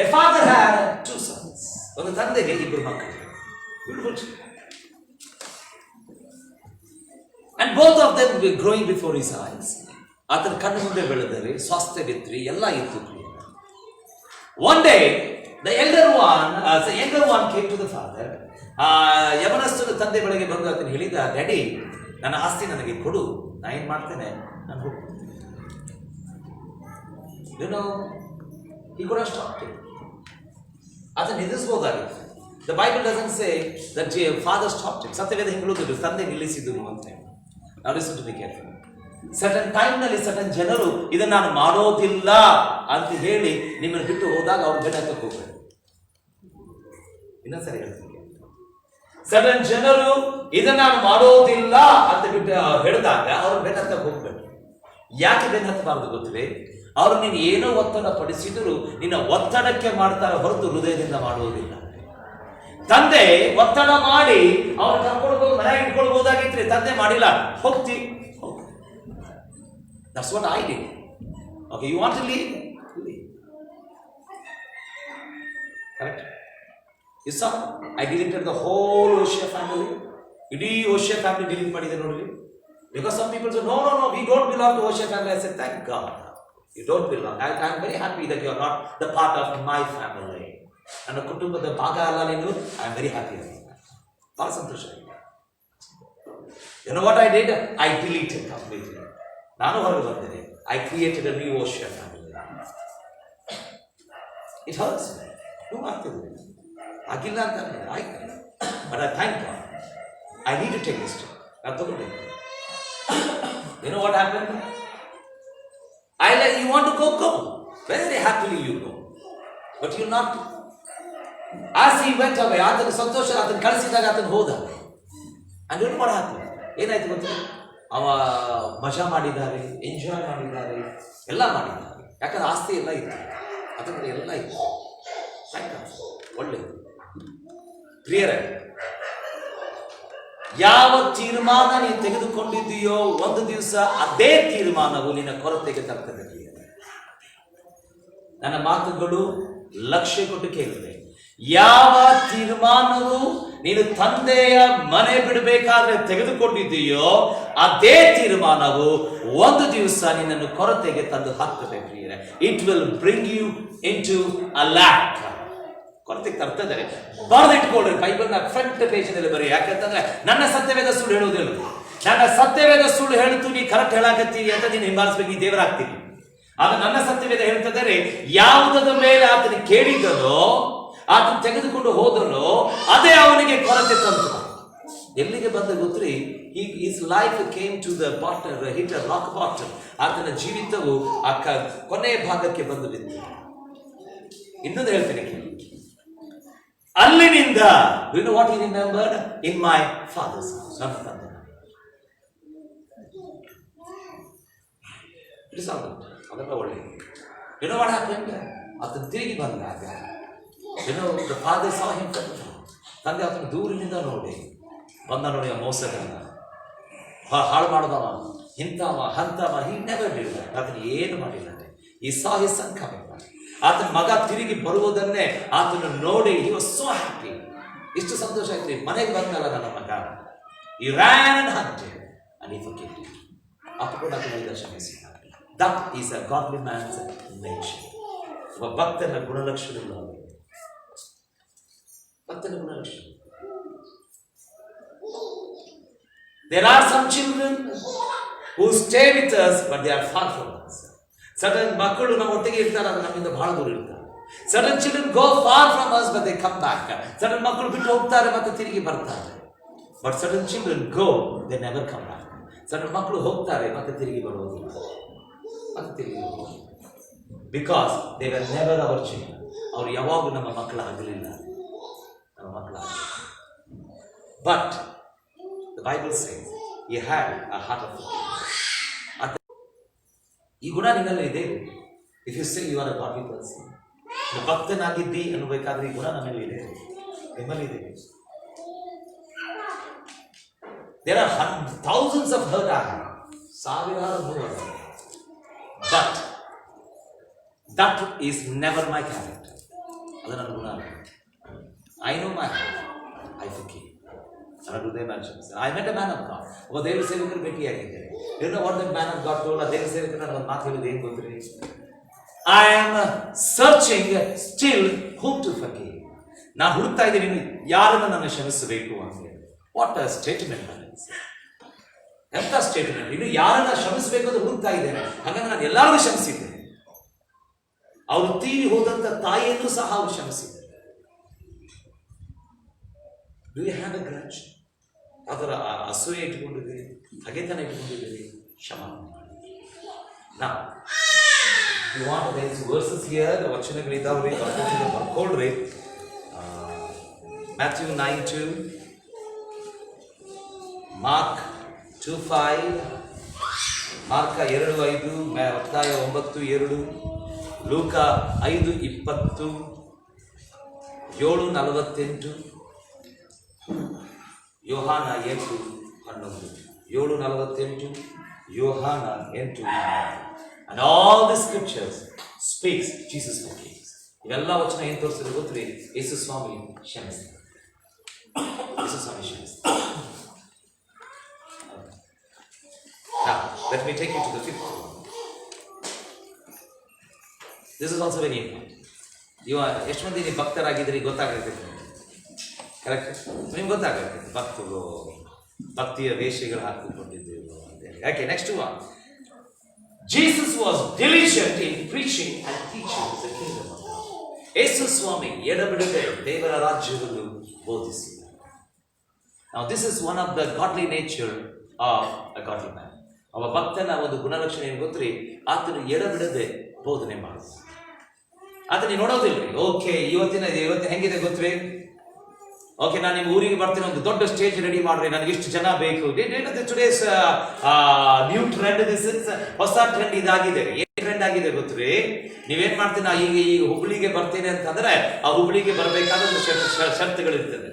A father had 2 sons. ಒಂದು ತಂದೆಗೆ 2 ಮಕ್ಕಳು. Beautiful children. And both of them were growing before his eyes. ಆತನ ಕಣ್ಣು ಮುಂದೆ ಬೆಳೆದರೆ ಸ್ವಾಸ್ಥ್ಯವಿತ್ರಿ, ಎಲ್ಲ ಇತ್ತು. One day, the younger one came to the father. ಯವನಸ್ಥನ ತಂದೆ ಬಳಿಗೆ ಬಂದು ಆತನ ಹೇಳಿದ, ಡ್ಯಾಡಿ, ನನ್ನ ಆಸ್ತಿ ನನಗೆ ಕೊಡು, ನಾ ಏನ್ ಮಾಡ್ತೇನೆ, ನಾನು ಹೋಗ್ತೇನೆ. You know, he could have stopped it. ಆತನ ನಿಲ್ಲಿಸಬಹುದಾಗಿತ್ತು. The Bible doesn't say that father stopped it. ಸತ್ಯವೇದ ಹೇಳುವುದು ತಂದೆ ನಿಲ್ಲಿಸಿದ್ರು ಅಂತ. Now listen to me carefully. ಸಟನ್ ಟೈಮ್ನಲ್ಲಿ ಸಟನ್ ಜನರು ಇದನ್ನ ನಾನು ಮಾಡೋದಿಲ್ಲ ಅಂತ ಹೇಳಿ ನಿಮ್ಮನ್ನು ಬಿಟ್ಟು ಹೋದಾಗ ಅವ್ರು ಬೆನ್ನಕ್ಕೆ ಹೋಗ್ಬೇಕು. ಇನ್ನೊಂದ್ಸರಿ ಹೇಳ್ತೀನಿ, ಸಟನ್ ಜನರು ಇದನ್ನ ನಾನು ಮಾಡೋದಿಲ್ಲ ಅಂತ ಬಿಟ್ಟು ಹೇಳಿದಾಗ ಅವ್ರು ಬೆನ್ನಕ್ಕೆ ಹೋಗ್ಬೇಕು. ಯಾಕೆ ಬೆನ್ನತ್ತಬಾರದು ಗೊತ್ತಿದೆ? ಅವರು ನೀನು ಏನೋ ಒತ್ತಡ ಪಡಿಸಿದ್ರು ನಿನ್ನ ಒತ್ತಡಕ್ಕೆ ಮಾಡ್ತಾರೆ ಹೊರತು ಹೃದಯದಿಂದ ಮಾಡುವುದಿಲ್ಲ. ತಂದೆ ಒತ್ತಡ ಮಾಡಿ ಅವ್ರು ಕರ್ಕೊಳ್ಬಹುದು, ಮನೆಯಾಗಿ ಇಟ್ಕೊಳ್ಬಹುದಾಗಿದ್ರೆ ತಂದೆ ಮಾಡಿಲ್ಲ, ಹೋಗ್ತಿ. That's what I did. Okay, you want to leave? Leave. Correct? You saw? I deleted the whole Oshia family. Idi Oshia family delete madide nodri. Because some people say, no, we don't belong to Oshia family. I said, thank God. You don't belong. I am very happy that you are not the part of my family. ನನ್ನ ಕುಟುಂಬದ ಭಾಗ ಅಲ್ಲ ನೀನು. I am very happy. ಬಹಳ ಸಂತೋಷ. You know what I did? I deleted completely. ನಾನು ಹೊರಗೆ ಬಂದಿದೆ. I created a new Oshia family. It hurts me. ಆಗ್ತದೆ ಆಗಿಲ್ಲ ಅಂತ ಆಯ್ತು. But I thank God. I need to take this step. ನಾನು ತಗೊಂಡೆ. You know what happened? You want to go. Very happily you go. But you not. As he went away, ಆತನ ಸಂತೋಷ ಆತನ ಕಳಿಸಿದಾಗ ಆತನ ಹೋದ. And you know what happened? ಏನಾಯ್ತು ಗೊತ್ತಿಲ್ಲ, ಅವ ಮಜಾ ಮಾಡಿದ್ದಾರೆ, ಎಂಜಾಯ್ ಮಾಡಿದ್ದಾರೆ, ಎಲ್ಲ ಮಾಡಿದ್ದಾರೆ. ಯಾಕಂದ್ರೆ ಆಸ್ತಿ ಎಲ್ಲ ಇತ್ತು, ಅದಕ್ಕೆ ಎಲ್ಲ ಇತ್ತು. ಒಳ್ಳೆಯದು ಪ್ರಿಯರೇ, ಯಾವ ತೀರ್ಮಾನ ನೀನು ತೆಗೆದುಕೊಂಡಿದ್ದೀಯೋ ಒಂದು ದಿವಸ ಅದೇ ತೀರ್ಮಾನವು ನಿನ್ನ ಕೊರತೆಗೆ ತರ್ತದೆ. ನನ್ನ ಮಾತುಗಳು ಲಕ್ಷ್ಯ ಕೊಟ್ಟು ಕೇಳಿದೆ. ಯಾವ ತೀರ್ಮಾನವು ನೀನು ತಂದೆಯ ಮನೆ ಬಿಡಬೇಕಾದ್ರೆ ತೆಗೆದುಕೊಂಡಿದ್ದೀಯೋ ಅದೇ ತೀರ್ಮಾನವು ಒಂದು ದಿವಸ ನಿನ್ನನ್ನು ಕೊರತೆಗೆ ತಂದು ಹಾಕ್ತದೆ ಪ್ರಿಯರೇ. It will bring you into a lack. ಕೊರತೆಗೆ ತರ್ತದೆ. ಬರೆದಿಟ್ಕೊಳ್ರಿ, ಬೈಬಲ್ನ ಫ್ರಂಟ್ ಪೇಜ್ನಲ್ಲಿ ಬರೀ. ಯಾಕಂತಂದ್ರೆ ನನ್ನ ಸತ್ಯವೇದ ಸುಳ್ಳು ಹೇಳುವುದಿಲ್ಲ. ನನ್ನ ಸತ್ಯವೇದ ಸುಳ್ಳು ಹೇಳ್ತು ನೀ ಕರೆಕ್ಟ್ ಹೇಳಾಕತ್ತೀವಿ ಅಂತ ನೀನು ಹಿಂಬಾಲಿಸ್ಬೇಕು, ನೀ ದೇವರಾಗ್ತೀನಿ. ಆಗ ನನ್ನ ಸತ್ಯವೇದ ಹೇಳ್ತದರೆ ಯಾವುದರ ಮೇಲೆ ಆತನ ಕೇಳಿದನೋ ಆತನ ತೆಗೆದುಕೊಂಡು ಹೋದನೋ ಅದೇ ಅವನಿಗೆ ಕೊರತೆ ತಂತು. ಎಲ್ಲಿಗೆ ಬಂದ ಗೊತ್ತ್ರಿ? His life came to the bottom, hit a rock bottom. ಆತನ ಜೀವಿತವು ಆ ಕೊನೆಯ ಭಾಗಕ್ಕೆ ಬಂದು ಬಿತ್ತು. ಇನ್ನೊಂದು ಹೇಳ್ತೀನಿ, ಅಲ್ಲಿನಿಂದ you know what he remembered? In my father's house. ನನ್ನ ತಂದೆ ಅದೆಲ್ಲ ಒಳ್ಳೆಯದು. You know what happened? ಆತನ ತಿರುಗಿ ಬಂದಾಗ the father saw him from afar. ತಂದೆ ಆತನ ದೂರಿನಿಂದ ನೋಡಿ ಬಂದ. ನೋಡಿ ಆ ಮೋಸಗಳನ್ನ ಹಾಳು ಮಾಡಿದವ, ಇಂಥವ ಹಂತವ. he never did that. ಆತನ ಏನು ಮಾಡಿಲ್ಲ. he saw his son coming back. ಆತನ ಮಗ ತಿರುಗಿ ಬರುವುದನ್ನೇ ಆತನ ನೋಡಿ he was so happy. ಇಷ್ಟು ಸಂತೋಷ ಆಯ್ತು. ಮನೆಗೆ ಬಂದಲ್ಲ ನನ್ನ ಮಗ. he ran and hugged him and he forgave him. ಅಪ್ಪಕೂಡ ಆತನಿಗೆ ಕ್ಷಮಿಸಿದ. that is a godly man's nature. ಒಬ್ಬ ಭಕ್ತನ ಗುಣಲಕ್ಷಣಗಳು. There are some children who stay with us but they are far from us. Certain ಮಕ್ಕಳು ನಮ್ಮ ಒಟ್ಟಿಗೆ ಇರ್ತಾರೆ, ಅದು ನಮ್ಮಿಂದ ಬಹಳ ದೂರ ಇರ್ತಾರೆ. Certain children go far from us but they come back. Certain ಮಕ್ಕಳು ಬಿಟ್ಟು ಹೋಗ್ತಾರೆ ಮತ್ತೆ ತಿರುಗಿ ಬರ್ತಾರೆ. But certain children go, they never come back. Certain ಮಕ್ಕಳು ಹೋಗ್ತಾರೆ ಮತ್ತೆ ತಿರುಗಿ ಬರೋದಿಲ್ಲ. ಮತ್ತೆ ತಿರುಗಿ because they were never our children. ಅವ್ರು ಯಾವಾಗೂ ನಮ್ಮ ಮಕ್ಕಳಾಗಲಿಲ್ಲ, ನಮ್ಮ ಮಕ್ಕಳಾಗಲಿಲ್ಲ. But the Bible says he had a heart of forgiveness. ಈ ಗುಣ ನಿನ್ನಲ್ಲಿ ಇದೆ. If you say you are a godly person, ಭಕ್ತನಾಗಿದ್ದಿ ಅನ್ನಬೇಕಾದ್ರೆ ಈ ಗುಣ ನನ್ನಲ್ಲಿ ಇದೆ, ನಿಮ್ಮಲ್ಲಿ ಇದೆ. There are thousands of hurt are, ಸಾವಿರಾರು ನೋವು, but that is never my character. ಅದು ನನ್ನ ಗುಣ. I know my heart, I forgive. ನನ್ನ ಹೃದಯ mansions. I met a man of God. ಒಬ್ಬ ದೇವ್ರ ಸೇವಕರು ಭೇಟಿಯಾಗಿದ್ದೇನೆ. You know what that man of God told. ಆ ದೇವ್ರ ಸೇವಕರು ನನಗೆ ಒಂದು ಮಾತು ಹೇಳಿದ್ದು ಏನು ಗೊತ್ತ್ರಿ? I am searching still whom to forgive. ನಾನು ಹುಡುಕ್ತಾ ಇದ್ದೀನಿ ಯಾರನ್ನು ನಾನು ಕ್ಷಮಿಸಬೇಕು ಅಂತ ಹೇಳಿ. What a statement. ಎಂಥ ಸ್ಟೇಟ್ಮೆಂಟ್. ಇನ್ನು ಯಾರನ್ನ ಕ್ಷಮಿಸಬೇಕು ಅಂತ ಹುಡುಕ್ತಾ ಇದ್ದೇನೆ. ಹಾಗಾಗಿ ನಾನು ಎಲ್ಲರಿಗೂ ಕ್ಷಮಿಸಿದ್ದೇನೆ. ಅವರು ತೀರಿ ಹೋದಂತ ತಾಯಿಯನ್ನು ಸಹ ಅವರು ಕ್ಷಮಿಸಿದ್ದಾರೆ. Do you have a grudge? ಅದರ ಅಸೂಯೆ ಇಟ್ಕೊಂಡಿದ್ದೀರಿ, ಹಗೆತನ ಇಟ್ಕೊಂಡಿದ್ದೀರಿ, ಕ್ಷಮ ನಾವು you want these verses here. ವಚನಗಳಿದ್ದಾವ್ರಿ, ಬರ್ಕೊಳ್ರಿ. ಮ್ಯಾಥ್ಯೂ 9:2, ಮಾರ್ಕ್ 2:5, ಮಾರ್ಕ 2:5, ಮತ್ತಾಯ 9:2, ಲೂಕ 5:20, 7:48, ಯೋಹಾನ 8:11, 7:48, ಯೋಹಾನ 8:11. And all the scriptures speaks Jesus forgives. ಇವೆಲ್ಲ ವಚನ ಏನು ತೋರಿಸಿದ್ರೆ ಗೊತ್ತ್ರಿ? ಯೇಸು ಸ್ವಾಮಿ ಕ್ಷಮಿಸ್ತಾರೆ. ಯೇಸು ಸ್ವಾಮಿ ಕ್ಷಮಿಸ್ತಾರೆ. Now, let me take you to the fifth one. This is also very important. ಎಷ್ಟು ಮಂದಿ ನೀವು ಭಕ್ತರಾಗಿದ್ದೀರಿ ಗೊತ್ತಾಗಿರ್ತೈತೆ ಕರೆಕ್ಟ್? ನಿಮ್ಗೆ ಗೊತ್ತಾಗಿರ್ತೈತೆ ಭಕ್ತರು ಭಕ್ತಿಯ ವೇಷಗಳು ಹಾಕಿಕೊಂಡಿದ್ದೇವೆ ಅಂತೇಳಿ. ಯಾಕೆ? Next one. Jesus was diligent in preaching and teaching the kingdom of God. ಯೇಸು ಸ್ವಾಮಿ ಎಡಬಿಡದೆ ದೇವರ ರಾಜ್ಯವನ್ನು ಬೋಧಿಸಿದರು. Now this is one of the godly nature of a godly man. ಒಬ್ಬ ಭಕ್ತನ ಒಂದು ಗುಣಲಕ್ಷಣ ಏನು ಗೊತ್ತ್ರಿ? ಆತನು ಎಡಬಿಡದೆ ಬೋಧನೆ ಮಾಡುವುದು. ಆತನ ನೋಡೋದಿಲ್ರಿ. ಓಕೆ, ಇವತ್ತಿನ ಹೆಂಗಿದೆ ಗೊತ್ತ್ರಿ? ಓಕೆ, ನಾನು ನಿಮ್ಮ ಊರಿಗೆ ಬರ್ತೀನಿ, ಒಂದು ದೊಡ್ಡ ಸ್ಟೇಜ್ ರೆಡಿ ಮಾಡ್ರಿ, ನನಗೆ ಇಷ್ಟು ಜನ ಬೇಕು. Today's new trend, this is ಹೊಸ ಟ್ರೆಂಡ್ ಇದಾಗಿದೆ. ಏನ್ ಟ್ರೆಂಡ್ ಆಗಿದೆ ಗೊತ್ತ್ರಿ? ನೀವೇನ್ ಮಾಡ್ತೀನಿ, ಈಗ ಹುಬ್ಳಿಗೆ ಬರ್ತೀನಿ ಅಂತಂದ್ರೆ ಆ ಹುಬ್ಳಿಗೆ ಬರಬೇಕಾದ ಒಂದು ಶರ್ತುಗಳಿರ್ತದೆ.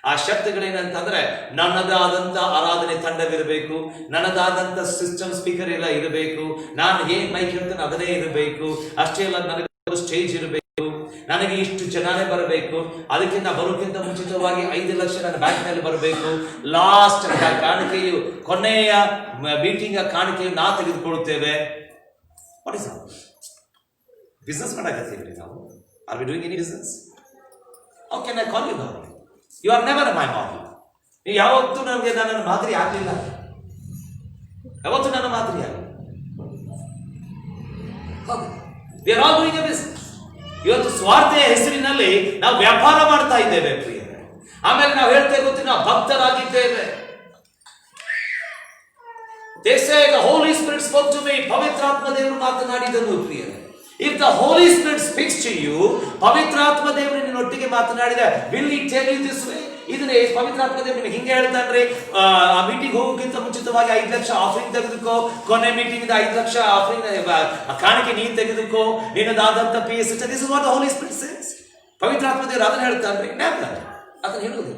ಆ ಶರ್ತುಗಳೇನಂತಂದ್ರೆ ನನ್ನದಾದಂತ ಆರಾಧನೆ ತಂಡವಿರಬೇಕು, ನನ್ನದಾದಂತ ಸಿಸ್ಟಮ್ ಸ್ಪೀಕರ್ ಎಲ್ಲ ಇರಬೇಕು, ನಾನು ಏನ್ ಮೈಕ್ ಹೇಳ್ತೇನೆ ಅದನ್ನೇ ಇರಬೇಕು, ಅಷ್ಟೇ ಅಲ್ಲ ನನಗೆ ಸ್ಟೇಜ್ ಇರಬೇಕು, ನನಗೆ ಇಷ್ಟು ಜನನೇ ಬರಬೇಕು, ಅದಕ್ಕಿಂತ ಬರೋಕ್ಕಿಂತ ಮುಂಚಿತವಾಗಿ 5 ಲಕ್ಷ ನನ್ನ ಬ್ಯಾಂಕ್ನಲ್ಲಿ ಬರಬೇಕು, ಲಾಸ್ಟ್ ಕಾಣಿಕೆಯು ಕೊನೆಯ ಮೀಟಿಂಗ್ ಕಾಣಿಕೆಯು ನಾ ತೆಗೆದುಕೊಳ್ಳುತ್ತೇವೆ. ವಾಟ್ ಇಸ್ ಬಿಸ್ನೆಸ್ ಮಾಡಕತ್ತೀವಿ ನಾವು? Are we doing any business? How can I call you now? You are never my model. ನೀವು ಯಾವತ್ತೂ ನನಗೆ ನನ್ನ ಮಾದರಿ ಆಗಲಿಲ್ಲ, ಯಾವತ್ತೂ ನನ್ನ ಮಾದರಿ ಆಗಲಿಲ್ಲ. We are all doing a business. ಇವತ್ತು ಸ್ವಾರ್ಥೆಯ ಹೆಸರಿನಲ್ಲಿ ನಾವು ವ್ಯಾಪಾರ ಮಾಡ್ತಾ ಇದ್ದೇವೆ ಪ್ರಿಯರೇ. ಆಮೇಲೆ ನಾವು ಹೇಳ್ತೇವೆ ಗೊತ್ತಿ, ನಾವು ಭಕ್ತರಾಗಿದ್ದೇವೆ. They say the Holy Spirit spoke to me. ಪವಿತ್ರಾತ್ಮ ದೇವರು ಮಾತನಾಡಿದನು ಪ್ರಿಯರೇ. If the Holy Spirit speaks to you, ಪವಿತ್ರಾತ್ಮ ದೇವರು ನಿನ್ನೊಟ್ಟಿಗೆ ಮಾತನಾಡಿದ, will he tell you this way? ಇದನ್ನೇ ಪವಿತ್ರಾತ್ಮ ದೇವರು ನಿಮಗೆ ಹಿಂಗೆ ಹೇಳ್ತಾನ್ರಿ, ಆ ಮೀಟಿಂಗ್ ಹೋಗೋಕ್ಕಿಂತ ಮುಂಚಿತವಾಗಿ 5 ಲಕ್ಷ ಆಫರಿಂಗ್ ತೆಗೆದುಕೋ, ಕೊನೆ ಮೀಟಿಂಗ್ 5 ಲಕ್ಷ ಆಫರಿಂಗ್ ಕಾಣಿಕೆ ನೀನು ತೆಗೆದುಕೋ, ನಿನ್ನದಾದಂತ PS. This is what the Holy Spirit says. ಪವಿತ್ರಾತ್ಮ ದೇವರು ಅದನ್ನ ಹೇಳ್ತಾನ್ರಿ, ಅದನ್ನ ಹೇಳುವುದು.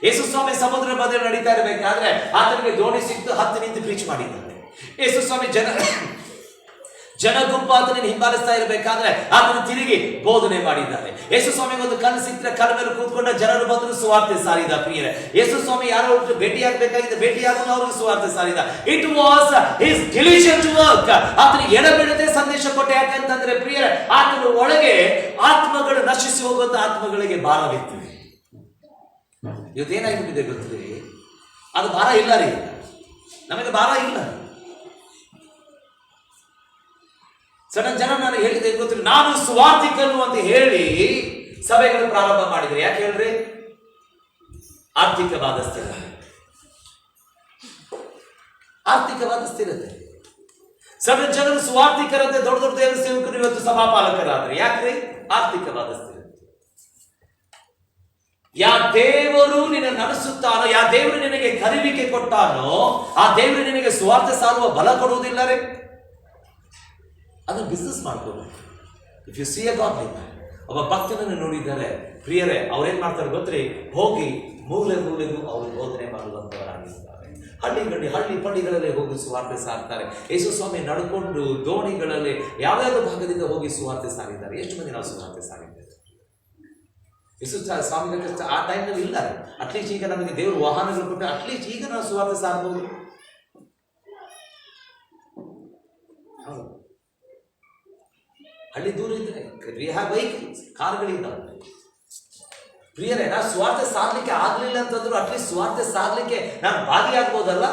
ಯೇಸು ಸ್ವಾಮಿ ಸಮುದ್ರ ಬದಿಯಲ್ಲಿ ನಡೀತಾ ಇರಬೇಕಾದ್ರೆ ಆತನಿಗೆ ದೋಣಿ ಸಿಕ್ತು, ಹತ್ತು ನಿಂತು ಪ್ರೀಚ್ ಮಾಡಿದ್ದಾರೆ. ಯೇಸು ಸ್ವಾಮಿ ಜನ ಗುಂಪು ಆತನನ್ನು ಹಿಂಬಾಲಿಸ್ತಾ ಇರಬೇಕಾದ್ರೆ ಆತನು ತಿರುಗಿ ಬೋಧನೆ ಮಾಡಿದ್ದಾರೆ. ಯೇಸು ಸ್ವಾಮಿಗೆ ಒಂದು ಕಲ್ಲು ಸಿಕ್ಕರೆ ಕಲ್ಲು ಮೇಲೆ ಕೂತ್ಕೊಂಡ ಜನರು ಬಂದರು, ಸುವಾರ್ತೆ ಸಾರಿದ ಪ್ರಿಯರೇ. ಯೇಸು ಸ್ವಾಮಿ ಯಾರೋ ಭೇಟಿಯಾಗಬೇಕಾಗಿದೆ, ಭೇಟಿಯಾಗಲು ಅವರು ಸುವಾರ್ತೆ ಸಾರಿದ. It was his diligent work. ಆತನು ಎಡಬಿಡದೆ ಸಂದೇಶ ಕೊಟ್ಟ. ಯಾಕಂತಂದ್ರೆ ಪ್ರಿಯರೇ, ಆತನ ಒಳಗೆ ಆತ್ಮಗಳು ನಶಿಸಿ ಹೋಗುವಂತ ಆತ್ಮಗಳಿಗೆ ಭಾರವಿತ್ತು. ಇವತ್ತೇನಾಗಿಬಿಟ್ಟಿದೆ ಗೊತ್ತಿದೆ? ಅದು ಭಾರ ಇಲ್ಲ ರೀ, ನಮಗೆ ಭಾರ ಇಲ್ಲ. ಸಡನ್ ಜನ ನಾನು ಹೇಳಿದೆ ಗೊತ್ತಿಲ್ಲ, ನಾನು ಸುವಾರ್ತಿಕನು ಅಂತ ಹೇಳಿ ಸಭೆಗಳು ಪ್ರಾರಂಭ ಮಾಡಿದ್ರೆ. ಯಾಕೆ ಹೇಳ್ರಿ? ಆರ್ಥಿಕವಾದ ಸ್ಥಿರತೆ, ಆರ್ಥಿಕವಾದ ಸ್ಥಿರತೆ. ಸಣ್ಣ ಜನರು ಸ್ವಾರ್ಥಿಕರಂತೆ ದೊಡ್ಡ ದೊಡ್ಡ ದೇವರ ಸೇವಕರು ಇವತ್ತು ಸಭಾಪಾಲಕರಾದ್ರೆ ಯಾಕ್ರಿ? ಆರ್ಥಿಕವಾದ ಸ್ಥಿತಿ. ಯಾ ದೇವರು ನಿನ್ನ ನಡೆಸುತ್ತಾನೋ, ಯಾ ದೇವರು ನಿನಗೆ ಕರಿವಿಕೆ ಕೊಟ್ಟಾನೋ, ಆ ದೇವರು ನಿನಗೆ ಸ್ವಾರ್ಥ ಸಾರುವ ಬಲ ಕೊಡುವುದಿಲ್ಲ ರೀ. ಅದನ್ನ ಬಿಸ್ನೆಸ್ ಮಾಡ್ಕೋಬೇಕು. If U C A godly man, ಒಬ್ಬ ಭಕ್ತನನ್ನು ನೋಡಿದ್ದಾರೆ ಪ್ರಿಯರೇ, ಅವ್ರೇನ್ ಮಾಡ್ತಾರೆ ಗೊತ್ತ್ರಿ? ಹೋಗಿ ಮೂಲೆ ಮೂಲೆಗೂ ಅವರು ಬೋಧನೆ ಮಾಡುವಂತವರಾಗಿದ್ದಾರೆ. ಹಳ್ಳಿ ಪಳ್ಳಿಗಳಲ್ಲಿ ಹೋಗಿ ಸುವಾರ್ತೆ ಸಾರ್ತಾರೆ. ಯೇಸು ಸ್ವಾಮಿ ನಡ್ಕೊಂಡು ದೋಣಿಗಳಲ್ಲಿ ಯಾವ್ಯಾವ ಭಾಗದಿಂದ ಹೋಗಿ ಸುವಾರ್ತೆ ಸಾರಿದ್ದಾರೆ. ಎಷ್ಟು ಮಂದಿ ನಾವು ಸುವಾರ್ತೆ ಸಾರಿದ್ದೇವೆ? ಯೇಸು ಸ್ವಾಮಿ ಆ ಟೈಮ್ನಲ್ಲಿ ಇಲ್ಲ. ಅಟ್ಲೀಸ್ಟ್ ಈಗ ನಮಗೆ ದೇವರು ವಾಹನಗಳು ಕೊಟ್ಟು ಅಟ್ಲೀಸ್ಟ್ ಈಗ ನಾವು ಸುವಾರ್ತೆ ಸಾರಬಹುದು. ಹಳ್ಳಿ ದೂರ ಇದ್ರೆ ವಿ ಹ್ಯಾವ್ ವೆಹಿಕಲ್ಸ್, ಕಾರುಗಳಿದ್ದಾವೆ. ಪ್ರಿಯರೇ, ನಾವು ಸ್ವಾರ್ಥ ಸಾರ್ಲಿಕ್ಕೆ ಆಗ್ಲಿಲ್ಲ ಅಂತಂದ್ರು ಅಟ್ಲೀಸ್ಟ್ ಸ್ವಾರ್ಥ ಸಾರ್ಲಿಕ್ಕೆ ನಾನು ಭಾಗಿಯಾಗ್ಬೋದಲ್ಲ.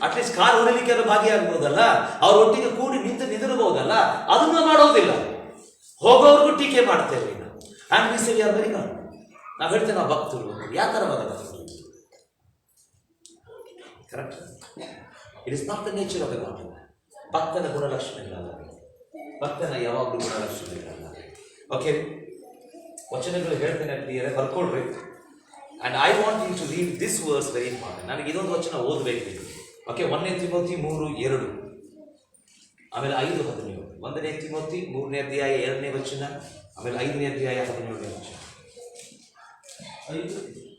ಅಟ್ಲೀಸ್ಟ್ ಕಾರ್ ಹೊಡಿಲಿಕ್ಕೆ ಭಾಗಿಯಾಗ್ಬೋದಲ್ಲ. ಅವ್ರ ಒಟ್ಟಿಗೆ ಕೂಡಿ ನಿಂದಿರಬಹುದಲ್ಲ. ಅದನ್ನ ಮಾಡೋದಿಲ್ಲ. ಹೋಗೋರ್ಗು ಟೀಕೆ ಮಾಡ್ತೇವೆ. And we say we are very good. ನಾವು ಹೇಳ್ತೇವೆ ನಾವು ಭಕ್ತರು. ಯಾವ ಥರವಾದ ಭಕ್ತರು? Correct. It is not the nature of the God. ಭಕ್ತನ ಗುಣಲಕ್ಷಣಗಳಲ್ಲ. ಭಕ್ತನ ಯಾವಾಗಲೂ ಗುಣಲಕ್ಷಣಗಳಲ್ಲ. ಓಕೆ, ವಚನಗಳು ಹೇಳ್ತೇನೆ, ಕ್ಲಿಯರ್ ಬರ್ಕೊಳ್ರಿ. And I want you to read this verse very important. ನನಗೆ ಇದೊಂದು ವಚನ ಓದಬೇಕು. ಓಕೆ, 1 ತಿಮೋಥಿ 3:2, ಆಮೇಲೆ 5:17. 1 ತಿಮೋಥಿ 3ನೇ ಅಧ್ಯಾಯ 2ನೇ ವಚನ, ಆಮೇಲೆ 5ನೇ ಅಧ್ಯಾಯ 17ನೇ ವಚನ.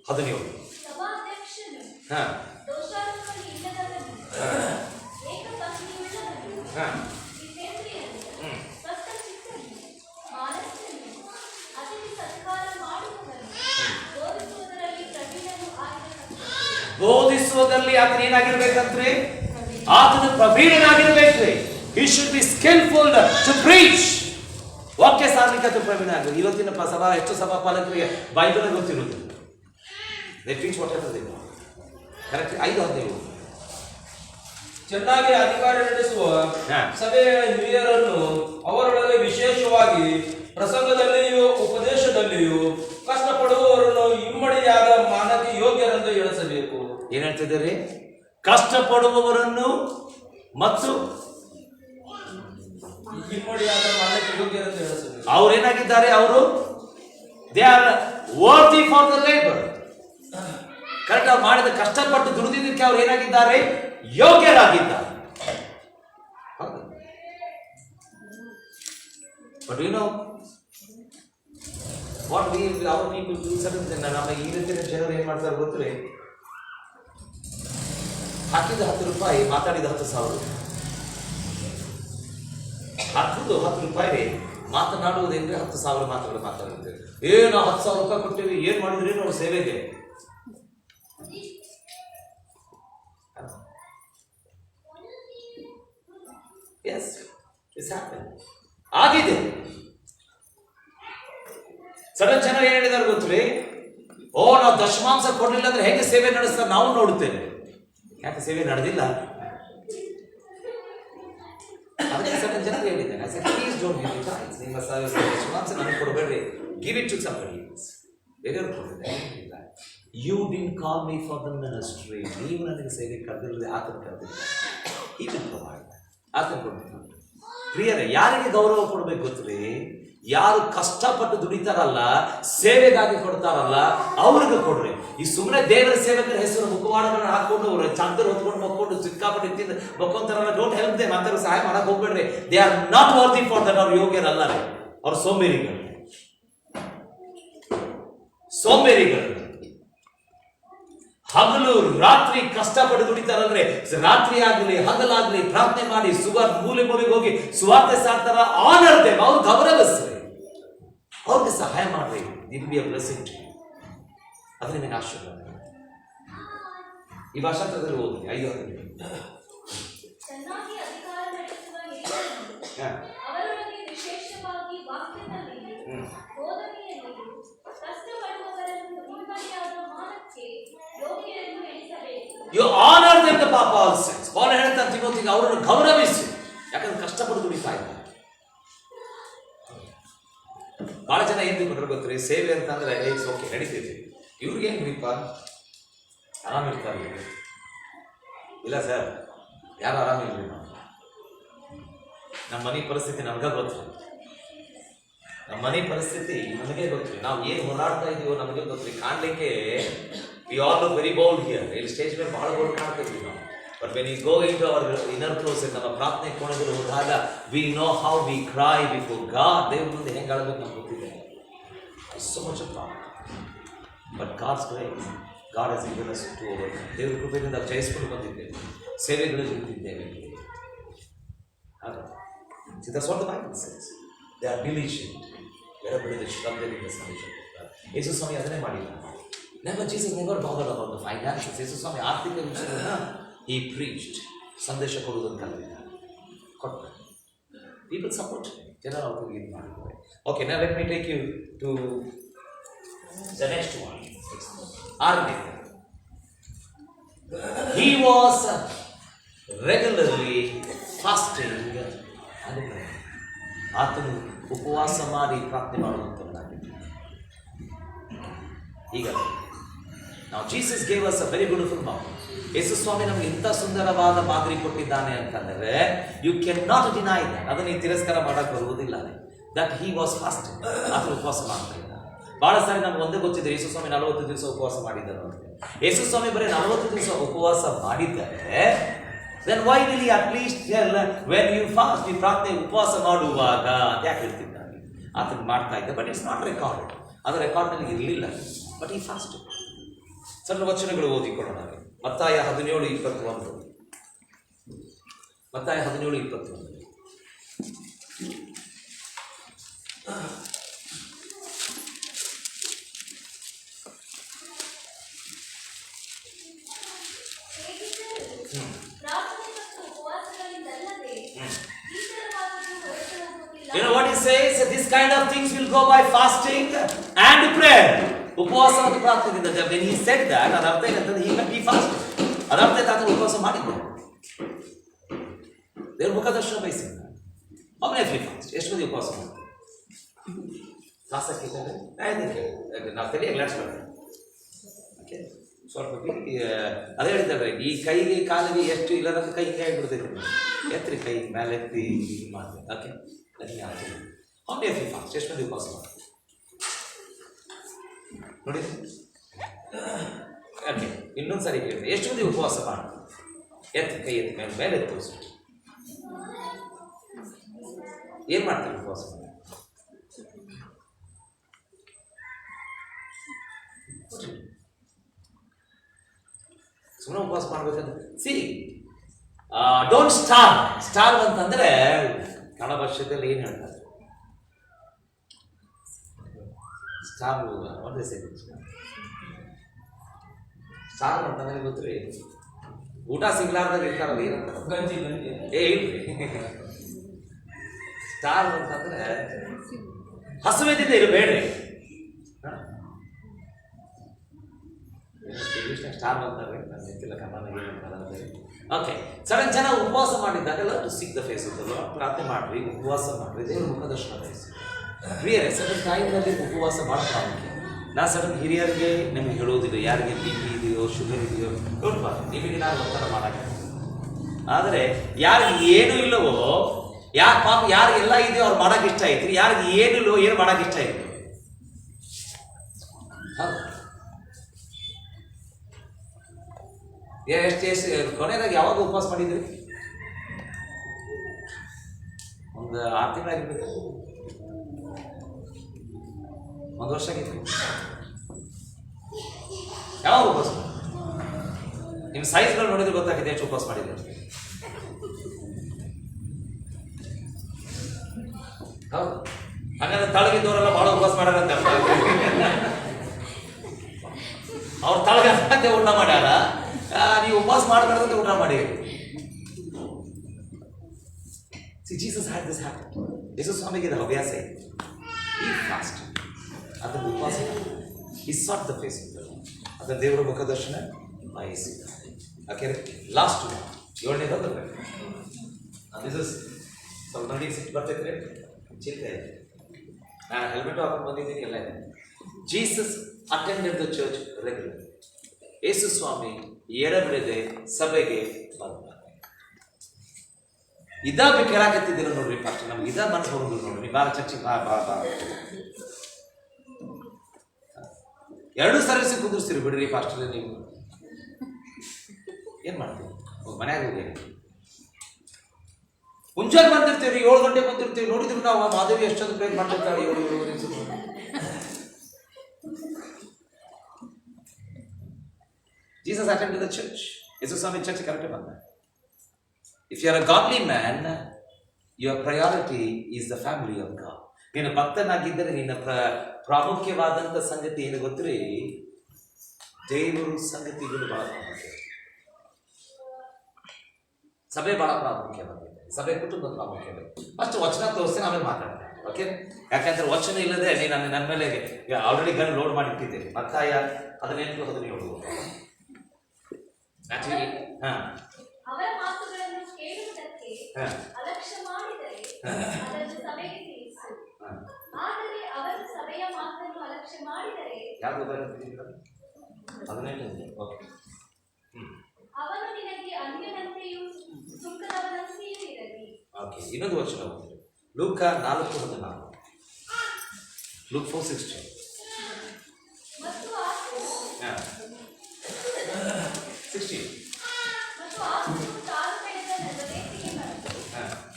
17. ಸಭಾಧ್ಯಕ್ಷನು ಹಾ ದೋಷಾರೋಪಣೆ ಇಲ್ಲದವನು, ಏಕಪತ್ನಿಯುಳ್ಳವನು, ಜಿತೇಂದ್ರಿಯನು, ಸ್ವಸ್ಥಚಿತ್ತನು, ಮಾನಸ್ಸನು, ಅತಿಥಿ ಸತ್ಕಾರ ಮಾಡುವವನು, ಬೋಧಿಸುವುದರಲ್ಲಿ ಪ್ರವೀಣನು ಆಗಿರಬೇಕು. ಬೋಧಿಸುವುದರಲ್ಲಿ ಆತನ ಏನಾಗಿರ್ಬೇಕಂದ್ರೆ? ಆತನ ಪ್ರವೀಣನಾಗಿರ್ಬೇಕ್ರಿ. He should be skillful to preach. ವಾಕ್ಯ ಸಾರ್ಲಿಕ್ಕೆ ಅದು ಪ್ರವೀಣ ಆಗಬೇಕು. ಇವತ್ತಿನ ಎಷ್ಟು ಸಭಾಪಾಲಕರಿಗೆ ಬೈಬಲ್ ಗೊತ್ತಿರುವುದಿಲ್ಲ. They preach whatever they want. Correct. 5:15. ಚೆನ್ನಾಗಿ ಅಧಿಕಾರ ನಡೆಸುವ ಸಭೆಯ ಹಿರಿಯರನ್ನು ಅವರೊಳಗೆ ವಿಶೇಷವಾಗಿ ಪ್ರಸಂಗದಲ್ಲಿಯೂ ಉಪದೇಶದಲ್ಲಿಯೂ ಕಷ್ಟಪಡುವವರನ್ನು ಇಮ್ಮಡಿಯಾದ ಮಾನಕ್ಕೆ ಯೋಗ್ಯರೆಂದು ಎಣಿಸಬೇಕು. ಏನ್ ಹೇಳ್ತಿದ್ದಾರೆ? ಕಷ್ಟಪಡುವವರನ್ನು ಮತ್ತು ಇಮ್ಮಡಿಯಾದ ಮಾನಕ್ಕೆ ಯೋಗ್ಯರೆಂದು ಎಣಿಸಬೇಕು. ಅವ್ರೇನಾಗಿದ್ದಾರೆ? ಅವರು they are worthy for the labour. Correct. ಅವ್ರು ಮಾಡಿದ ಕಷ್ಟಪಟ್ಟು ದುಡಿದಿದ್ದಕ್ಕೆ ಅವ್ರು ಏನಾಗಿದ್ದಾರೆ? ಯೋಗ್ಯರಾಗಿದ್ದಾರೆ. But you know what we our people do sudden. ನಮ್ಮ ಈ ರೀತಿಯ ಜನರು ಏನ್ ಮಾಡ್ತಾರೆ ಗೊತ್ತೇ? ಹಾಕಿದ 10 ರೂಪಾಯಿ, ಮಾತಾಡಿದ 10,000. ಹಾಕುದು 10 ರೂಪಾಯಿ, ಮಾತನಾಡುವುದೇಂದ್ರೆ 10,000 ಮಾತುಗಳು ಮಾತಾಡುತ್ತೇವೆ. ನಾವು 10,000 ರೂಪಾಯಿ ಕೊಟ್ಟೇವಿ, ಏನ್ ಮಾಡಿದ್ರಿ ಅವ್ರ ಸೇವೆಗೆ? Yes, it's happened. ಆಗಿದೆ. ಸಡನ್ ಜನ ಏನ್ ಹೇಳಿದಾರೆ ಗೊತ್ತೇ? ನಾವು ದಶಮಾಂಶ ಕೊಡ್ಲಿಲ್ಲ ಅಂದ್ರೆ ಹೇಗೆ ಸೇವೆ ನಡೆಸ್ತಾರೆ ನಾವು ನೋಡುತ್ತೇವೆ. ಯಾಕೆ ಸೇವೆ ನಡೆದಿಲ್ಲ? ಅದಕ್ಕೆ ಸಡನ್ ಜನ ಹೇಳಿದ್ದೇನೆ, please don't give it times. ನಿಮ್ಮ ದಶಮಾಂಶ ನನಗೆ ಕೊಡಬೇಡ್ರಿ, give it to somebody else. ಬೇರೆಯವ್ರು ಕೊಡ್ತಾರೆ. You didn't call me for the ministry. ನೀವು ನನಗೆ ಸೇವೆ ಕರೆದಿರದೆ ಆತನ ಕರೆದಿಲ್ಲ. ಈ ಆತನ ಕೊಡ್ಬೇಕು. ಪ್ರಿಯರೇ, ಯಾರಿಗೆ ಗೌರವ ಕೊಡ್ಬೇಕು ಗೊತ್ತೇ? ಯಾರು ಕಷ್ಟಪಟ್ಟು ದುಡಿತಾರಲ್ಲ, ಸೇವೆಗಾಗಿ ಕೊಡ್ತಾರಲ್ಲ, ಅವ್ರಿಗೆ ಕೊಡ್ರಿ. ಈ ಸುಮ್ಮನೆ ದೇವರ ಸೇವಕರ ಹೆಸರು ಮುಖವಾಡಗಳನ್ನ ಹಾಕೊಂಡು ಚಾದರ್ ಹೊತ್ಕೊಂಡು ಮಕ್ಕೊಂಡು ಸಿಕ್ಕಾಪಟ್ಟು ತಿಂದು ಮಕ್ಕೊಂತಾರಲ್ಲ, ಡೋಂಟ್ ಹೆಲ್ಪ್ ದೇಮ್. ಅಂತ ಸಹಾಯ ಮಾಡಕ್ ಹೋಗ್ಬೇಡ್ರಿ. They are not worthy for that. ಅವ್ರು ಯೋಗ್ಯರಲ್ಲ ರೀ. ಅವ್ರು ಸೋಂಬೇರಿಗಳು. ಹಗಲು ರಾತ್ರಿ ಕಷ್ಟಪಟ್ಟು ದುಡಿತಾರಂದ್ರೆ ರಾತ್ರಿ ಆಗ್ಲಿ ಹಗಲಾಗ್ಲಿ ಪ್ರಾರ್ಥನೆ ಮಾಡಿ ಮೂಲೆ ಮೂಲೆಗೆ ಹೋಗಿ ಸುವಾರ್ತೆ ಸಾರ್ತಾರ. Honour them. ಅವ್ರು ಗೌರವಿಸ್ರಿ, ಅವ್ರಿಗೆ ಸಹಾಯ ಮಾಡ್ರಿ. It be a blessing. ಅದು ನಿಮಗೆ ಆಶೀರ್ವಾದ. ಈ ಭಾಷಾಂತರದಲ್ಲಿ ಓದಿ 5:15. ಚೆನ್ನಾಗಿ ಅಧಿಕಾರ ನಡೆಸುವ ಹಿರಿಯರನ್ನು ಅವರೊಳಗೆ ವಿಶೇಷವಾಗಿ ವಾಕ್ಯದಲ್ಲಿಯೂ ಬೋಧನೆಯಲ್ಲಿಯೂ ಕಷ್ಟಪಡುವವರನ್ನು ಇಮ್ಮಡಿಯಾದ ಮಾನಕ್ಕೆ ಯೋಗ್ಯರೆಂದು ಎಣಿಸಬೇಕು. You honor them, the Paul says. Paul ಹೇಳ್ತಾನೆ ತಿಮೋಥಿಗೆ, ಅವರನ್ನು ಗೌರವಿಸಿ. ಯಾಕಂದ್ರೆ ಕಷ್ಟಪಟ್ಟು ದುಡಿತಾ ಇದ್ದಾರೆ. ಬಹಳ ಜನ ಏನ್ ತಿಳ್ಕೊಂಡ್ರೆ ಗೊತ್ತ್ರಿ? ಸೇವೆ ಅಂತಂದ್ರೆ ಇಟ್ಸ್ ಓಕೆ, ನಡೀತಿದೆ. ಇವ್ರಿಗೆ ಏನ್ ಬೇಕಪ್ಪ? ಆರಾಮಿರ್ತಾರೆ. ಇಲ್ಲ ಸರ್, ಯಾರು ಆರಾಮಿಲ್ಲ. ನಮ್ಮ ಮನೆ ಪರಿಸ್ಥಿತಿ ನಮ್ಗೆ ಗೊತ್ತು. ನಮ್ಮ ಮನೆ ಪರಿಸ್ಥಿತಿ ನಮಗೆ ಗೊತ್ತು. ನಾವು ಏನು ಹೋರಾಡ್ತಾ ಇದೀವೋ ನಮಗೆ ಗೊತ್ತು. ಕಾಣಲಿಕ್ಕೆ we all look very bold here. ಇಲ್ಲಿ ಸ್ಟೇಜ್ ಮೇಲೆ ಬಹಳ ಬೋಲ್ಡ್ ಕಾಣ್ತಾ ಇದ್ವಿ ನಾವು. But when you go into our inner closet, ನಮ್ಮ ಪ್ರಾರ್ಥನೆ ಕೋಣೆಗಳು ಹೋದಾಗ we know how we cry before God. ದೇವ್ರ ಮುಂದೆ ಹೆಂಗೆ ಆಡಬೇಕು ನಮ್ಗೆ ಗೊತ್ತಿದೆ. So much of problem. But God's grace, God has given us to overcome. ದೇವ್ರ ಕೃಪೆಯಿಂದ ಜಯಿಸ್ಕೊಂಡು ಬಂದಿದ್ದೇವೆ, ಸೇವೆಗಳಲ್ಲಿ ಇಟ್ಟಿದ್ದೇವೆ. See, that's what the Bible says. They are diligent. Wherever ಶ್ರದ್ಧೆಯಿಂದ ಸಂದೇಶ ಕೊಡ್ತಾರೆ. ಯೇಸು ಸ್ವಾಮಿ ಅದನ್ನೇ ಮಾಡಿಲ್ಲ. Never, Jesus never bothered about the finances. ಯೇಸು ಸ್ವಾಮಿ ಆರ್ಥಿಕ ವಿಷಯಗಳನ್ನ he preached. ಸಂದೇಶ ಕೊಡುವುದನ್ನು ಕಲಿತ ಕೊಟ್ಟ. People support him. ಜನರು ಅವ್ರಿಗೆ ಇದು ಮಾಡಿದ್ದಾರೆ. Okay, now let me take you to the next one. Arne. He was regularly fasting and praying. ಆತನು ಉಪವಾಸ ಮಾಡಿ ಪ್ರಾರ್ಥನೆ ಮಾಡುವಂಥವನಾಗಿದ್ದ. ಈಗ ನಾವು Jesus gave us a very beautiful model. ಯೇಸು ಸ್ವಾಮಿ ನಮಗೆ ಇಂಥ ಸುಂದರವಾದ ಮಾದರಿ ಕೊಟ್ಟಿದ್ದಾನೆ ಅಂತಂದರೆ you can not deny that. ಅದನ್ನು ನೀವು ತಿರಸ್ಕಾರ ಮಾಡಕ್ಕೆ ಬರುವುದಿಲ್ಲ. That he was fasting. ಆತನು ಉಪವಾಸ ಮಾಡ್ತಾ ಇದ್ದ. ಬಹಳ ಸಾರಿ ನಮ್ಗೆ ಒಂದೇ ಗೊತ್ತಿದೆ, ಯೇಸು ಸ್ವಾಮಿ 40 ದಿವಸ ಉಪವಾಸ ಮಾಡಿದ್ದರು ಅಂತ. ಯೇಸು ಸ್ವಾಮಿ ಬರೀ 40 ದಿವಸ ಉಪವಾಸ ಮಾಡಿದ್ದಾರೆ. Then why will he at least tell when you fast, ನೀವು ಪ್ರಾರ್ಥನೆ ಉಪವಾಸ ಮಾಡುವಾಗ ಅಂತ ಯಾಕೆ ಹೇಳ್ತಿದ್ದಾರೆ? ಆತನ ಮಾಡ್ತಾ ಇದ್ದ. But it's not record. ಅದು ರೆಕಾರ್ಡ್ನಲ್ಲಿ ಇರಲಿಲ್ಲ. ಬಟ್ ಈ ಫಾಸ್ಟ್. ಸಣ್ಣ ವಚನಗಳು ಓದಿಕೊಳ್ಳೋಣ. ಮತ್ತಾಯ 17:21. ಮತ್ತಾಯ 17:21. You know what he says? This kind of things will go by fasting and prayer. ಉಪವಾಸ ಮತ್ತು ಪ್ರಾರ್ಥನೆಯಿಂದ. When he said that, ಅದರ ಅರ್ಥ ಏನಂತಂದ್ರೆ he meant he fasted. ಅದರ ಅರ್ಥ ಆತನು ಉಪವಾಸ ಮಾಡಿದ್ದ. ದೇವ್ರ ಮುಖದರ್ಶನ ಬಯಸಿದ್ದ. ಅವನೇ ಫ್ರೀ ಫಾಸ್ಟ್. ಎಷ್ಟು ಮಂದಿ ಉಪವಾಸ ಮಾಡ್ತಾರೆ? ತಾಸಕ್ಕೆ ನಾವು ತಲೆ ಗ್ಲಾಡ್ಸ್ಬೇಕು. ಓಕೆ, ಸ್ವಲ್ಪ ಅದೇ ಹೇಳಿದ್ದಾರೆ, ಈ ಕೈಗೆ ಕಾಲಿಗೆ ಎಷ್ಟು ಇಲ್ಲದ ಕೈ ಹಿಂಗೆ ಆಗಿಬಿಡ್ತೈತೆ. ಎತ್ತರಿ ಕೈ ಮೇಲೆ ಎತ್ತಿ ಮಾಡ್ತಾರೆ. ಓಕೆ, ಅವನೇ ಫ್ರೀ ಫಾಸ್ಟ್. ಎಷ್ಟು ಮಂದಿ ಉಪವಾಸ ಮಾಡ್ತಾರೆ ನೋಡಿ. ಓಕೆ, ಇನ್ನೊಂದು ಸರಿ ಕೇಳಿದೆ, ಎಷ್ಟು ಮಂದಿ ಉಪವಾಸ ಮಾಡ್ತಾರೆ? ಎತ್ತಿ ಕೈ ಎತ್ತಿ ಮೇಲೆ ಮೇಲೆ ಎತ್ತಿ ತೋರಿಸ್ಬಿಟ್ಟು ಏನು ಮಾಡ್ತಾರೆ ಉಪವಾಸ? ಸುಮ್ಮನೆ ಉಪವಾಸ ಮಾಡ್ಬೇಕಂದ್ರೆ ಡೋಂಟ್ ಸ್ಟಾರ್ವ್. ಸ್ಟಾರ್ವ್ ಅಂತಂದ್ರೆ ಕನ್ನಡ ಭಾಷೆಯಲ್ಲಿ ಏನು ಹೇಳ್ತಾರೆ? ಸ್ಟಾರ್ವ್ ಒಂದೇ ಸೆಕೆಂಡ್. ಸ್ಟಾರ್ವ್ ಅಂತಂದ್ರೆ ಗೊತ್ತ್ರಿ, ಊಟ ಸಿಗ್ಲಾರ್ದಾಗ ಇರ್ತಾರಲ್ಲ, ಏನಂತಾರೆ? ಗಂಜಿ ಗಂಜಿ. ಸ್ಟಾರ್ವ್ ಅಂತಂದ್ರೆ ಹಸುವೆದಿಂದ ಇರಬೇಡ್ರಿ. ಇಂಗ್ಲೀಷ್ನಾಗ ಸ್ಟಾರ್ ಅಂತಾರೆ, ನಾನು ಗೊತ್ತಿಲ್ಲ ಕನ್ನಡ ಏನಂತಾರೆ. ಓಕೆ, ಸಡನ್ ಜನ ಉಪವಾಸ ಮಾಡಿದ್ದಾಗೆಲ್ಲ to seek the face of the Lord. ಪ್ರಾರ್ಥನೆ ಮಾಡ್ರಿ, ಉಪವಾಸ ಮಾಡ್ರಿ, ದೇವ್ರ ಮುಖದರ್ಶನ ಬಯಸಿ. ಪ್ರಿಯರೇ, ಸಡನ್ ಟೈಮ್ನಲ್ಲಿ ಉಪವಾಸ ಮಾಡ್ತಾ ಹೋಗಿ. ನಾ ಸಡನ್ ಹಿರಿಯರಿಗೆ ನಿಮ್ಗೆ ಹೇಳೋದಿಲ್ಲ, ಯಾರಿಗೆ ಬಿ ಪಿ ಇದೆಯೋ ಶುಗರ್ ಇದೆಯೋ ನೋಡ್ಬಾರ್ದು, ನಿಮಗೆ ನಾನು ಒತ್ತಡ ಮಾಡೋಕ್ಕೆ. ಆದರೆ ಯಾರಿಗೆ ಏನೂ ಇಲ್ಲವೋ, ಯಾರು ಪಾಪ ಯಾರಿಗೆಲ್ಲ ಇದೆಯೋ ಅವ್ರು ಮಾಡೋಕೆ ಇಷ್ಟ ಐತ್ರಿ, ಯಾರಿಗೆ ಏನಿಲ್ಲವೋ ಏನು ಮಾಡೋಕೆ ಇಷ್ಟ ಐತಿ. ಹೌದು, ಎಷ್ಟು ಕೊನೆಯದಾಗ ಯಾವಾಗ ಉಪವಾಸ ಮಾಡಿದ್ರಿ? ಒಂದು 6 ತಿಂಗಳಾಗಿರ್ಬೇಕು, 1 ವರ್ಷ ಆಗಿತ್ತು. ಯಾವಾಗ ಉಪವಾಸ? ನಿಮ್ಮ ಸೈಜ್ಗಳು ನೋಡಿದ್ರೆ ಗೊತ್ತಾಗಿದೆ ಎಷ್ಟು ಉಪವಾಸ ಮಾಡಿದ್ರೆ. ಹೌದು, ಹಾಗಾದ್ರೆ ತಳಗಿದ್ದವರೆಲ್ಲ ಭಾಳ ಉಪವಾಸ ಮಾಡ್ಯಾರಂತ ಅವ್ರು ತಳಗಂತೆ ಊಟ ಮಾಡ್ಯಾರ, ನೀವು ಉಪವಾಸ ಮಾಡಬಾರ್ದಂತೆ ಊಟ ಮಾಡಿ. Jesus had this habit. ಯೇಸು ಸ್ವಾಮಿಗೆ ಇದು ಹವ್ಯಾಸ ಇದೆ. ಈ ಫಾಸ್ಟ್ ಅದರ ಉಪವಾಸ is not the face of the Lord. ಅದರ ದೇವರ ಮುಖದರ್ಶನ ಬಯಸಿದ್ದಾರೆ. ಯಾಕೆ ಲಾಸ್ಟ್ 7ನೇ ಬಂದ್ರೆ ದಿಸ್ ಇಸ್ ಸ್ವಲ್ಪ ನೋಡಿ ಸಿಟ್ಟು ಬರ್ತೈತೆ, ಚಿಂತೆ ಇದೆ. ನಾನು ಹೆಲ್ಮೆಟ್ ಹಾಕೊಂಡು ಬಂದಿದ್ದೀನಿ, ಎಲ್ಲ ಇದೆ. Jesus attended the church regular. ಯೇಸು ಸ್ವಾಮಿ ಎಡಬಿಡದೆ ಸಭೆಗೆ ಬರ್ತಾರೆ. ಇದ ಕೇಳಾಕತ್ತಿದ್ದೀರ ನೋಡ್ರಿ ಫಸ್ಟ್ ನಮ್ಗೆ ಇದ ಮನಸ್ಸು ಬರೋದು ನೋಡ್ರಿ ಬಾರ ಚರ್ಚೆ ಬಾ ಬಾ ಬಾ 2 ಸರ್ವಿಸ್ ಕುದುರ್ಸ್ತೀರಿ ಬಿಡ್ರಿ ಫಾಸ್ಟ್ ನೀವು ಏನ್ ಮಾಡ್ತೀವಿ ಮನ್ಯಾಗ ಹೋಗಿ ಮುಂಜಾನೆ ಬಂದಿರ್ತೀವಿ 7 ಗಂಟೆಗೆ ಬಂದಿರ್ತೀವಿ ನೋಡಿದ್ರು ನಾವು ಮಾಧವಿ ಎಷ್ಟೊಂದು ಪ್ರೇರ್ ಮಾಡ್ತಿರ್ತಾಳೆ 7 Jesus attended the church. ಯೇಸು ಸ್ವಾಮಿ ಚರ್ಚ್ ಕರೆಕ್ಟ್ ಬಂದ. If you are a godly man, your priority is the family of God. ನೀನು ಭಕ್ತನಾಗಿದ್ದರೆ ನಿನ್ನ ಪ್ರಾಮುಖ್ಯವಾದಂಥ ಸಂಗತಿ ಏನು ಗೊತ್ತ್ರಿ? ದೇವರು ಸಂಗತಿಗಳು ಬಹಳ ಪ್ರಾಮುಖ್ಯ. ಸಭೆ ಬಹಳ ಪ್ರಾಮುಖ್ಯವಾಗಿದೆ. ಸಭೆ ಕುಟುಂಬ ಪ್ರಾಮುಖ್ಯವಾಗಿದೆ. ಫಸ್ಟ್ ವಚನ ತೋರಿಸ್ತೀನಿ ಆಮೇಲೆ ಮಾತಾಡ್ತೇನೆ. ಓಕೆ? ಯಾಕಂದ್ರೆ ವಚನ ಇಲ್ಲದೆ ನೀನು ನನ್ನ ಮೇಲೆ ಆಲ್ರೆಡಿ ಗನ್ ಲೋಡ್ ಮಾಡಿಟ್ಟಿದ್ದೇನೆ. ಮತ್ತಾಯ 18-17 ಅವರ ಮಾತುಗಳನ್ನು ಕೇಳುವುದಕ್ಕೆ ಅಲಕ್ಷ್ಯ ಮಾಡಿದರೆ ಅದನ್ನು ಸಭೆಗೆ ತಿಳಿಸು. ಆದರೆ ಅವರು ಸಭೆಯ ಮಾತನ್ನು ಅಲಕ್ಷ್ಯ ಮಾಡಿದರೆ ಅವನು ನಿನಗೆ ಅನ್ಯನಂತೆಯೂ ಸುಂಕದವನಂತೆಯೂ ಇರಲಿ. ಇನ್ನೊಂದು ವಚನ ಲೂಕ 4:14 Luke 4:16 ಮತ್ತು ಆತನು 16 ತಾಳ್ಮೆಯಿಂದ ನೆರವೇರಿಕೆ ಬಂದು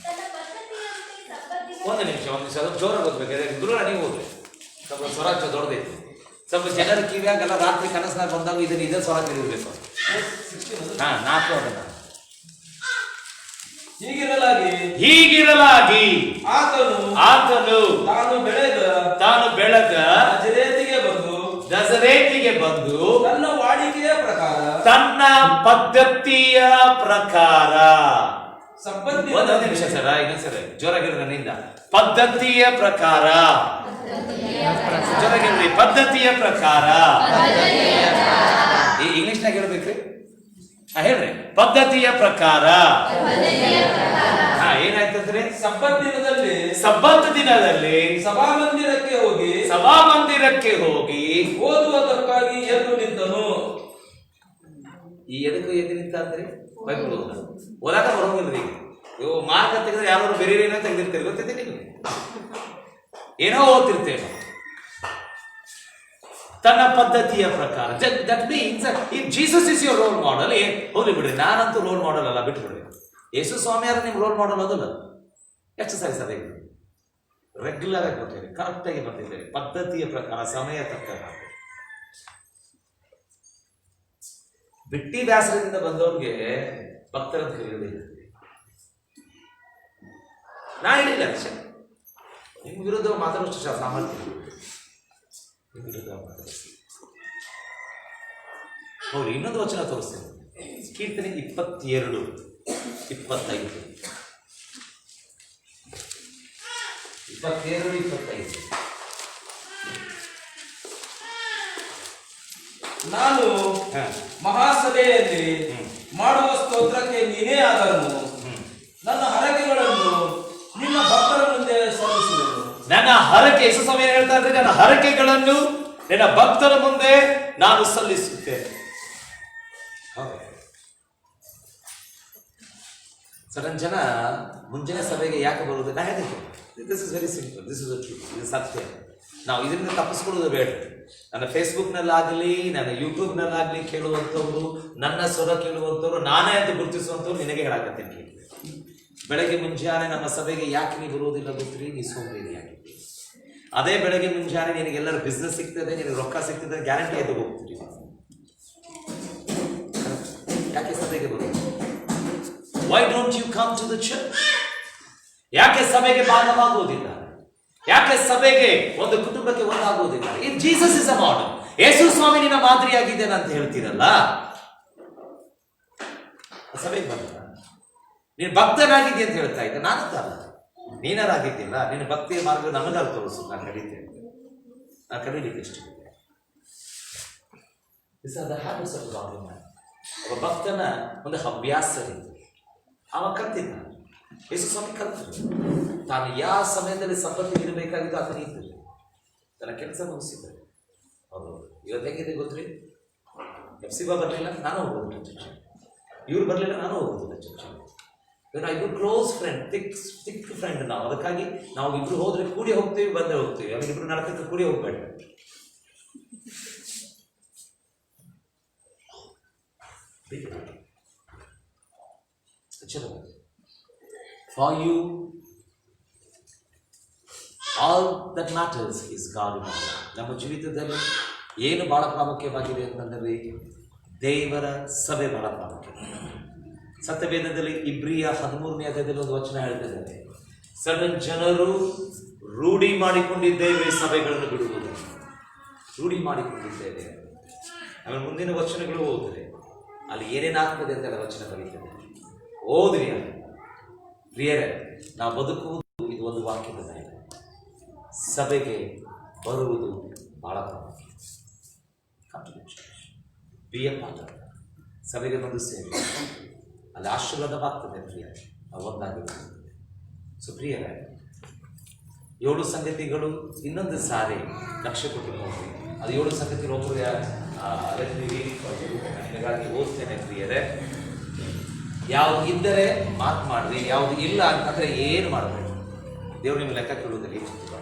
ತನ್ನ ಪದ್ಧತಿಯಂತೆ ಸಬ್ಬತ್ತಿನ ಒಂದು ನಿಮಿಷ ಸ್ವಲ್ಪ ಜೋರಾಗಿ ಓದ್ಬೇಕಾದ್ರೆ ಗುರು ನೀವು ಹೋದ್ರೆ ಸ್ವಲ್ಪ ಸ್ವರ ದೊಡ್ಡದೈತಿ. ಸ್ವಲ್ಪ ಜನರ ಕಿವಿಯಾಗೆಲ್ಲ ರಾತ್ರಿ ಕನಸಿನಾಗ ಬಂದಾಗ ಇದೇ ಸ್ವರ ತಿಳಿರ್ಬೇಕು. 4 ಹೀಗಿರಲಾಗಿ ಆತನು ತಾನು ಬೆಳೆದ ನಜರೇತಿಗೆ ಬಂದು ತನ್ನ ಪದ್ಧತಿಯ ಪ್ರಕಾರ ಒಂದು ನಿಮಿಷ ಸರ ಇನ್ನೊಂದ್ಸರ ಜೋರಾಗಿರೋ ನನ್ನಿಂದ ಪದ್ಧತಿಯ ಪ್ರಕಾರ ಜೋರಾಗಿರ್ರಿ ಪದ್ಧತಿಯ ಪ್ರಕಾರ ಇಂಗ್ಲಿಷ್ನಾಗ ಹೇಳ್ಬೇಕ್ರಿ ಹೇಳ್ರಿ ಪದ್ಧತಿಯ ಪ್ರಕಾರ ಏನಾಯ್ತಂದ್ರೆ ಸಬ್ಬತ್ ದಿನದಲ್ಲಿ ಸಭಾಮಂದಿರಕ್ಕೆ ಹೋಗಿ ಓದುವುದಕ್ಕಾಗಿ ಎದ್ದು ನಿಂತನು. ಈ ಎದಕ್ಕೆ ಎದ್ದು ನಿಂತ ಅಂದ್ರೆ ಬೈಬಲ್ ಓದಾಕ ಬರೋಂಗಿಲ್ರಿ. ಇವು ಮಾರ್ಕ ತೆಗೆದ್ರೆ ಯಾರು ಬೇರೆ ಏನೋ ತೆಗೆದಿರ್ತೀರಿ ಗೊತ್ತೈತಿ ನಿಮ್ಗೆ ಏನೋ ಓದ್ತಿರ್ತೇವೆ ತನ್ನ ಪದ್ಧತಿಯ ಪ್ರಕಾರ. That means if Jesus is your role model ಹೋಗ್ಲಿ ಬಿಡ್ರಿ, ನಾನಂತೂ ರೋಲ್ ಮಾಡೆಲ್ ಅಲ್ಲ ಬಿಟ್ಟು ಬಿಡ್ರಿ. ಯೇಸು ಸ್ವಾಮಿಯಾರ ನಿಮ್ ರೋಲ್ ಮಾಡೆಲ್ ಅದಲ್ಲ. ಎಕ್ಸಸೈಸ್ ಅದೇ ರೆಗ್ಯುಲರ್ ಆಗಿ ಬರ್ತೀರಿ, ಕರೆಕ್ಟ್ ಆಗಿ ಬರ್ತಿದ್ದೀರಿ, ಪದ್ಧತಿಯ ಪ್ರಕಾರ ಸಮಯ ತಕ್ಕ. ಬಿಟ್ಟಿ ವ್ಯಾಸರದಿಂದ ಬಂದವ್ರಿಗೆ ಭಕ್ತರ ಹೇಳಿಲ್ಲ. ನಾ ಹೇಳಿಲ್ಲ ನಿಮ್ ವಿರುದ್ಧ ಮಾತಾಡೋಷ್ಟು ಸಾಮರ್ಥ್ಯ ನಿಮ್ ವಿರುದ್ಧ ಮಾತಾಡಿಸ್ತೀನಿ. ಹೌದು, ಇನ್ನೊಂದು ವಚನ ತೋರಿಸ್ತೇನೆ. ಕೀರ್ತನೆ 22:25 ನಾನು ಮಹಾಸಭೆಯಲ್ಲಿ ಮಾಡುವ ಸ್ತೋತ್ರಕ್ಕೆ ನೀನೇ ಆದನು. ನನ್ನ ಹರಕೆಗಳನ್ನು ನಿನ್ನ ಭಕ್ತರ ಮುಂದೆ ಸಲ್ಲಿಸುವೆನು. ನನ್ನ ಹರಕೆ ಯೇಸು ಸ್ವಾಮಿ ಹೇಳ್ತಾ ಇದ್ರೆ ನನ್ನ ಹರಕೆಗಳನ್ನು ನಿನ್ನ ಭಕ್ತರ ಮುಂದೆ ನಾನು ಸಲ್ಲಿಸುತ್ತೇನೆ. ಸಡನ್ ಜನ ಮುಂಜಾನೆ ಸಭೆಗೆ ಯಾಕೆ ಬರುವುದು? ನಾ ಹೇಳಿದ್ದೆ this is very simple, this is true, ಇದು ಸತ್ಯ. ನಾವು ಇದರಿಂದ ತಪ್ಪಿಸ್ಕೊಳ್ಳೋದು ಬೇಡ. ನನ್ನ ಫೇಸ್ಬುಕ್ನಲ್ಲಾಗಲಿ ನನ್ನ ಯೂಟ್ಯೂಬ್ನಲ್ಲಾಗಲಿ ಕೇಳುವಂಥವ್ರು, ನನ್ನ ಸ್ವರ ಕೇಳುವಂಥವ್ರು, ನಾನೇ ಅಂತ ಗುರುತಿಸುವಂಥವ್ರು ನಿನಗೆ ಹೇಳಾಕತ್ತೇನೆ ಕೇಳಿ. ಬೆಳಗ್ಗೆ ಮುಂಜಾನೆ ನಮ್ಮ ಸಭೆಗೆ ಯಾಕೆ ನೀವು ಬರುವುದಿಲ್ಲ ಗೊತ್ತ್ರಿ? ನೀ ಸೋಂಬೇರಿ ಆಗಿದ್ದೀವಿ. ಅದೇ ಬೆಳಗ್ಗೆ ಮುಂಜಾನೆ ನಿನಗೆಲ್ಲರ ಬಿಸ್ನೆಸ್ ಸಿಗ್ತದೆ, ನಿನಗೆ ರೊಕ್ಕ ಸಿಗ್ತದೆ, ಗ್ಯಾರಂಟಿ ಆಗಿ ಹೋಗ್ತೀರಿ. ಯಾಕೆ ಸಭೆಗೆ ಬರುವುದು? Why don't you come to the church? ಯಾಕೆ ಸಭೆಗೆ ಭಾಗವಾಗುವುದಿಲ್ಲ? ಯಾಕೆ ಸಭೆಗೆ ಒಂದು ಕುಟುಂಬಕ್ಕೆ ಒಂದಾಗುವುದಿಲ್ಲ? If Jesus is a model, ಯೇಸು ಸ್ವಾಮಿ ನಿನ್ನ ಮಾದರಿಯಾಗಿದ್ದೇನೆ ಅಂತ ಹೇಳ್ತೀರಲ್ಲ, ಸಭೆಗೆ ಬಂದ ನೀನು ಭಕ್ತನಾಗಿದ್ದೆ ಅಂತ ಹೇಳ್ತಾ ಇದ್ದೆ. ನಾನಂತಲ್ಲ, ನೀನಾರಾಗಿದ್ದಿಲ್ಲ. ನಿನ್ನ ಭಕ್ತಿಯ ಮಾರ್ಗ ನಮಗಾರು ತೋರಿಸು, ನಾನು ಕಲಿತೇನೆ. ನಾನು ಕಲೀಲಿಕ್ಕೆ ಇಷ್ಟವಿದೆ. ಒಬ್ಬ ಭಕ್ತನ ಒಂದು ಹವ್ಯಾಸ ಇತ್ತು, ಅವ ಕಲ್ತಿದ್ದ. ಯೇಸು ಸ್ವಾಮಿ ಕಲ್ತಿದ್ರು. ತಾನು ಯಾವ ಸಮಯದಲ್ಲಿ ಸಂಪತ್ತು ಇರಬೇಕಾಗಿದ್ದು ಆತನ ಇದ್ದರು. ತನ್ನ ಕೆಲಸ ಮುಗಿಸಿದ್ದಾರೆ. ಹೌದು, ಇವತ್ತು ಹೆಂಗಿದೆ ಗೊತ್ತ್ರಿ? ಎಫ್ಸಿಬಾ ಬರಲಿಲ್ಲ, ನಾನು ಹೋಗೋದಿಲ್ಲ ಚರ್ಚೆ. ಇವ್ರು ಬರಲಿಲ್ಲ, ನಾನು ಹೋಗೋದಿಲ್ಲ ಚರ್ಚೆ. ಇಬ್ರು ಕ್ಲೋಸ್ ಫ್ರೆಂಡ್, ಥಿಕ್ ಫ್ರೆಂಡ್ ನಾವು. ಅದಕ್ಕಾಗಿ ನಾವು ಇಬ್ರು ಹೋದ್ರೆ ಕೂಡಿ ಹೋಗ್ತೀವಿ, ಬಂದ್ರೆ ಹೋಗ್ತೀವಿ. ಆಮೇಲೆ ಇಬ್ರು ನರಕಕ್ಕೆ ಕೂಡಿ ಹೋಗ್ಬೇಡ. For you, all that matters is God in our life. ನಮ್ಮ ಜೀವಿತದಲ್ಲಿ ಏನು ಬಹಳ ಪ್ರಾಮುಖ್ಯವಾಗಿದೆ ಅಂತಂದರೆ ದೇವರ ಸಭೆ ಬಹಳ ಪ್ರಾಮುಖ್ಯ. ಸತ್ಯವೇದದಲ್ಲಿ ಇಬ್ರಿಯ 13ನೇ ಅಧ್ಯಾಯದಲ್ಲಿ ಒಂದು ವಚನ ಹೇಳ್ತಿದ್ದಾರೆ, ಸಡನ್ ಜನರು ರೂಢಿ ಮಾಡಿಕೊಂಡಿದ್ದೇವೆ ಸಭೆಗಳನ್ನು ಬಿಡುವುದು. ರೂಢಿ ಮಾಡಿಕೊಂಡಿದ್ದೇವೆ. ಆಮೇಲೆ ಮುಂದಿನ ವಚನಗಳು ಓದಿದ್ರೆ ಅಲ್ಲಿ ಏನೇನಾಗ್ತದೆ ಅಂತ ವಚನ ಬರೀತದೆ. ಓದ್ರಿ ಅಲ್ಲಿ ಪ್ರಿಯರೇ, ನಾವು ಬದುಕುವುದು ಇದು ಒಂದು ವಾಕ್ಯದ ಮೇಲೆ. ಸಭೆಗೆ ಬರುವುದು ಬಹಳ ಪ್ರಾಮುಖ್ಯ. ಬಿ ಎ ಪಾಠ ಸಭೆಗೆ ಬಂದು ಸೇರಿ ಅಲ್ಲಿ ಆಶೀರ್ವಾದವಾಗ್ತದೆ ಪ್ರಿಯರೇ, ನಾವು ಒಂದಾಗಿರ್ತದೆ. ಸೊ ಪ್ರಿಯರೇ, 7 ಸಂಗತಿಗಳು ಇನ್ನೊಂದು ಸಾರಿ ಲಕ್ಷ್ಯ ಕೊಟ್ಟು ನೋಡಿ. ಅದು 7 ಸಂಗತಿಗಳು ಒಬ್ಬರು ನಿಮಗಾಗಿ ಓದ್ತೇನೆ ಪ್ರಿಯರೇ. ಯಾವ್ದು ಇದ್ದರೆ ಮಾತು ಮಾಡ್ರಿ, ಯಾವುದು ಇಲ್ಲ ಅಂತಂದ್ರೆ ಏನು ಮಾಡಬೇಕು. ದೇವರು ನಿಮ್ಗೆ ಲೆಕ್ಕ ಕೇಳುವುದಿಲ್ಲ ಈ ಚಿತ್ರ.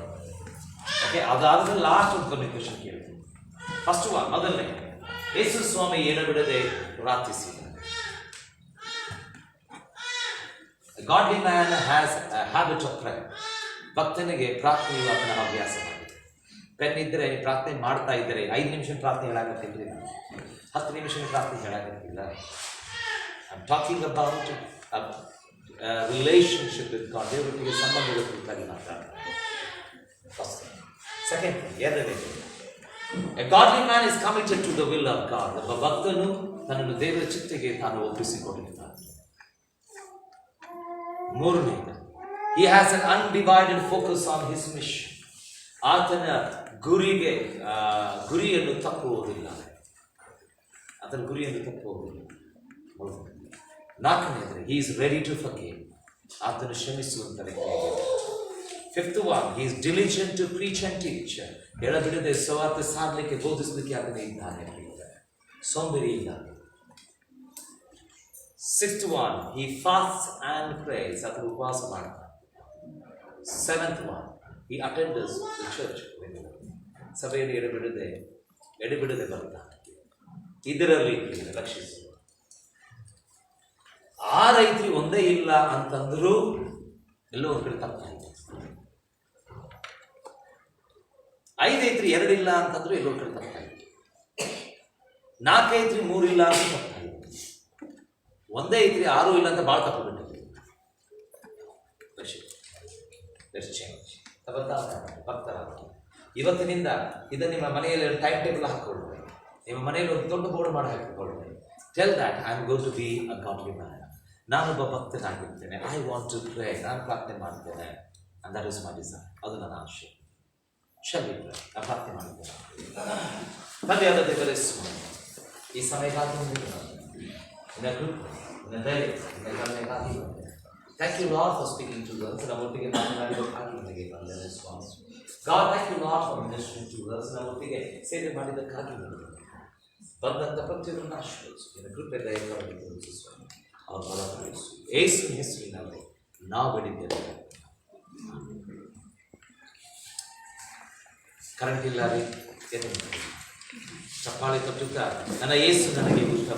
ಓಕೆ, ಅದಾದ್ಮೇಲೆ ಲಾಸ್ಟ್ ಒಂದು ಕಮ್ಯುನಿಕೇಶನ್ ಕೇಳ್ತೀನಿ. ಫಸ್ಟ್ ಮೊದಲನೇ, ಯೇಸು ಸ್ವಾಮಿ ಏನು ಬಿಡದೆ ಪ್ರಾರ್ಥಿಸಿ. Godly man has a habit of prayer. ಭಕ್ತನಿಗೆ ಪ್ರಾರ್ಥನೆಯು ಆತನ ಅಭ್ಯಾಸವಾಗಿದೆ. ಪೆನ್ ಇದ್ದರೆ ನೀವು ಪ್ರಾರ್ಥನೆ ಮಾಡ್ತಾ ಇದ್ದರೆ 5 ನಿಮಿಷ ಪ್ರಾರ್ಥನೆ ಹೇಳಾಕತ್ತಿಲ್ಲ, 10 ನಿಮಿಷ ಪ್ರಾರ್ಥನೆ ಹೇಳಾಕತ್ತಿಲ್ಲ. I'm talking about a relationship with God. ದೇವರೊಟ್ಟಿಗೆ ಸಂಬಂಧದ ಕುರಿತಾಗಿ ಮಾತಾಡ್ತಾರೆ. ಫಸ್ಟ್. ಸೆಕೆಂಡ್, ಎರಡನೇ, a godly man is committed to the will of God. ಒಬ್ಬ ಭಕ್ತನು ತನ್ನನ್ನು ದೇವರ ಚಿತ್ತಕ್ಕೆ ತಾನು ಒಪ್ಪಿಸಿಕೊಂಡಿರ್ತಾನೆ. ಮೂರನೇ, he has an undivided focus on his mission. ಆತನ ಗುರಿಯನ್ನು ತಪ್ಪುವುದಿಲ್ಲ. ಆತನ ಗುರಿಯನ್ನು ತಪ್ಪುವುದಿಲ್ಲ. ನಾಲ್ಕನೇದ್ರೆ, he is ready to forgive. ಆತನು ಕ್ಷಮಿಸುವಂತ ವ್ಯಕ್ತಿಯಾಗಿದೆ. Fifth one, he is diligent to preach and teach. ಎಳಬಿಡದೆ ಸುವಾರ್ತೆ ಸಾಧಲಿಕ್ಕೆ ಬೋಧಿಸಲಿಕ್ಕೆ ಆತನೇ ಇದ್ದಾನೆ. ಸೋಂಬೇರಿ ಇಲ್ಲ. Sixth one, he fasts and prays. ಆತನು ಉಪವಾಸ ಮಾಡ್ತಾನೆ. Seventh one, he attends the church. ಸಭೆಯಲ್ಲಿ ಎಡೆಬಿಡದೆ ಬರ್ತಾನೆ. ಇದರಲ್ಲಿ ಲಕ್ಷಿಸುವ 6 ಐತ್ರಿ ಒಂದೇ ಇಲ್ಲ ಅಂತಂದ್ರು ಎಲ್ಲೋ ಒಂದು ಕಡೆ ತಪ್ಪಾಗಿದೆ. 5 ಐತ್ರಿ 2 ಇಲ್ಲ ಅಂತಂದ್ರು ಎಲ್ಲೋ ಒಂದು ಕಡೆ ತಪ್ಪಾಗಿದೆ. 4 ಐತ್ರಿ 3 ಇಲ್ಲ ಅಂತ ತಪ್ಪಾಗಿದೆ. 1 ಐತ್ರಿ 6 ಇಲ್ಲ ಅಂತ ಭಾಳ ತಪ್ಪು ಬಿಟ್ಟಿದೆ. ಇವತ್ತಿನಿಂದ ಇದನ್ನು ನಿಮ್ಮ ಮನೆಯಲ್ಲಿ ಟೈಮ್ ಟೇಬಲ್ ಹಾಕೊಳ್ಳಿ. ನಿಮ್ಮ ಮನೆಯಲ್ಲಿ ಒಂದು ದೊಡ್ಡ ಬೋರ್ಡ್ ಮಾಡಿ ಹಾಕಿಕೊಳ್ಳಿ. Tell that I am going to be a godly man. ನಾನೊಬ್ಬ ಭಕ್ತನಾಗಿರ್ತೇನೆ. I want to pray. ನಾನು ಪ್ರಾರ್ಥನೆ ಮಾಡ್ತೇನೆ. And that is my desire. ಅದು ನನ್ನ ಆಶೆ. ಶರೀರ ನಾನು ಪ್ರಾರ್ಥನೆ ಮಾಡಿದ್ದೇನೆ. ತಂದೆಯಾದ ದೇವರೇ, ಈ ಸಮಯಕ್ಕಾಗಿ thank you lord for speaking to us. ನಮ್ಮೊಟ್ಟಿಗೆ ಮಾತನಾಡಿದ್ದಕ್ಕಾಗಿ ನಿಮಗೆ ವಂದನೆ ಸ್ವಾಮಿ. God, thank you Lord for ministering to us. ನಮ್ಮೊಟ್ಟಿಗೆ ಸೇವೆ ಮಾಡಿದ್ದಕ್ಕಾಗಿ ಬಂದಂಥ ಪ್ರತಿಯೊಂದನ್ನು ಆಶೀರ್ವದಿಸು. ನಿನ್ನ ಕೃಪೆ ದಯವಾಗಿ ತೋರಿಸು ಸ್ವಾಮಿ. ಅವ್ರ ಬಲಪಡಿಸು. ಯೇಸುವಿನ ಹೆಸರಿನಲ್ಲಿ ನಾವು ಬೇಡಿದ್ದೇವೆ. ಕರೆಂಟ್ ಇಲ್ಲ ರೀ, ಚಪ್ಪಾಳೆ ತಟ್ಟುತ್ತಾ ನನ್ನ ಯೇಸು ನನಗೆ ಉತ್ತರ